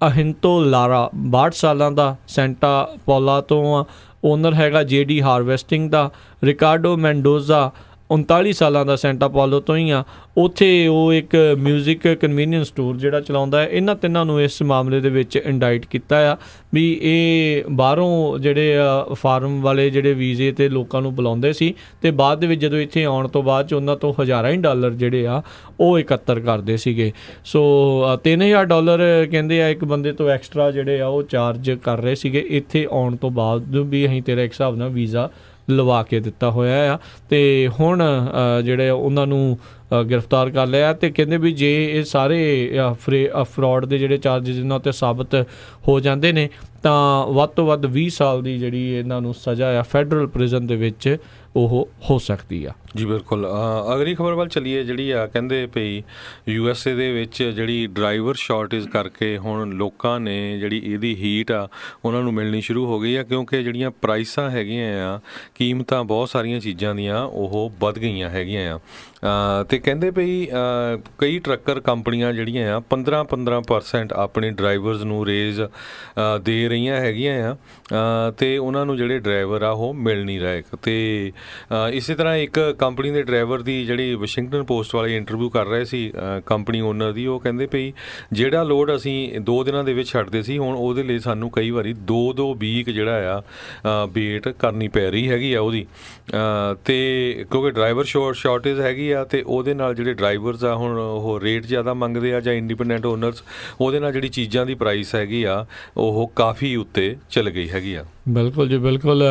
ਅਹਿੰਤੋ ਲਾਰਾ 62 ਸਾਲਾਂ ਦਾ ਸੈਂਟਾ ਪੌਲਾ ਤੋਂ ਆ, ਓਨਰ ਹੈਗਾ JD ਹਾਰਵੈਸਟਿੰਗ ਦਾ। ਰਿਕਾਰਡੋ ਮੈਂਡੋਜ਼ਾ 39 ਸਾਲਾਂ ਦਾ ਸੈਂਟਾ ਪੌਲੋ ਤੋਂ ਹੀ ਆ, ਉੱਥੇ ਉਹ ਇੱਕ ਮਿਊਜ਼ਿਕ ਕਨਵੀਨੀਅੰਸ ਸਟੋਰ ਜਿਹੜਾ ਚਲਾਉਂਦਾ ਹੈ। ਇਹਨਾਂ ਤਿੰਨਾਂ ਨੂੰ ਇਸ ਮਾਮਲੇ ਦੇ ਵਿੱਚ ਇੰਡਾਈਟ ਕੀਤਾ ਆ ਵੀ ਇਹ ਬਾਹਰੋਂ ਜਿਹੜੇ ਫਾਰਮ ਵਾਲੇ ਜਿਹੜੇ ਵੀਜ਼ੇ 'ਤੇ ਲੋਕਾਂ ਨੂੰ ਬੁਲਾਉਂਦੇ ਸੀ ਅਤੇ ਬਾਅਦ ਦੇ ਵਿੱਚ ਜਦੋਂ ਇੱਥੇ ਆਉਣ ਤੋਂ ਬਾਅਦ 'ਚ ਉਹਨਾਂ ਤੋਂ ਹਜ਼ਾਰਾਂ ਹੀ ਡਾਲਰ ਜਿਹੜੇ ਆ ਉਹ ਇਕੱਤਰ ਕਰਦੇ ਸੀਗੇ। ਸੋ $3000 ਕਹਿੰਦੇ ਆ ਇੱਕ ਬੰਦੇ ਤੋਂ ਐਕਸਟਰਾ ਜਿਹੜੇ ਆ ਉਹ ਚਾਰਜ ਕਰ ਰਹੇ ਸੀਗੇ ਇੱਥੇ ਆਉਣ ਤੋਂ ਬਾਅਦ ਵੀ ਅਸੀਂ ਤੇਰਾ ਇੱਕ ਹਿਸਾਬ ਨਾਲ ਵੀਜ਼ਾ ਲਵਾ ਕੇ ਦਿੱਤਾ ਹੋਇਆ ਆ। ਅਤੇ ਹੁਣ ਜਿਹੜੇ ਉਹਨਾਂ ਨੂੰ ਗ੍ਰਿਫਤਾਰ ਕਰ ਲਿਆ, ਅਤੇ ਕਹਿੰਦੇ ਵੀ ਜੇ ਇਹ ਸਾਰੇ ਫਰੋਡ ਦੇ ਜਿਹੜੇ ਚਾਰਜਿਸ ਇਹਨਾਂ ਉੱਤੇ ਸਾਬਤ ਹੋ ਜਾਂਦੇ ਨੇ ਤਾਂ ਵੱਧ ਤੋਂ ਵੱਧ 20 ਸਾਲ ਦੀ ਜਿਹੜੀ ਇਹਨਾਂ ਨੂੰ ਸਜ਼ਾ ਆ ਫੈਡਰਲ ਪ੍ਰਿਜ਼ਨ ਦੇ ਵਿੱਚ ਉਹ ਹੋ ਸਕਦੀ ਆ। ਜੀ ਬਿਲਕੁਲ। ਅਗਲੀ ਖਬਰ ਵੱਲ ਚੱਲੀਏ ਜਿਹੜੀ ਆ, ਕਹਿੰਦੇ ਪਈ USA ਦੇ ਵਿੱਚ ਜਿਹੜੀ ਡਰਾਈਵਰ ਸ਼ਾਰਟੇਜ ਕਰਕੇ ਹੁਣ ਲੋਕਾਂ ਨੇ ਜਿਹੜੀ ਇਹਦੀ ਹੀਟ ਆ ਉਹਨਾਂ ਨੂੰ ਮਿਲਣੀ ਸ਼ੁਰੂ ਹੋ ਗਈ ਆ, ਕਿਉਂਕਿ ਜਿਹੜੀਆਂ ਪ੍ਰਾਈਸਾਂ ਹੈਗੀਆਂ ਆ, ਕੀਮਤਾਂ ਬਹੁਤ ਸਾਰੀਆਂ ਚੀਜ਼ਾਂ ਦੀਆਂ ਉਹ ਵੱਧ ਗਈਆਂ ਹੈਗੀਆਂ ਆ। ਅਤੇ ਕਹਿੰਦੇ ਪਈ ਕਈ ਟਰੱਕਰ ਕੰਪਨੀਆਂ ਜਿਹੜੀਆਂ ਆ 15% ਆਪਣੇ ਡਰਾਈਵਰਸ ਨੂੰ ਰੇਜ਼ ਦੇ ਰਹੀਆਂ ਹੈਗੀਆਂ ਆ, ਅਤੇ ਉਹਨਾਂ ਨੂੰ ਜਿਹੜੇ ਡਰਾਈਵਰ ਆ ਉਹ ਮਿਲ ਨਹੀਂ ਰਹੇ। ਅਤੇ ਇਸੇ ਤਰ੍ਹਾਂ ਇੱਕ ਕੰਪਨੀ ਦੇ ਡਰਾਈਵਰ ਦੀ ਜਿਹੜੀ ਵਾਸ਼ਿੰਗਟਨ ਪੋਸਟ ਵਾਲੇ ਇੰਟਰਵਿਊ ਕਰ ਰਹੇ ਸੀ ਕੰਪਨੀ ਓਨਰ ਦੀ, ਉਹ ਕਹਿੰਦੇ ਪਈ ਜਿਹੜਾ ਲੋਡ ਅਸੀਂ 2 ਦਿਨਾਂ ਦੇ ਵਿੱਚ ਛੱਡਦੇ ਸੀ ਹੁਣ ਉਹਦੇ ਲਈ ਸਾਨੂੰ ਕਈ ਵਾਰੀ 2 ਵੀਕ ਜਿਹੜਾ ਆ ਵੇਟ ਕਰਨੀ ਪੈ ਰਹੀ ਹੈਗੀ ਆ ਉਹਦੀ। ਅਤੇ ਕਿਉਂਕਿ ਡਰਾਈਵਰ ਸ਼ਾਰਟੇਜ ਹੈਗੀ ਆ, ਅਤੇ ਉਹਦੇ ਨਾਲ ਜਿਹੜੇ ਡਰਾਈਵਰਸ ਆ ਹੁਣ ਉਹ ਰੇਟ ਜ਼ਿਆਦਾ ਮੰਗਦੇ ਆ ਜਾਂ ਇੰਡੀਪੈਂਡੈਂਟ ਓਨਰਸ, ਉਹਦੇ ਨਾਲ ਜਿਹੜੀ ਚੀਜ਼ਾਂ ਦੀ ਪ੍ਰਾਈਸ ਹੈਗੀ ਆ ਉਹ ਕਾਫੀ ਉੱਤੇ ਚਲ ਗਈ ਹੈਗੀ ਆ। ਬਿਲਕੁਲ ਜੀ ਬਿਲਕੁਲ।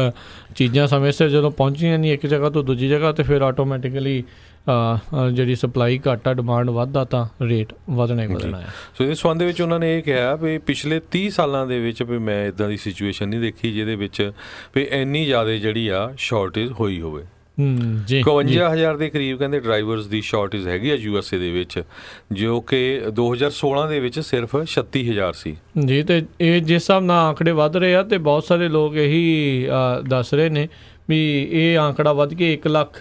ਚੀਜ਼ਾਂ ਸਮੇਂ ਸਿਰ ਜਦੋਂ ਪਹੁੰਚੀਆਂ ਨਹੀਂ ਇੱਕ ਜਗ੍ਹਾ ਤੋਂ ਦੂਜੀ ਜਗ੍ਹਾ, ਤੇ ਫਿਰ ਆਟੋਮੈਟਿਕਲੀ ਜਿਹੜੀ ਸਪਲਾਈ ਘੱਟ ਆ, ਡਿਮਾਂਡ ਵੱਧਦਾ ਤਾਂ ਰੇਟ ਵਧਣਾ ਹੀ ਵਧਣਾ ਹੈ। ਸੋ ਇਸ ਸੰਬੰਧ ਦੇ ਵਿੱਚ ਉਹਨਾਂ ਨੇ ਇਹ ਕਿਹਾ ਵੀ ਪਿਛਲੇ 30 ਸਾਲਾਂ ਦੇ ਵਿੱਚ ਵੀ ਮੈਂ ਇੱਦਾਂ ਦੀ ਸਿਚੁਏਸ਼ਨ ਨਹੀਂ ਦੇਖੀ ਜਿਹਦੇ ਵਿੱਚ ਵੀ ਇੰਨੀ ਜ਼ਿਆਦਾ ਜਿਹੜੀ ਆ ਸ਼ਾਰਟੇਜ ਹੋਈ ਹੋਵੇ। 52,000 ਦੇ ਕਰੀਬ ਕਹਿੰਦੇ ਡਰਾਈਵਰਸ ਦੀ ਸ਼ਾਰਟੇਜ ਹੈਗੀ ਆ USA ਦੇ ਵਿੱਚ, ਜੋ ਕਿ 2016 ਦੇ ਵਿੱਚ ਸਿਰਫ 36,000 ਸੀ ਜੀ। ਤੇ ਇਹ ਜਿਸ ਹਿਸਾਬ ਨਾਲ ਆંકੜੇ ਵੱਧ ਰਹੇ ਆ, ਤੇ ਬਹੁਤ ਸਾਰੇ ਲੋਕ ਇਹੀ ਦੱਸ ਰਹੇ ਨੇ ਵੀ ਇਹ ਆંકੜਾ ਵੱਧ ਕੇ 1 ਲੱਖ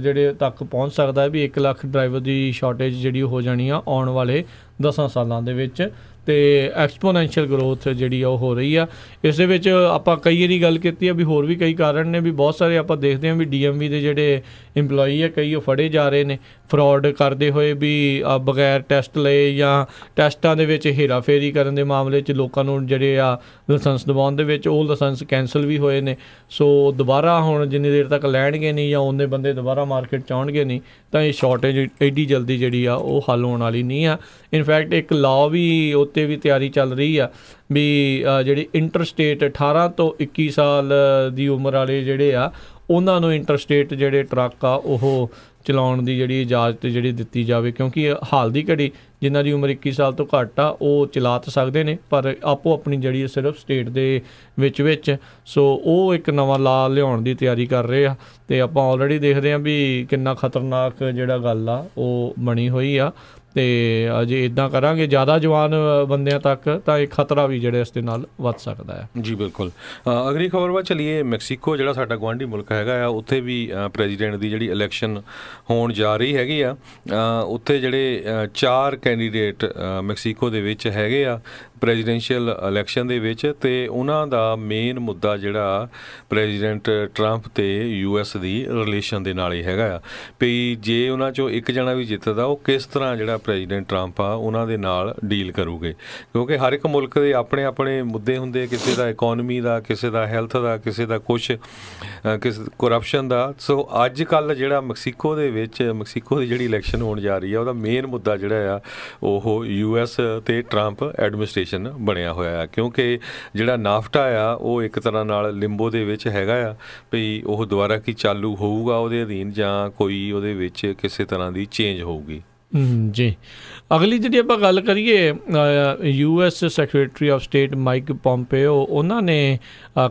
ਜਿਹੜੇ ਤੱਕ ਪਹੁੰਚ ਸਕਦਾ ਹੈ, ਵੀ 1 ਲੱਖ ਡਰਾਈਵਰ ਦੀ ਸ਼ਾਰਟੇਜ ਜਿਹੜੀ ਹੋ ਜਾਣੀ ਆ ਆਉਣ ਵਾਲੇ 10 ਸਾਲਾਂ ਦੇ ਵਿੱਚ। ਤੇ ਐਕਸਪੋਨੈਂਸ਼ੀਅਲ ਗਰੋਥ ਜਿਹੜੀ ਆ ਉਹ ਹੋ ਰਹੀ ਆ। ਇਸ ਦੇ ਵਿੱਚ ਆਪਾਂ ਕਈ ਵਾਰੀ ਗੱਲ ਕੀਤੀ ਆ ਵੀ ਹੋਰ ਵੀ ਕਈ ਕਾਰਨ ਨੇ, ਵੀ ਬਹੁਤ ਸਾਰੇ ਆਪਾਂ ਦੇਖਦੇ ਹਾਂ ਵੀ DMV ਦੇ ਜਿਹੜੇ ਇੰਪਲੋਈ ਆ ਕਈ ਉਹ ਫੜੇ ਜਾ ਰਹੇ ਨੇ ਫਰਾਡ ਕਰਦੇ ਹੋਏ, ਵੀ ਬਗੈਰ ਟੈਸਟ ਲਏ ਜਾਂ ਟੈਸਟਾਂ ਦੇ ਵਿੱਚ ਹੇਰਾਫੇਰੀ ਕਰਨ ਦੇ ਮਾਮਲੇ 'ਚ ਲੋਕਾਂ ਨੂੰ ਜਿਹੜੇ ਆ ਲਾਇਸੈਂਸ ਦਿਵਾਉਣ ਦੇ ਵਿੱਚ ਉਹ ਲਾਇਸੈਂਸ ਕੈਂਸਲ ਵੀ ਹੋਏ ਨੇ। ਸੋ ਦੁਬਾਰਾ ਹੁਣ ਜਿੰਨੀ ਦੇਰ ਤੱਕ ਲੈਣਗੇ ਨਹੀਂ ਜਾਂ ਉਹਨੇ ਬੰਦੇ ਦੁਬਾਰਾ ਮਾਰਕੀਟ 'ਚ ਆਉਣਗੇ ਨਹੀਂ, ਤਾਂ ਇਹ ਸ਼ਾਰਟੇਜ ਐਡੀ ਜਲਦੀ ਜਿਹੜੀ ਆ ਉਹ ਹੱਲ ਹੋਣ ਵਾਲੀ ਨਹੀਂ ਆ। ਇਨਫੈਕਟ ਇੱਕ ਲਾਅ ਵੀ ਉੱਤੇ ਵੀ ਤਿਆਰੀ ਚੱਲ ਰਹੀ ਆ ਵੀ ਜਿਹੜੇ ਇੰਟਰਸਟੇਟ 18 ਤੋਂ 21 ਸਾਲ ਦੀ ਉਮਰ ਵਾਲੇ ਜਿਹੜੇ ਆ ਉਹਨਾਂ ਨੂੰ ਇੰਟਰਸਟੇਟ ਜਿਹੜੇ ਟਰੱਕ ਆ ਉਹ ਚਲਾਉਣ ਦੀ ਜਿਹੜੀ ਇਜਾਜ਼ਤ ਜਿਹੜੀ ਦਿੱਤੀ ਜਾਵੇ, ਕਿਉਂਕਿ ਹਾਲ ਦੀ ਘੜੀ ਜਿਨ੍ਹਾਂ ਦੀ ਉਮਰ 21 ਸਾਲ ਤੋਂ ਘੱਟ ਆ ਉਹ ਚਲਾ ਤਾਂ ਸਕਦੇ ਨੇ, ਪਰ ਆਪੋ ਆਪਣੀ ਜਿਹੜੀ ਸਿਰਫ ਸਟੇਟ ਦੇ ਵਿੱਚ। ਸੋ ਉਹ ਇੱਕ ਨਵਾਂ ਲਾ ਲਿਆਉਣ ਦੀ ਤਿਆਰੀ ਕਰ ਰਹੇ ਆ, ਤੇ ਆਪਾਂ ਆਲਰੇਡੀ ਦੇਖਦੇ ਹਾਂ ਵੀ ਕਿੰਨਾ ਖਤਰਨਾਕ ਜਿਹੜਾ ਗੱਲ ਆ ਉਹ ਬਣੀ ਹੋਈ ਆ। ਤੇ ਜੇ ਇੱਦਾਂ ਕਰਾਂਗੇ ਜ਼ਿਆਦਾ ਜਵਾਨ ਬੰਦਿਆਂ ਤੱਕ, ਤਾਂ ਇਹ ਖਤਰਾ ਵੀ ਜਿਹੜੇ ਇਸ ਦੇ ਨਾਲ ਵੱਧ ਸਕਦਾ ਹੈ। ਜੀ ਬਿਲਕੁਲ। ਅਗਲੀ ਖਬਰ ਵੱਲ ਚੱਲੀਏ। ਮੈਕਸੀਕੋ ਜਿਹੜਾ ਸਾਡਾ ਗੁਆਂਢੀ ਮੁਲਕ ਹੈਗਾ ਆ, ਉੱਥੇ ਵੀ ਪ੍ਰੈਜ਼ੀਡੈਂਟ ਦੀ ਜਿਹੜੀ ਇਲੈਕਸ਼ਨ ਹੋਣ ਜਾ ਰਹੀ ਹੈਗੀ ਆ। ਉੱਥੇ ਜਿਹੜੇ 4 ਕੈਂਡੀਡੇਟ ਮੈਕਸੀਕੋ ਦੇ ਵਿੱਚ ਹੈਗੇ ਆ ਪ੍ਰੈਜ਼ੀਡੈਂਸ਼ੀਅਲ ਇਲੈਕਸ਼ਨ ਦੇ ਵਿੱਚ, ਤੇ ਉਹਨਾਂ ਦਾ ਮੇਨ ਮੁੱਦਾ ਜਿਹੜਾ ਪ੍ਰੈਜ਼ੀਡੈਂਟ ਟਰੰਪ ਤੇ US ਦੀ ਰਿਲੇਸ਼ਨ ਦੇ ਨਾਲ ਹੀ ਹੈਗਾ ਆ, ਵੀ ਜੇ ਉਹਨਾਂ 'ਚੋਂ ਇੱਕ ਜਣਾ ਵੀ ਜਿੱਤਦਾ ਉਹ ਕਿਸ ਤਰ੍ਹਾਂ ਜਿਹੜਾ ਪ੍ਰੈਜ਼ੀਡੈਂਟ ਟਰੰਪ ਆ ਉਹਨਾਂ ਦੇ ਨਾਲ ਡੀਲ ਕਰੂਗੇ, ਕਿਉਂਕਿ ਹਰ ਇੱਕ ਮੁਲਕ ਦੇ ਆਪਣੇ ਆਪਣੇ ਮੁੱਦੇ ਹੁੰਦੇ, ਕਿਸੇ ਦਾ ਇਕੋਨਮੀ ਦਾ, ਕਿਸੇ ਦਾ ਹੈਲਥ ਦਾ, ਕਿਸੇ ਦਾ ਕੁਛ, ਕਿਸੇ ਕਰਪਸ਼ਨ ਦਾ। ਸੋ ਅੱਜ ਕੱਲ੍ਹ ਜਿਹੜਾ ਮੈਕਸੀਕੋ ਦੀ ਜਿਹੜੀ ਇਲੈਕਸ਼ਨ ਹੋਣ ਜਾ ਰਹੀ ਆ, ਉਹਦਾ ਮੇਨ ਮੁੱਦਾ ਜਿਹੜਾ ਆ ਉਹ US ਤੇ ਟਰੰਪ ਐਡਮਿਨਿਸਟ੍ਰੇਸ਼ਨ ਬਣਿਆ ਹੋਇਆ ਆ, ਕਿਉਂਕਿ ਜਿਹੜਾ ਨਾਫਟਾ ਆ ਉਹ ਇੱਕ ਤਰ੍ਹਾਂ ਨਾਲ ਲਿੰਬੋ ਦੇ ਵਿੱਚ ਹੈਗਾ ਆ, ਵੀ ਉਹ ਦੁਬਾਰਾ ਕੀ ਚਾਲੂ ਹੋਊਗਾ ਉਹਦੇ ਅਧੀਨ ਜਾਂ ਕੋਈ ਉਹਦੇ ਵਿੱਚ ਕਿਸੇ ਤਰ੍ਹਾਂ ਦੀ ਚੇਂਜ ਹੋਊਗੀ। ਜੀ ਅਗਲੀ ਜਿਹੜੀ ਆਪਾਂ ਗੱਲ ਕਰੀਏ, US secretary of state Mike Pompeo, ਉਹਨਾਂ ਨੇ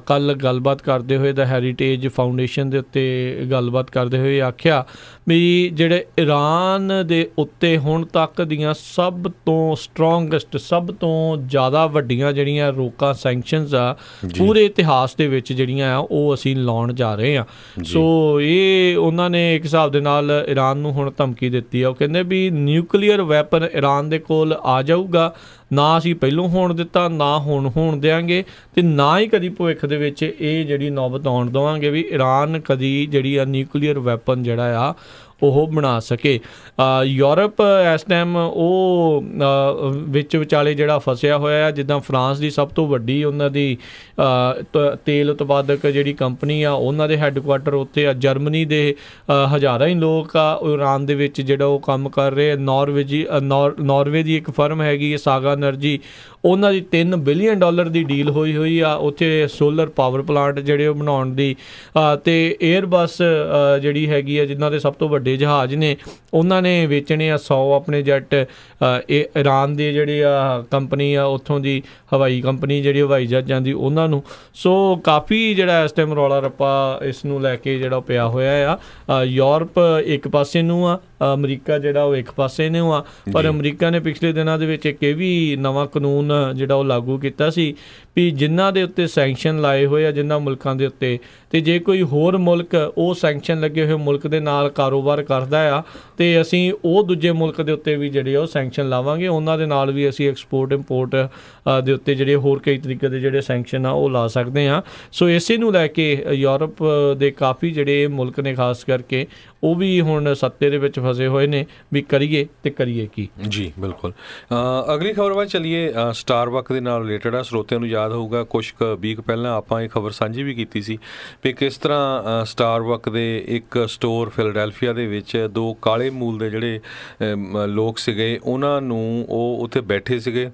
ਕੱਲ੍ਹ ਗੱਲਬਾਤ ਕਰਦੇ ਹੋਏ ਦਾ ਹੈਰੀਟੇਜ ਫਾਊਂਡੇਸ਼ਨ ਦੇ ਉੱਤੇ ਗੱਲਬਾਤ ਕਰਦੇ ਹੋਏ ਆਖਿਆ ਵੀ ਜਿਹੜੇ ਈਰਾਨ ਦੇ ਉੱਤੇ ਹੁਣ ਤੱਕ ਦੀਆਂ ਸਭ ਤੋਂ ਸਟਰੋਂਗੈਸਟ, ਸਭ ਤੋਂ ਜ਼ਿਆਦਾ ਵੱਡੀਆਂ ਜਿਹੜੀਆਂ ਰੋਕਾਂ ਸੈਂਕਸ਼ਨਸ ਆ ਪੂਰੇ ਇਤਿਹਾਸ ਦੇ ਵਿੱਚ ਜਿਹੜੀਆਂ ਆ ਉਹ ਅਸੀਂ ਲਾਉਣ ਜਾ ਰਹੇ ਹਾਂ। ਸੋ ਇਹ ਉਹਨਾਂ ਨੇ ਇੱਕ ਹਿਸਾਬ ਦੇ ਨਾਲ ਈਰਾਨ ਨੂੰ ਹੁਣ ਧਮਕੀ ਦਿੱਤੀ ਆ। ਉਹ ਕਹਿੰਦੇ ਵੀ ਨਿਊਕਲੀਅਰ ਵੈਪਨ ਈਰਾਨ ਦੇ ਕੋਲ ਆ ਜਾਊਗਾ, ਨਾ ਅਸੀਂ ਪਹਿਲੋਂ ਹੋਣ ਦਿੱਤਾ, ਨਾ ਹੁਣ ਹੋਣ ਦਿਆਂਗੇ, ਤੇ ਨਾ ਹੀ ਕਦੀ ਭਵਿੱਖ ਦੇ ਵਿੱਚ ਇਹ ਜਿਹੜੀ ਨੌਬਤ ਆਉਣ ਦੇਵਾਂਗੇ ਵੀ ਈਰਾਨ ਕਦੀ ਜਿਹੜੀ ਆ ਨਿਊਕਲੀਅਰ ਵੈਪਨ ਜਿਹੜਾ ਆ ਉਹ ਬਣਾ ਸਕੇ। ਯੂਰਪ ਇਸ ਟਾਈਮ ਉਹ ਵਿੱਚ ਵਿਚਾਲੇ ਜਿਹੜਾ ਫਸਿਆ ਹੋਇਆ, ਜਿੱਦਾਂ ਫਰਾਂਸ ਦੀ ਸਭ ਤੋਂ ਵੱਡੀ ਉਹਨਾਂ ਦੀ ਤੇਲ ਉਤਪਾਦਕ ਜਿਹੜੀ ਕੰਪਨੀ ਆ ਉਹਨਾਂ ਦੇ ਹੈੱਡਕੁਆਟਰ ਉੱਤੇ ਆ। ਜਰਮਨੀ ਦੇ ਹਜ਼ਾਰਾਂ ਹੀ ਲੋਕ ਆ ਈਰਾਨ ਦੇ ਵਿੱਚ ਜਿਹੜਾ ਉਹ ਕੰਮ ਕਰ ਰਹੇ। ਨਾਰਵੇ ਦੀ ਇੱਕ ਫਰਮ ਹੈਗੀ ਹੈ ਸਾਗਾ ਐਨਰਜੀ, ਉਹਨਾਂ ਦੀ $3 ਬਿਲੀਅਨ ਦੀ ਡੀਲ ਹੋਈ ਆ ਉੱਥੇ ਸੋਲਰ ਪਾਵਰ ਪਲਾਂਟ ਜਿਹੜੇ ਉਹ ਬਣਾਉਣ ਦੀ। ਅਤੇ ਏਅਰਬਸ ਜਿਹੜੀ ਹੈਗੀ ਆ ਜਿਨ੍ਹਾਂ ਦੇ ਸਭ ਤੋਂ ਵੱਡੇ ਜਹਾਜ਼ ਨੇ, ਉਹਨਾਂ ਨੇ ਵੇਚਣੇ ਆ 100 ਆਪਣੇ ਜੈਟ। ਇਹ ਈਰਾਨ ਦੀ ਜਿਹੜੀ ਆ ਕੰਪਨੀ ਆ ਉੱਥੋਂ ਦੀ ਹਵਾਈ ਕੰਪਨੀ ਜਿਹੜੀ ਹਵਾਈ ਜਹਾਜ਼ਾਂ ਦੀ ਉਹਨਾਂ ਨੂੰ। ਸੋ ਕਾਫੀ ਜਿਹੜਾ ਇਸ ਟਾਈਮ ਰੌਲਾ ਰੱਪਾ ਇਸ ਨੂੰ ਲੈ ਕੇ ਜਿਹੜਾ ਪਿਆ ਹੋਇਆ ਆ। ਯੂਰਪ ਇੱਕ ਪਾਸੇ ਨੂੰ ਆ, ਅਮਰੀਕਾ ਜਿਹੜਾ ਉਹ ਇੱਕ ਪਾਸੇ ਨੂੰ ਆ। ਪਰ ਅਮਰੀਕਾ ਨੇ ਪਿਛਲੇ ਦਿਨਾਂ ਦੇ ਵਿੱਚ ਇੱਕ ਇਹ ਵੀ ਨਵਾਂ ਕਾਨੂੰਨ ਜਿਹੜਾ ਉਹ ਲਾਗੂ ਕੀਤਾ ਸੀ ਵੀ ਜਿਨ੍ਹਾਂ ਦੇ ਉੱਤੇ ਸੈਂਕਸ਼ਨ ਲਾਏ ਹੋਏ ਆ, ਜਿਨ੍ਹਾਂ ਮੁਲਕਾਂ ਦੇ ਉੱਤੇ, ਤੇ ਜੇ ਕੋਈ ਹੋਰ ਮੁਲਕ ਉਹ ਸੈਂਕਸ਼ਨ ਲੱਗੇ ਹੋਏ ਮੁਲਕ ਦੇ ਨਾਲ ਕਾਰੋਬਾਰ ਕਰਦਾ ਆ, ਤੇ ਅਸੀਂ ਉਹ ਦੂਜੇ ਮੁਲਕ ਦੇ ਉੱਤੇ ਵੀ ਜਿਹੜੇ ਉਹ ਸੈਂਕਸ਼ਨ ਲਾਵਾਂਗੇ, ਉਹਨਾਂ ਦੇ ਨਾਲ ਵੀ ਅਸੀਂ ਐਕਸਪੋਰਟ ਇੰਪੋਰਟ ਦੇ ਉੱਤੇ ਜਿਹੜੇ ਹੋਰ ਕਈ ਤਰੀਕੇ ਦੇ ਜਿਹੜੇ ਸੈਂਕਸ਼ਨ ਆ ਉਹ ਲਾ ਸਕਦੇ ਹਾਂ। ਸੋ ਇਸੇ ਨੂੰ ਲੈ ਕੇ ਯੂਰਪ ਦੇ ਕਾਫੀ ਜਿਹੜੇ ਮੁਲਕ ਨੇ ਖਾਸ ਕਰਕੇ ਉਹ ਵੀ ਹੁਣ ਸੱਤੇ ਦੇ ਵਿੱਚ ਫਸੇ ਹੋਏ ਨੇ ਵੀ ਕਰੀਏ ਤੇ ਕਰੀਏ ਕੀ। ਜੀ ਬਿਲਕੁਲ। ਅਗਲੀ ਖਬਰ ਵੱਲ ਚੱਲੀਏ। ਸਟਾਰਬਕ ਦੇ ਨਾਲ ਰਿਲੇਟਡ ਆ। ਸਰੋਤਿਆਂ ਨੂੰ ਯਾਦ ਹੋਊਗਾ ਕੁਛ ਕੁ ਵੀਕ ਪਹਿਲਾਂ ਆਪਾਂ ਇਹ ਖਬਰ ਸਾਂਝੀ ਵੀ ਕੀਤੀ ਸੀ ਵੀ ਕਿਸ ਤਰ੍ਹਾਂ ਸਟਾਰਬਕ ਦੇ ਇੱਕ ਸਟੋਰ ਫਿਲਡੈਲਫੀਆ ਦੇ ਵਿੱਚ 2 ਕਾਲੇ ਮੂਲ ਦੇ ਜਿਹੜੇ ਲੋਕ ਸੀਗੇ, ਉਹਨਾਂ ਨੂੰ ਉਹ ਉੱਥੇ ਬੈਠੇ ਸੀਗੇ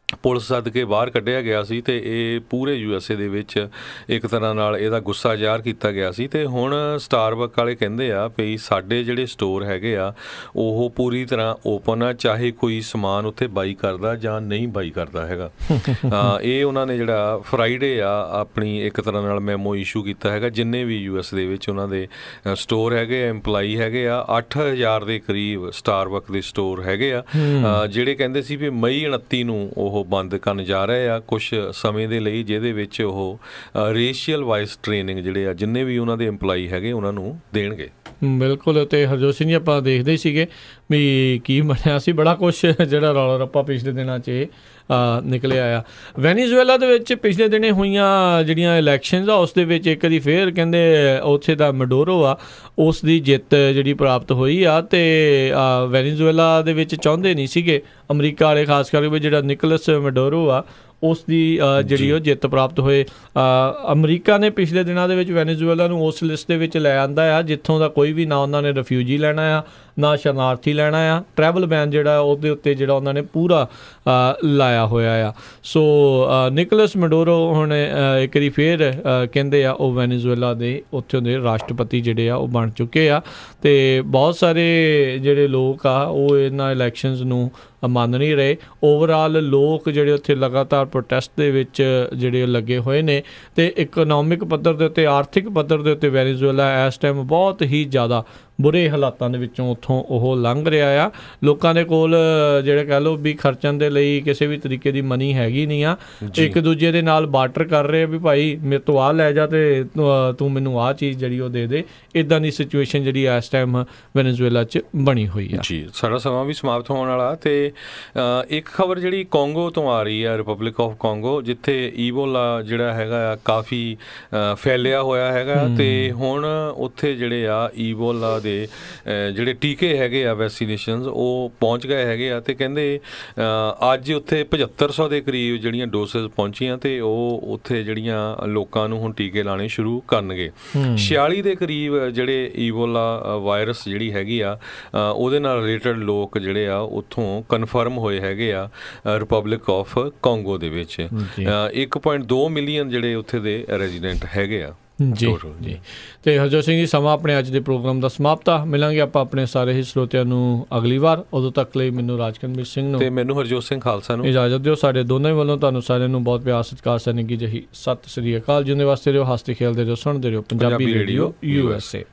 ਪੁਲਿਸ ਸੱਦ ਕੇ ਬਾਹਰ ਕੱਢਿਆ ਗਿਆ ਸੀ ਤੇ ਇਹ ਪੂਰੇ USA ਦੇ ਵਿੱਚ ਇੱਕ ਤਰ੍ਹਾਂ ਨਾਲ ਇਹਦਾ ਗੁੱਸਾ ਜ਼ਾਹਰ ਕੀਤਾ ਗਿਆ ਸੀ। ਤੇ ਹੁਣ ਸਟਾਰਬਕ ਵਾਲੇ ਕਹਿੰਦੇ ਆ ਵੀ ਸਾਡੇ ਜਿਹੜੇ ਸਟੋਰ ਹੈਗੇ ਆ ਉਹ ਪੂਰੀ ਤਰ੍ਹਾਂ ਓਪਨ ਆ, ਚਾਹੇ ਕੋਈ ਸਮਾਨ ਉੱਥੇ ਬਾਈ ਕਰਦਾ ਜਾਂ ਨਹੀਂ ਬਾਈ ਕਰਦਾ ਹੈਗਾ। ਇਹ ਉਹਨਾਂ ਨੇ ਜਿਹੜਾ ਫਰਾਈਡੇ ਆ ਆਪਣੀ ਇੱਕ ਤਰ੍ਹਾਂ ਨਾਲ ਮੈਮੋ ਇਸ਼ੂ ਕੀਤਾ ਹੈਗਾ, ਜਿੰਨੇ ਵੀ US ਦੇ ਵਿੱਚ ਉਹਨਾਂ ਦੇ ਸਟੋਰ ਹੈਗੇ ਆ, EMPLOYEE ਹੈਗੇ ਆ, 8000 ਦੇ ਕਰੀਬ ਸਟਾਰਬਕ ਦੇ ਸਟੋਰ ਹੈਗੇ ਆ, ਜਿਹੜੇ ਕਹਿੰਦੇ ਸੀ ਵੀ ਮਈ 29 ਨੂੰ ਉਹ ਬੰਦ ਕਰਨ ਜਾ ਰਹੇ ਆ ਕੁਝ ਸਮੇਂ ਦੇ ਲਈ, ਜਿਹਦੇ ਵਿੱਚ ਉਹ ਰੇਸ਼ੀਅਲ ਵਾਈਜ਼ ਟ੍ਰੇਨਿੰਗ ਜਿਹੜੇ ਆ ਜਿੰਨੇ ਵੀ ਉਹਨਾਂ ਦੇ EMPLOYEE ਹੈਗੇ ਉਹਨਾਂ ਨੂੰ ਦੇਣਗੇ। ਬਿਲਕੁਲ। ਅਤੇ ਹਰਜੋਤ ਸਿੰਘ ਜੀ ਆਪਾਂ ਦੇਖਦੇ ਹੀ ਸੀਗੇ ਵੀ ਕੀ ਬਣਿਆ ਸੀ, ਬੜਾ ਕੁਛ ਜਿਹੜਾ ਰੌਲਾ ਰੱਪਾ ਪਿਛਲੇ ਦਿਨਾਂ 'ਚ ਨਿਕਲਿਆ ਆ। ਵੈਨੀਜ਼ੁਏਲਾ ਦੇ ਵਿੱਚ ਪਿਛਲੇ ਦਿਨੇ ਹੋਈਆਂ ਜਿਹੜੀਆਂ ਇਲੈਕਸ਼ਨਸ ਆ ਉਸ ਦੇ ਵਿੱਚ ਇੱਕ ਵਾਰੀ ਫੇਰ ਕਹਿੰਦੇ ਉੱਥੇ ਦਾ ਮੈਡੂਰੋ ਆ ਉਸ ਦੀ ਜਿੱਤ ਜਿਹੜੀ ਪ੍ਰਾਪਤ ਹੋਈ ਆ। ਅਤੇ ਵੈਨੀਜ਼ੁਏਲਾ ਦੇ ਵਿੱਚ ਚਾਹੁੰਦੇ ਨਹੀਂ ਸੀਗੇ ਅਮਰੀਕਾ ਵਾਲੇ ਖਾਸ ਕਰਕੇ ਵੀ ਜਿਹੜਾ ਨਿਕੋਲਸ ਮੈਡੂਰੋ ਆ ਉਸ ਦੀ ਜਿਹੜੀ ਉਹ ਜਿੱਤ ਪ੍ਰਾਪਤ ਹੋਏ। ਅਮਰੀਕਾ ਨੇ ਪਿਛਲੇ ਦਿਨਾਂ ਦੇ ਵਿੱਚ ਵੈਨੀਜ਼ੁਏਲਾ ਨੂੰ ਉਸ ਲਿਸਟ ਦੇ ਵਿੱਚ ਲੈ ਆਂਦਾ ਆ ਜਿੱਥੋਂ ਦਾ ਕੋਈ ਵੀ ਨਾ ਉਹਨਾਂ ਨੇ ਰਿਫਿਊਜੀ ਲੈਣਾ ਆ ਨਾ ਸ਼ਰਨਾਰਥੀ ਲੈਣਾ ਆ। ਟਰੈਵਲ ਬੈਨ ਜਿਹੜਾ ਉਹਦੇ ਉੱਤੇ ਜਿਹੜਾ ਉਹਨਾਂ ਨੇ ਪੂਰਾ ਲਾਇਆ ਹੋਇਆ ਆ। ਸੋ ਨਿਕੋਲਸ ਮੈਡੂਰੋ ਹੁਣ ਇੱਕ ਵਾਰੀ ਫੇਰ ਕਹਿੰਦੇ ਆ ਉਹ ਵੈਨੀਜ਼ੁਏਲਾ ਦੇ ਉੱਥੋਂ ਦੇ ਰਾਸ਼ਟਰਪਤੀ ਜਿਹੜੇ ਆ ਉਹ ਬਣ ਚੁੱਕੇ ਆ। ਅਤੇ ਬਹੁਤ ਸਾਰੇ ਜਿਹੜੇ ਲੋਕ ਆ ਉਹ ਇਹਨਾਂ ਇਲੈਕਸ਼ਨਸ ਨੂੰ ਮੰਨ ਨਹੀਂ ਰਹੇ। ਓਵਰਆਲ ਲੋਕ ਜਿਹੜੇ ਉੱਥੇ ਲਗਾਤਾਰ ਪ੍ਰੋਟੈਸਟ ਦੇ ਵਿੱਚ ਜਿਹੜੇ ਲੱਗੇ ਹੋਏ ਨੇ ਅਤੇ ਇਕਨੋਮਿਕ ਪੱਧਰ ਦੇ ਉੱਤੇ ਆਰਥਿਕ ਪੱਧਰ ਦੇ ਉੱਤੇ ਵੈਨੀਜ਼ੁਏਲਾ ਇਸ ਟਾਈਮ ਬਹੁਤ ਹੀ ਜ਼ਿਆਦਾ ਬੁਰੇ ਹਾਲਾਤਾਂ ਦੇ ਵਿੱਚੋਂ ਉੱਥੋਂ ਉਹ ਲੰਘ ਰਿਹਾ ਆ। ਲੋਕਾਂ ਦੇ ਕੋਲ ਜਿਹੜੇ ਕਹਿ ਲਓ ਵੀ ਖਰਚਣ ਦੇ ਲਈ ਕਿਸੇ ਵੀ ਤਰੀਕੇ ਦੀ ਮਨੀ ਹੈਗੀ ਨਹੀਂ ਆ। ਇੱਕ ਦੂਜੇ ਦੇ ਨਾਲ ਬਾਰਟਰ ਕਰ ਰਹੇ ਵੀ ਭਾਈ ਮੇਰੇ ਤੋਂ ਆਹ ਲੈ ਜਾ ਅਤੇ ਤੂੰ ਮੈਨੂੰ ਆਹ ਚੀਜ਼ ਜਿਹੜੀ ਉਹ ਦੇ ਦੇ। ਇੱਦਾਂ ਦੀ ਸਿਚੁਏਸ਼ਨ ਜਿਹੜੀ ਇਸ ਟਾਈਮ ਵੈਨੀਜ਼ੁਏਲਾ 'ਚ ਬਣੀ ਹੋਈ ਆ। ਜੀ ਸਾਡਾ ਸਮਾਂ ਵੀ ਸਮਾਪਤ ਹੋਣ ਵਾਲਾ। ਅਤੇ ਇੱਕ ਖਬਰ ਜਿਹੜੀ ਕੋਂਗੋ ਤੋਂ ਆ ਰਹੀ ਆ, ਰਿਪਬਲਿਕ ਆਫ ਕੋਂਗੋ, ਜਿੱਥੇ ਈਬੋਲਾ ਜਿਹੜਾ ਹੈਗਾ ਆ ਕਾਫੀ ਫੈਲਿਆ ਹੋਇਆ ਹੈਗਾ। ਅਤੇ ਹੁਣ ਉੱਥੇ ਜਿਹੜੇ ਆ ਈਬੋਲਾ ਦੇ ਜਿਹੜੇ ਟੀਕੇ ਹੈਗੇ ਆ ਵੈਕਸੀਨੇਸ਼ਨਸ ਉਹ ਪਹੁੰਚ ਗਏ ਹੈਗੇ ਆ। ਅਤੇ ਕਹਿੰਦੇ ਅੱਜ ਉੱਥੇ 7500 ਦੇ ਕਰੀਬ ਜਿਹੜੀਆਂ ਡੋਸਿਸ ਪਹੁੰਚੀਆਂ ਅਤੇ ਉਹ ਉੱਥੇ ਜਿਹੜੀਆਂ ਲੋਕਾਂ ਨੂੰ ਹੁਣ ਟੀਕੇ ਲਾਣੇ ਸ਼ੁਰੂ ਕਰਨਗੇ। 46 ਦੇ ਕਰੀਬ ਜਿਹੜੇ ਈਬੋਲਾ ਵਾਇਰਸ ਜਿਹੜੀ ਹੈਗੀ ਆ ਉਹਦੇ ਨਾਲ ਰਿਲੇਟਡ ਲੋਕ ਜਿਹੜੇ ਆ ਉੱਥੋਂ ਕਨਫਰਮ ਹੋਏ ਹੈਗੇ ਆ ਰਿਪਬਲਿਕ ਆਫ ਕੋਂਗੋ ਦੇ ਵਿੱਚ। 1.2 ਮਿਲੀਅਨ ਜਿਹੜੇ ਉੱਥੇ ਦੇ ਰੈਜ਼ੀਡੈਂਟ ਹੈਗੇ ਆ। ਜੀ ਜੀ। ਅਤੇ ਹਰਜੋਤ ਸਿੰਘ ਜੀ ਸਮਾਂ ਆਪਣੇ ਅੱਜ ਦੇ ਪ੍ਰੋਗਰਾਮ ਦਾ ਸਮਾਪਤ ਆ। ਮਿਲਾਂਗੇ ਆਪਾਂ ਆਪਣੇ ਸਾਰੇ ਹੀ ਸਰੋਤਿਆਂ ਨੂੰ ਅਗਲੀ ਵਾਰ। ਉਦੋਂ ਤੱਕ ਲਈ ਮੈਨੂੰ ਰਾਜਕਨਵੀਰ ਸਿੰਘ ਨੂੰ ਅਤੇ ਮੈਨੂੰ ਹਰਜੋਤ ਸਿੰਘ ਖਾਲਸਾ ਨੂੰ ਇਜਾਜ਼ਤ ਦਿਓ। ਸਾਡੇ ਦੋਨਾਂ ਹੀ ਵੱਲੋਂ ਤੁਹਾਨੂੰ ਸਾਰਿਆਂ ਨੂੰ ਬਹੁਤ ਪਿਆਰ ਸਤਿਕਾਰ ਸਨੇਗੀ ਜਿਹੀ ਸਤਿ ਸ੍ਰੀ ਅਕਾਲ। ਜਿਉਂਦੇ ਵਾਸਤੇ ਰਹੋ, ਹੱਸਦੇ ਖੇਲਦੇ ਰਹੋ, ਸੁਣਦੇ ਰਹੋ ਪੰਜਾਬੀ ਰੇਡੀਓ USA।